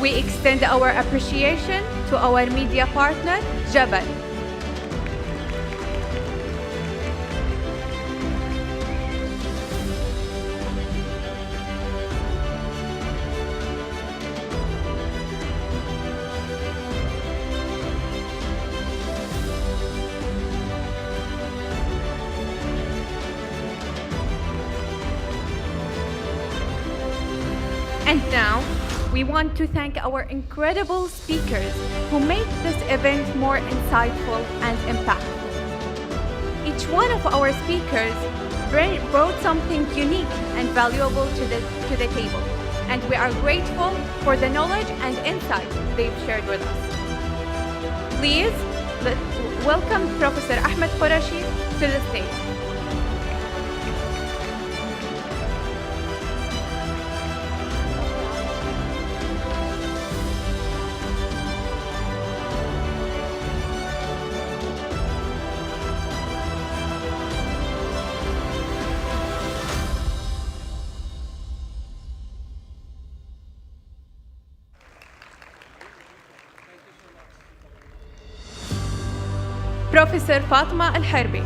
We extend our appreciation to our media partner, Jabal. And now, we want to thank our incredible speakers who made this event more insightful and impactful. Each one of our speakers brought something unique and valuable to the table, and we are grateful for the knowledge and insight they've shared with us. Please welcome Professor Ahmed Qurashi to the stage. Professor Fatma Al-Harbi.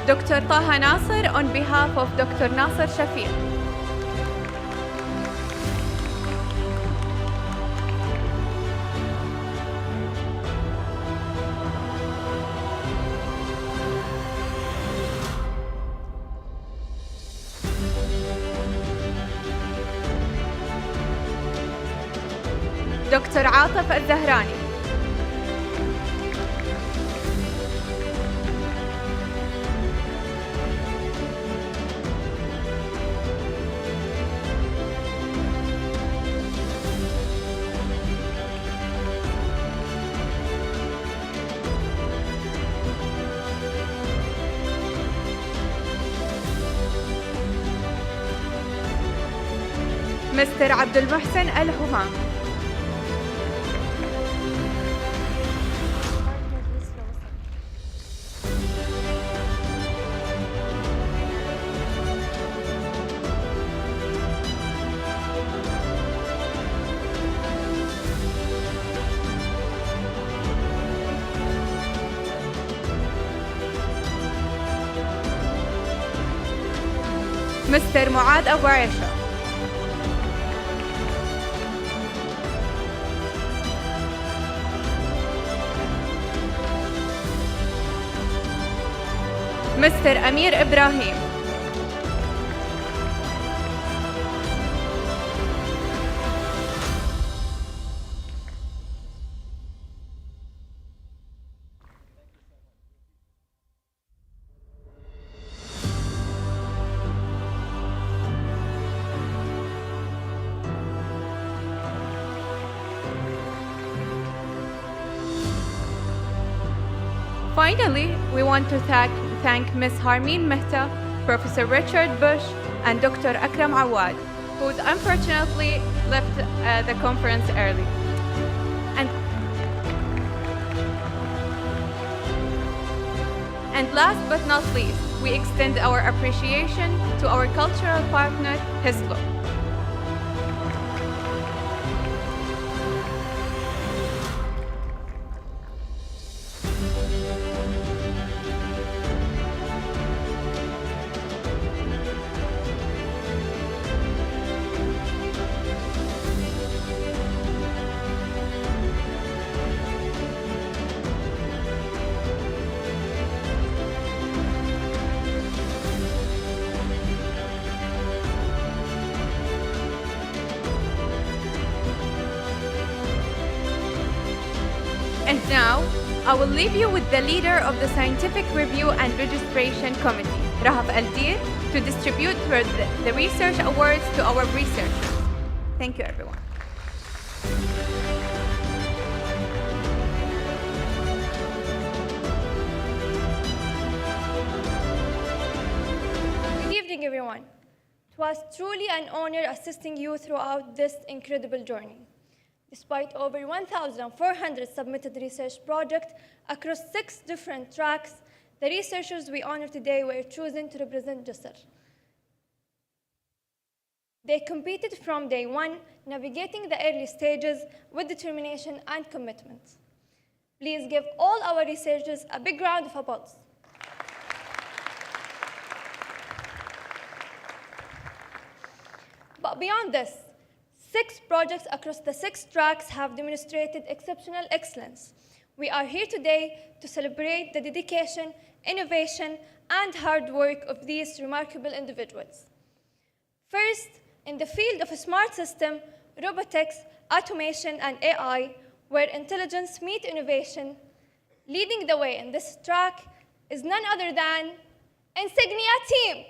Dr. Taha Nasser on behalf of Dr. Nasser Shafiq. دكتور عاطف الزهراني. مستر عبد المحسن الهمام. مستر معاذ أبو عيشة. مستر أمير إبراهيم. Finally, we want to thank Ms. Harmeen Mehta, Professor Richard Bush, and Dr. Akram Awad, who unfortunately left the conference early. And last but not least, we extend our appreciation to our cultural partner, Hislop. And now, I will leave you with the leader of the Scientific Review and Registration Committee, Rahaf Aldir, to distribute the research awards to our researchers. Thank you, everyone.
Good evening, everyone. It was truly an honor assisting you throughout this incredible journey. Despite over 1,400 submitted research projects across 6 different tracks, the researchers we honor today were chosen to represent Jisr. They competed from day one, navigating the early stages with determination and commitment. Please give all our researchers a big round of applause. But beyond this, 6 projects across the 6 tracks have demonstrated exceptional excellence. We are here today to celebrate the dedication, innovation, and hard work of these remarkable individuals. First, in the field of a smart system, robotics, automation, and AI, where intelligence meets innovation, leading the way in this track is none other than Insignia Team.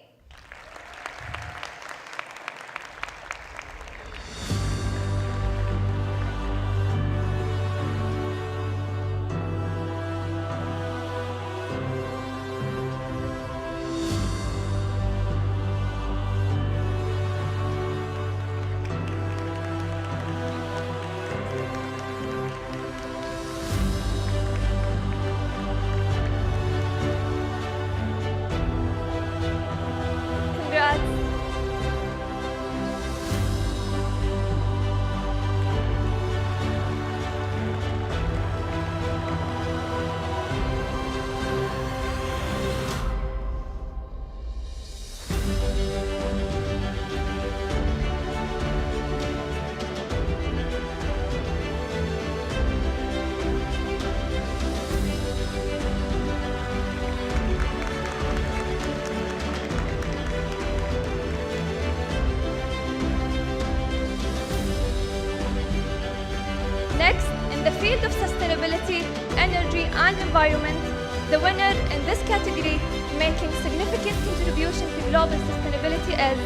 Next, in the field of sustainability, energy, and environment, the winner in this category, making significant contribution to global sustainability, is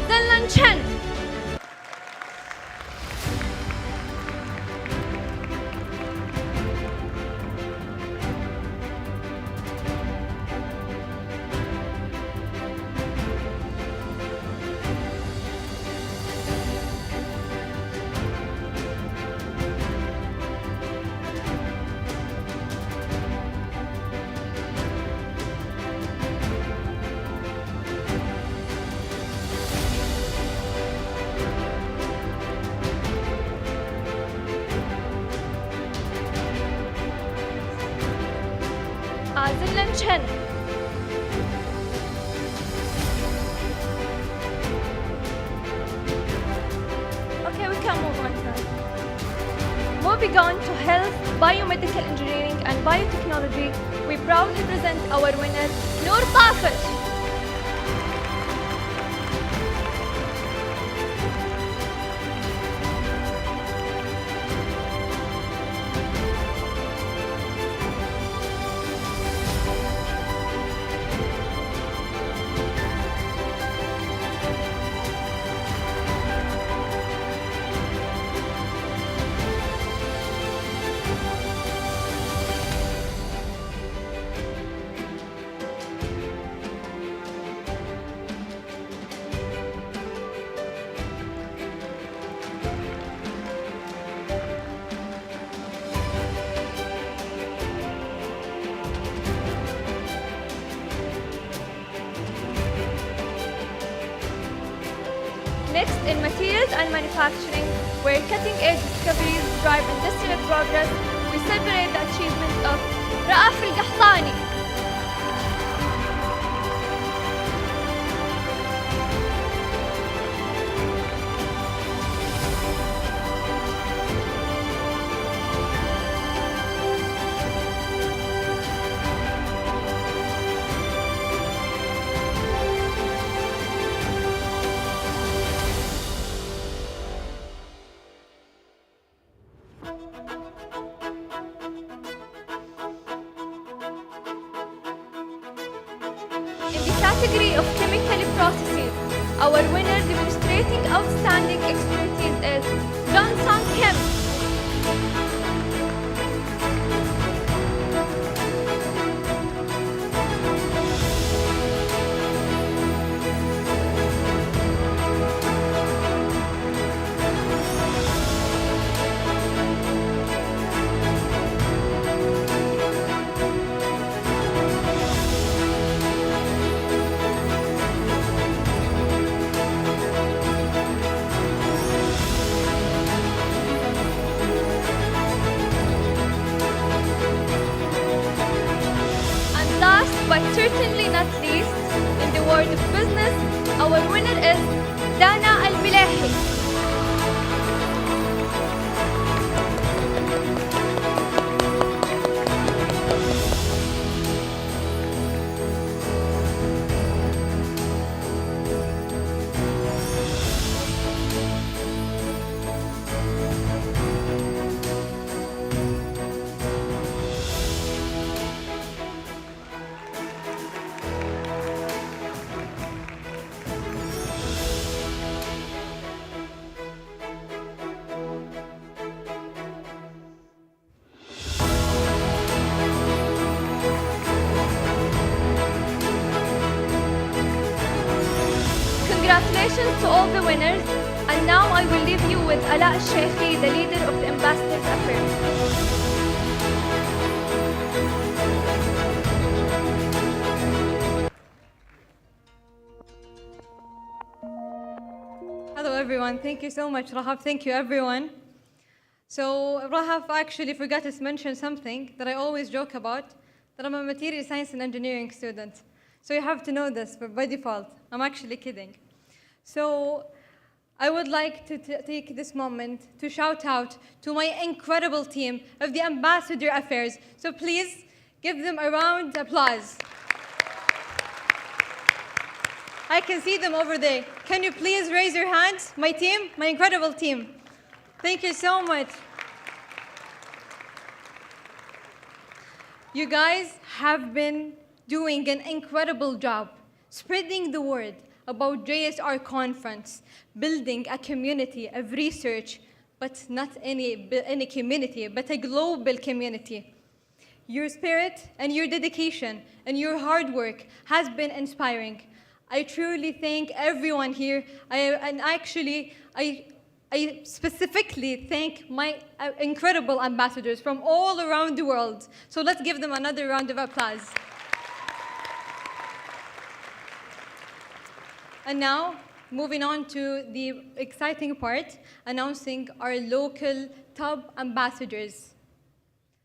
Zinlan Chen. Zinlan Chen. moving on to health, biomedical engineering, and biotechnology, we proudly present our winner, Noor Tafish. Next, in materials and manufacturing, where cutting-edge discoveries drive industrial progress, we celebrate the achievement of Ra'af al-Qahtani. In the category of chemical processes, our winner demonstrating outstanding expertise is John Sang Kim. But certainly not least, in the world of business, our winner is Dana Al-Milahi. Congratulations to all the winners, and now I will leave you with Ala Al-Sheikhi, the leader of the Ambassador's Affairs.
Hello everyone, thank you so much Rahab, thank you everyone. So Rahab actually forgot to mention something that I always joke about, that I'm a material science and engineering student. So you have to know this by default, I'm actually kidding. So I would like to take this moment to shout out to my incredible team of the Ambassador Affairs. So please give them a round of applause. I can see them over there. Can you please raise your hands? My team, my incredible team. Thank you so much. You guys have been doing an incredible job spreading the word about JSR conference, building a community of research, but not any community, but a global community. Your spirit and your dedication and your hard work has been inspiring. I truly thank everyone here. I specifically thank my incredible ambassadors from all around the world. So let's give them another round of applause. And now, moving on to the exciting part, announcing our local top ambassadors.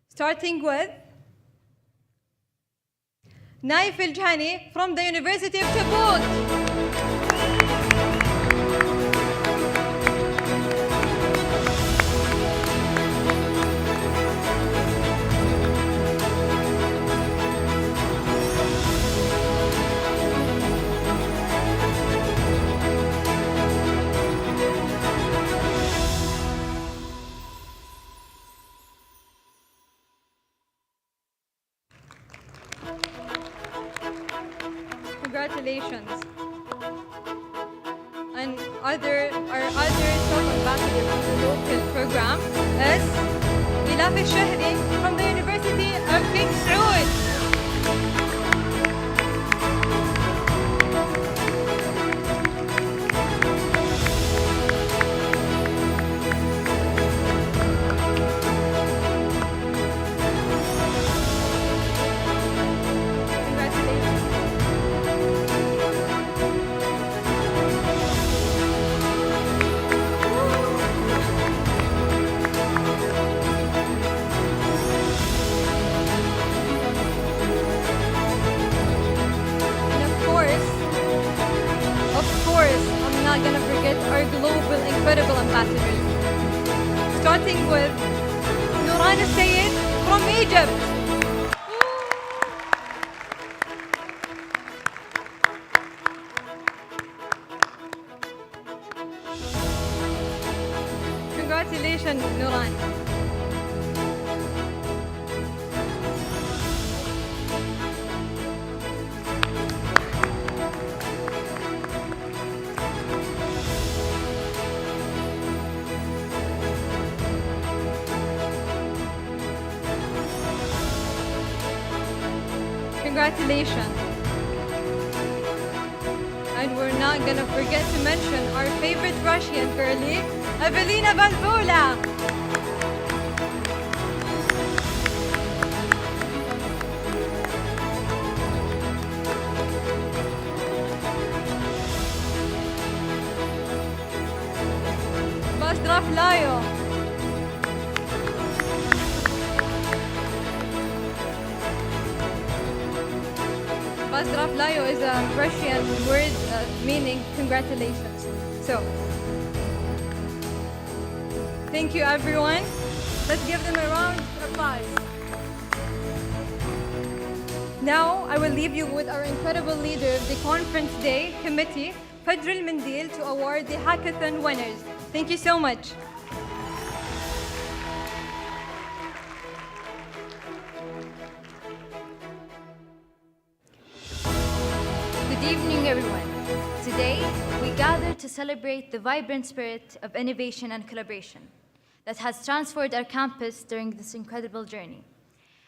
Starting with Naif Al-Jani from the University of Tabuk. Congratulations. And our other top ambassador from the local program is إلاف الشهري from the University of King Saud. Incredible ambassadors, starting with Nuran Sayed from Egypt. Congratulations, Nuran. Congratulations. And we're not gonna forget to mention our favorite Russian girlie, Evelina Balbola. Basra Flayo. Zdravlayo is a Russian word meaning congratulations. So, thank you everyone. Let's give them a round of applause. Now, I will leave you with our incredible leader of the Conference Day Committee, Fahd Mendil, to award the Hackathon winners. Thank you so much.
Good evening, everyone. Today, we gather to celebrate the vibrant spirit of innovation and collaboration that has transformed our campus during this incredible journey.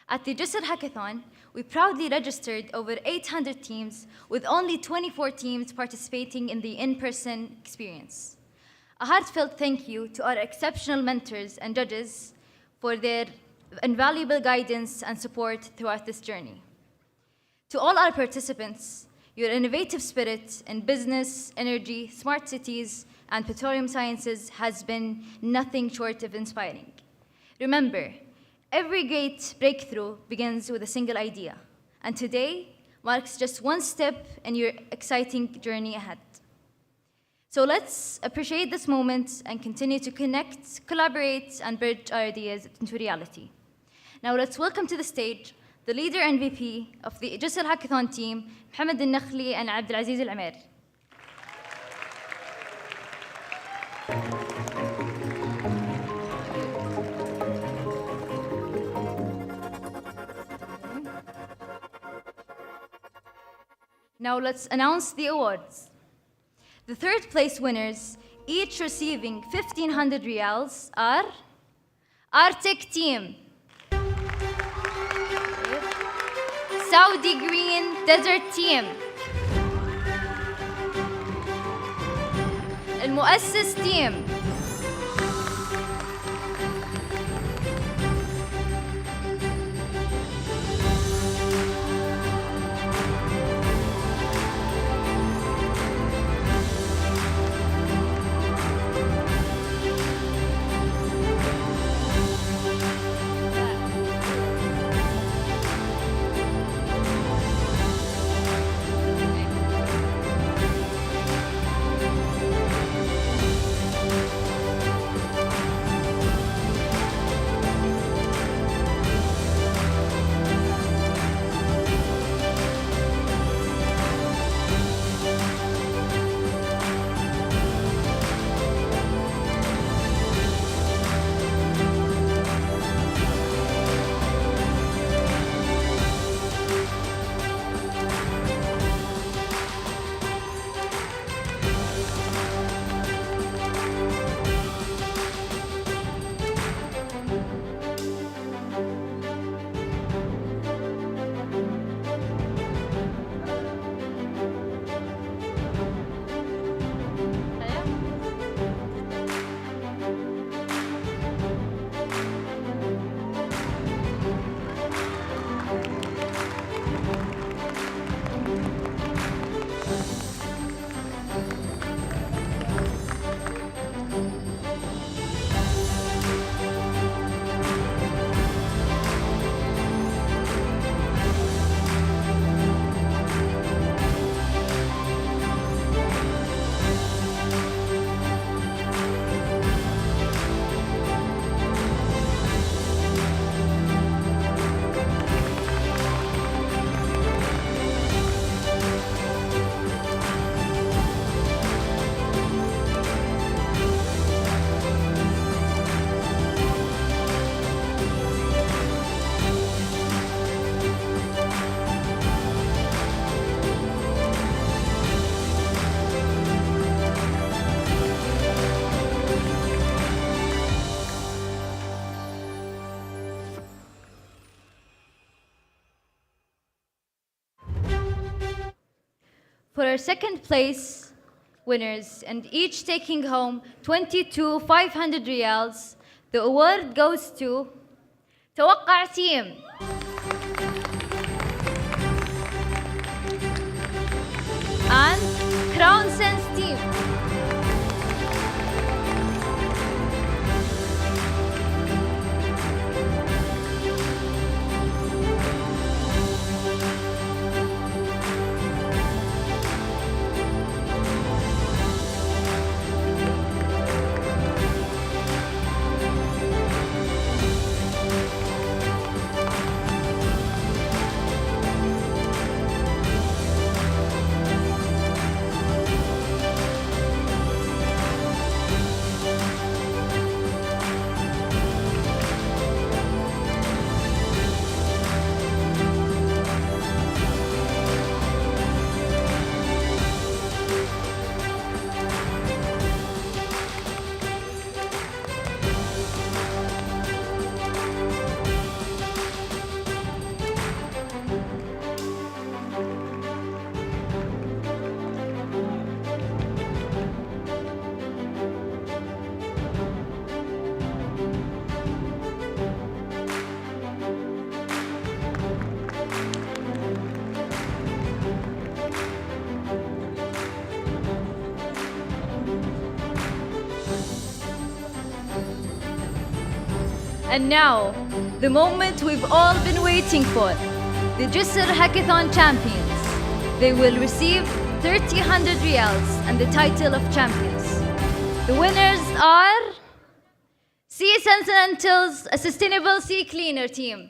At the Jisr Hackathon, we proudly registered over 800 teams, with only 24 teams participating in the in-person experience. A heartfelt thank you to our exceptional mentors and judges for their invaluable guidance and support throughout this journey. To all our participants, your innovative spirit in business, energy, smart cities, and petroleum sciences has been nothing short of inspiring. Remember, every great breakthrough begins with a single idea, and today marks just one step in your exciting journey ahead. So let's appreciate this moment and continue to connect, collaborate, and bridge our ideas into reality. Now let's welcome to the stage the leader and VP of the Jisr Hackathon team, Mohammed Al-Nakhli and Abdulaziz Al-Amer. Now let's announce the awards. The third place winners, each receiving 1,500 riyals, are Arctic Team, Saudi Green Desert Team, المؤسس Team, for our second place winners and each taking home 22,500 riyals, the award goes to توقع team. And Crown Sense team. And now, the moment we've all been waiting for, the Jisr Hackathon champions. They will receive 3,000 riyals and the title of champions. The winners are Sea Sentinels, a sustainable sea cleaner team.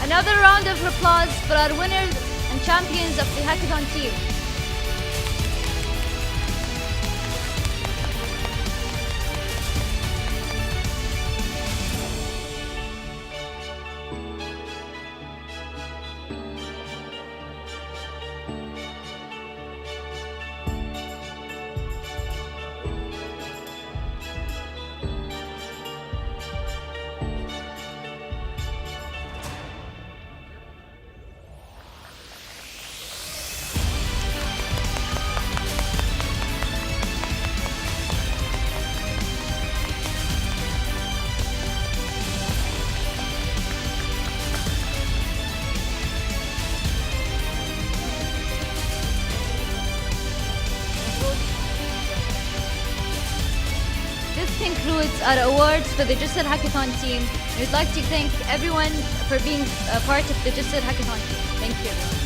Another round of applause for our winners and champions of the Hackathon team. Concludes our awards for the Jisr Hackathon team. We'd like to thank everyone for being a part of the Jisr Hackathon team. Thank you, everyone.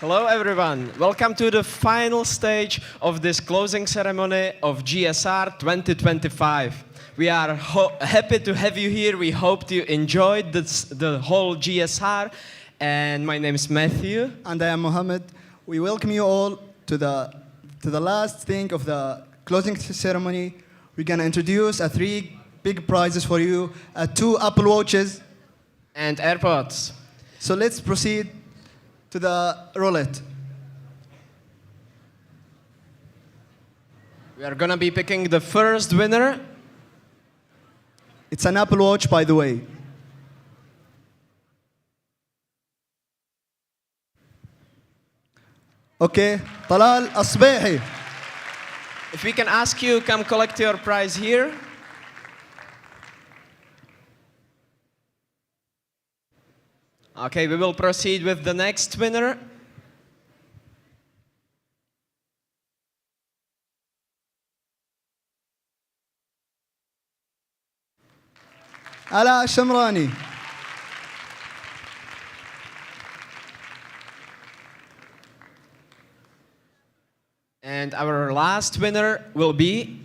Hello, everyone. Welcome to the final stage of this closing ceremony of GSR 2025. We are happy to have you here. We hope you enjoyed the whole GSR. And my name is Matthew.
And I am Mohammed. We welcome you all to the last thing of the closing ceremony. We're going to introduce 3 big prizes for you, 2 Apple Watches.
And AirPods.
So let's proceed to the roulette.
We are going to be picking the first winner.
It's an Apple Watch, by the way. Okay, Talal Asbehi.
If we can ask you, come collect your prize here. Okay, we will proceed with the next winner.
Ala Shamrani.
And our last winner will be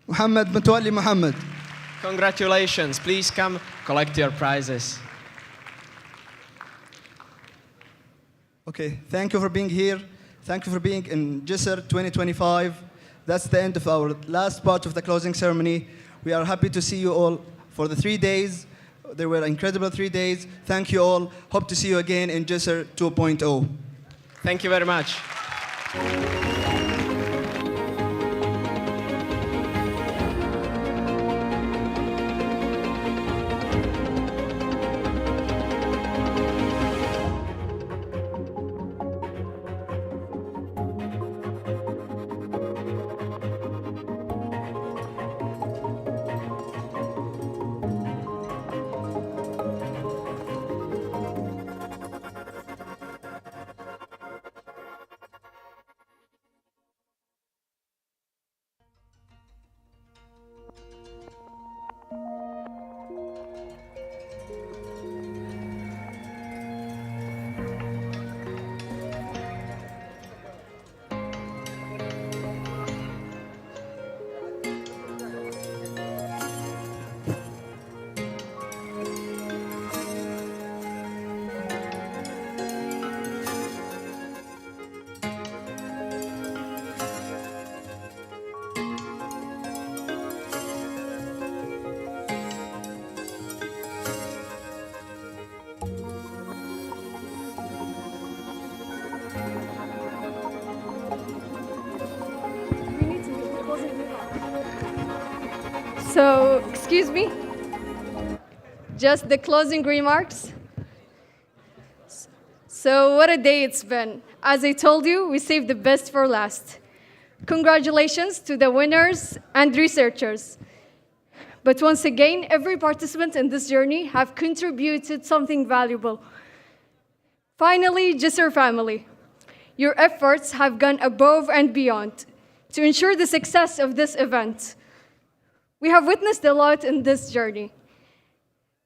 Muhammad Mutawalli Muhammad.
Congratulations. Please come collect your prizes.
Okay, thank you for being here. Thank you for being in GSR 2025. That's the end of our last part of the closing ceremony. We are happy to see you all for the 3 days. They were incredible 3 days. Thank you all. Hope to see you again in GSR 2.0.
Thank you very much.
So, excuse me, just the closing remarks. So what a day it's been. As I told you, we saved the best for last. Congratulations to the winners and researchers. But once again, every participant in this journey have contributed something valuable. Finally, GSR family, your efforts have gone above and beyond to ensure the success of this event. We have witnessed a lot in this journey,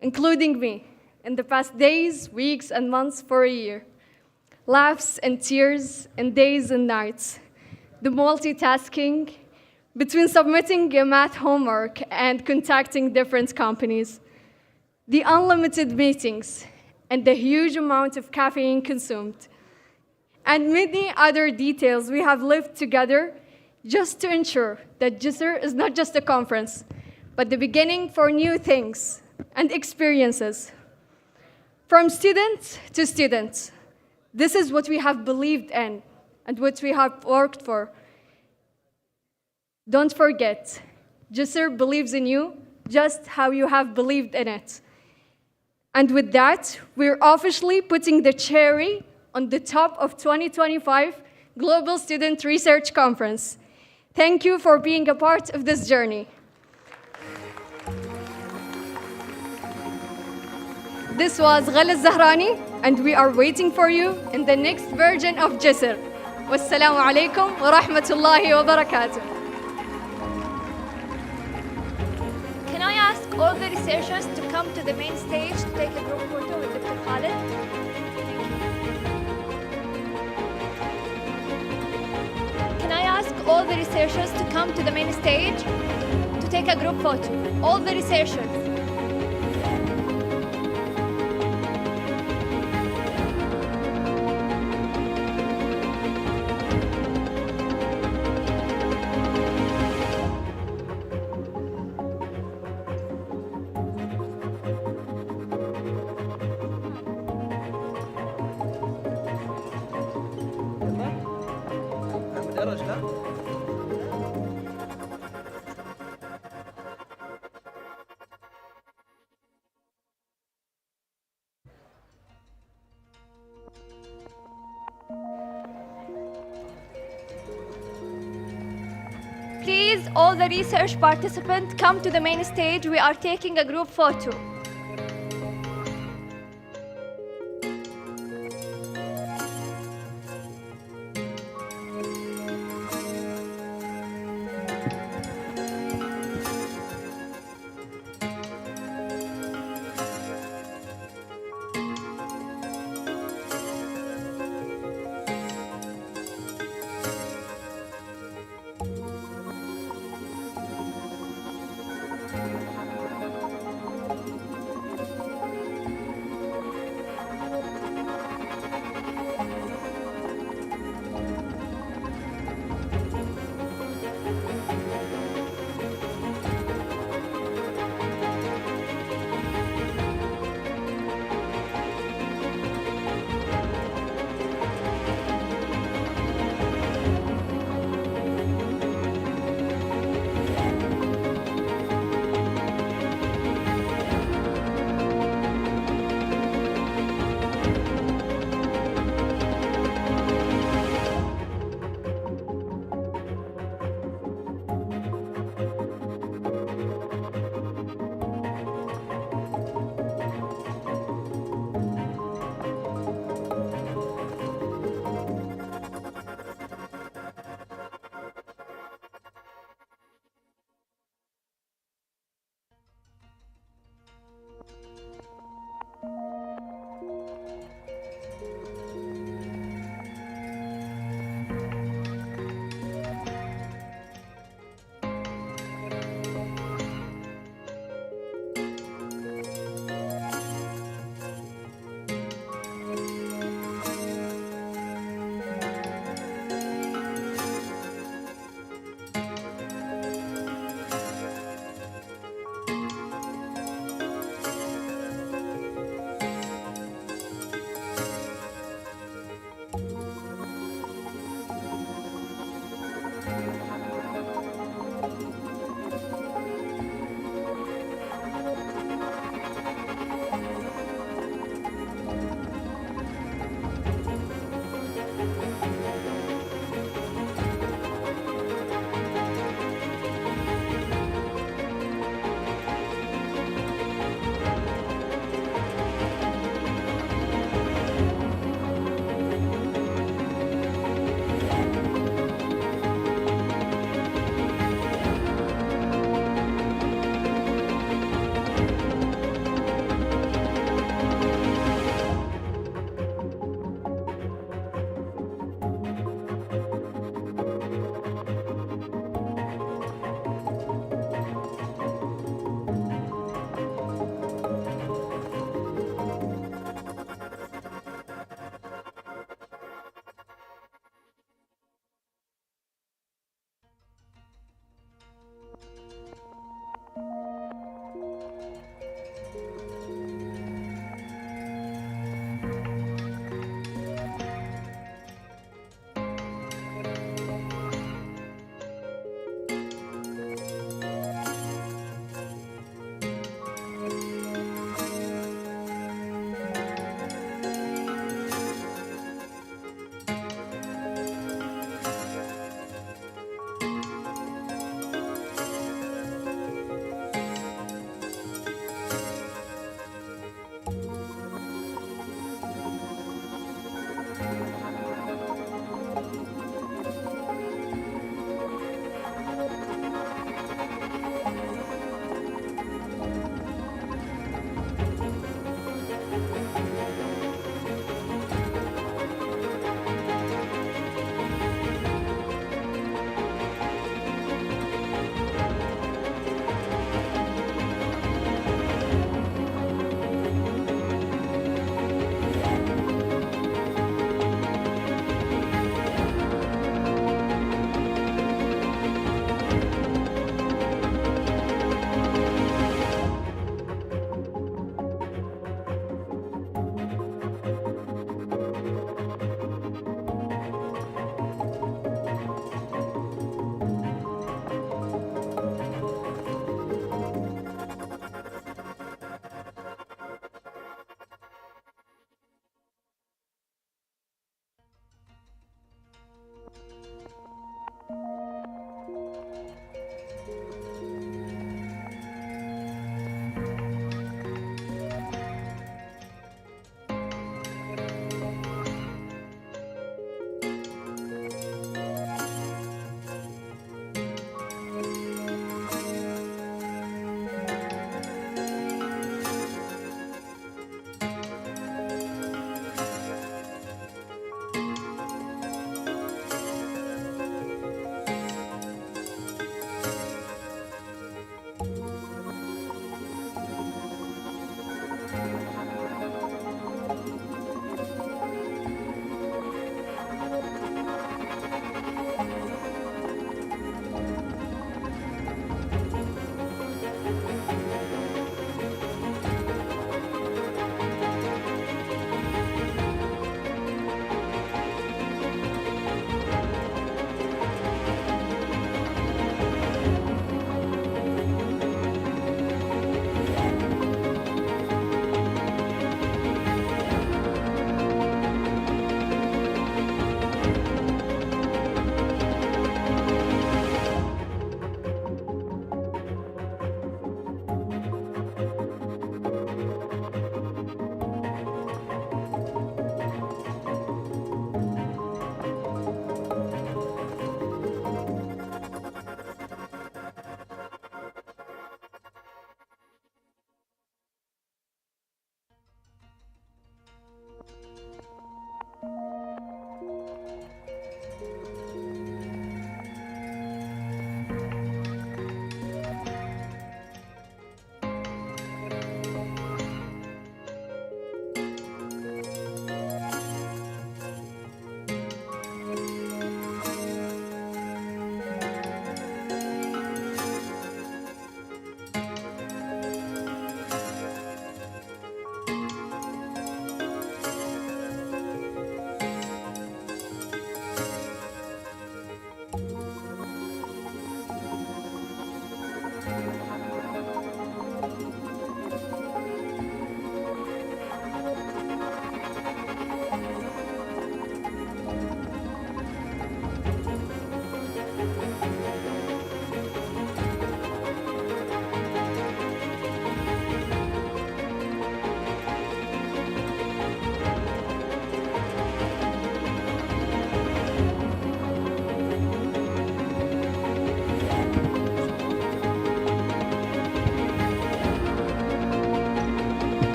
including me, in the past days, weeks, and months for a year. Laughs and tears and days and nights. The multitasking between submitting a math homework and contacting different companies. The unlimited meetings and the huge amount of caffeine consumed. And many other details we have lived together just to ensure that GSR is not just a conference, but the beginning for new things and experiences. From students to students, this is what we have believed in and what we have worked for. Don't forget, GSR believes in you just how you have believed in it. And with that, we're officially putting the cherry on the top of 2025 Global Student Research Conference. Thank you for being a part of this journey. This was Ghala Zahrani, and we are waiting for you in the next version of GSR. Wassalamu alaikum wa rahmatullahi wa barakatuh.
all the researchers to come to the main stage to take a group photo with Dr. Khalid. Can I ask all the researchers to come to the main stage to take a group photo? All the researchers. Please, all the research participants, come to the main stage. We are taking a group photo.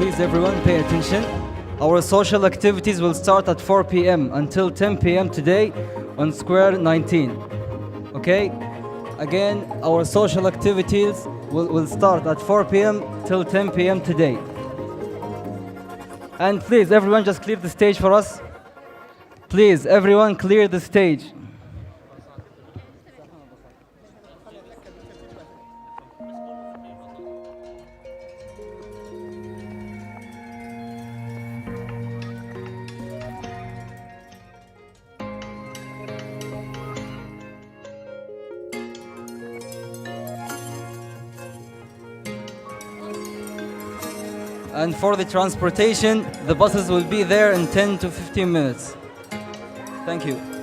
please everyone pay attention. Our social activities will start at 4 p.m. until 10 p.m. today on Square 19. Okay? Again, our social activities will start at 4 p.m. till 10 p.m. today. And please, everyone just clear the stage for us. Please, everyone clear the stage. And for the transportation, the buses will be there in 10 to 15 minutes. Thank you.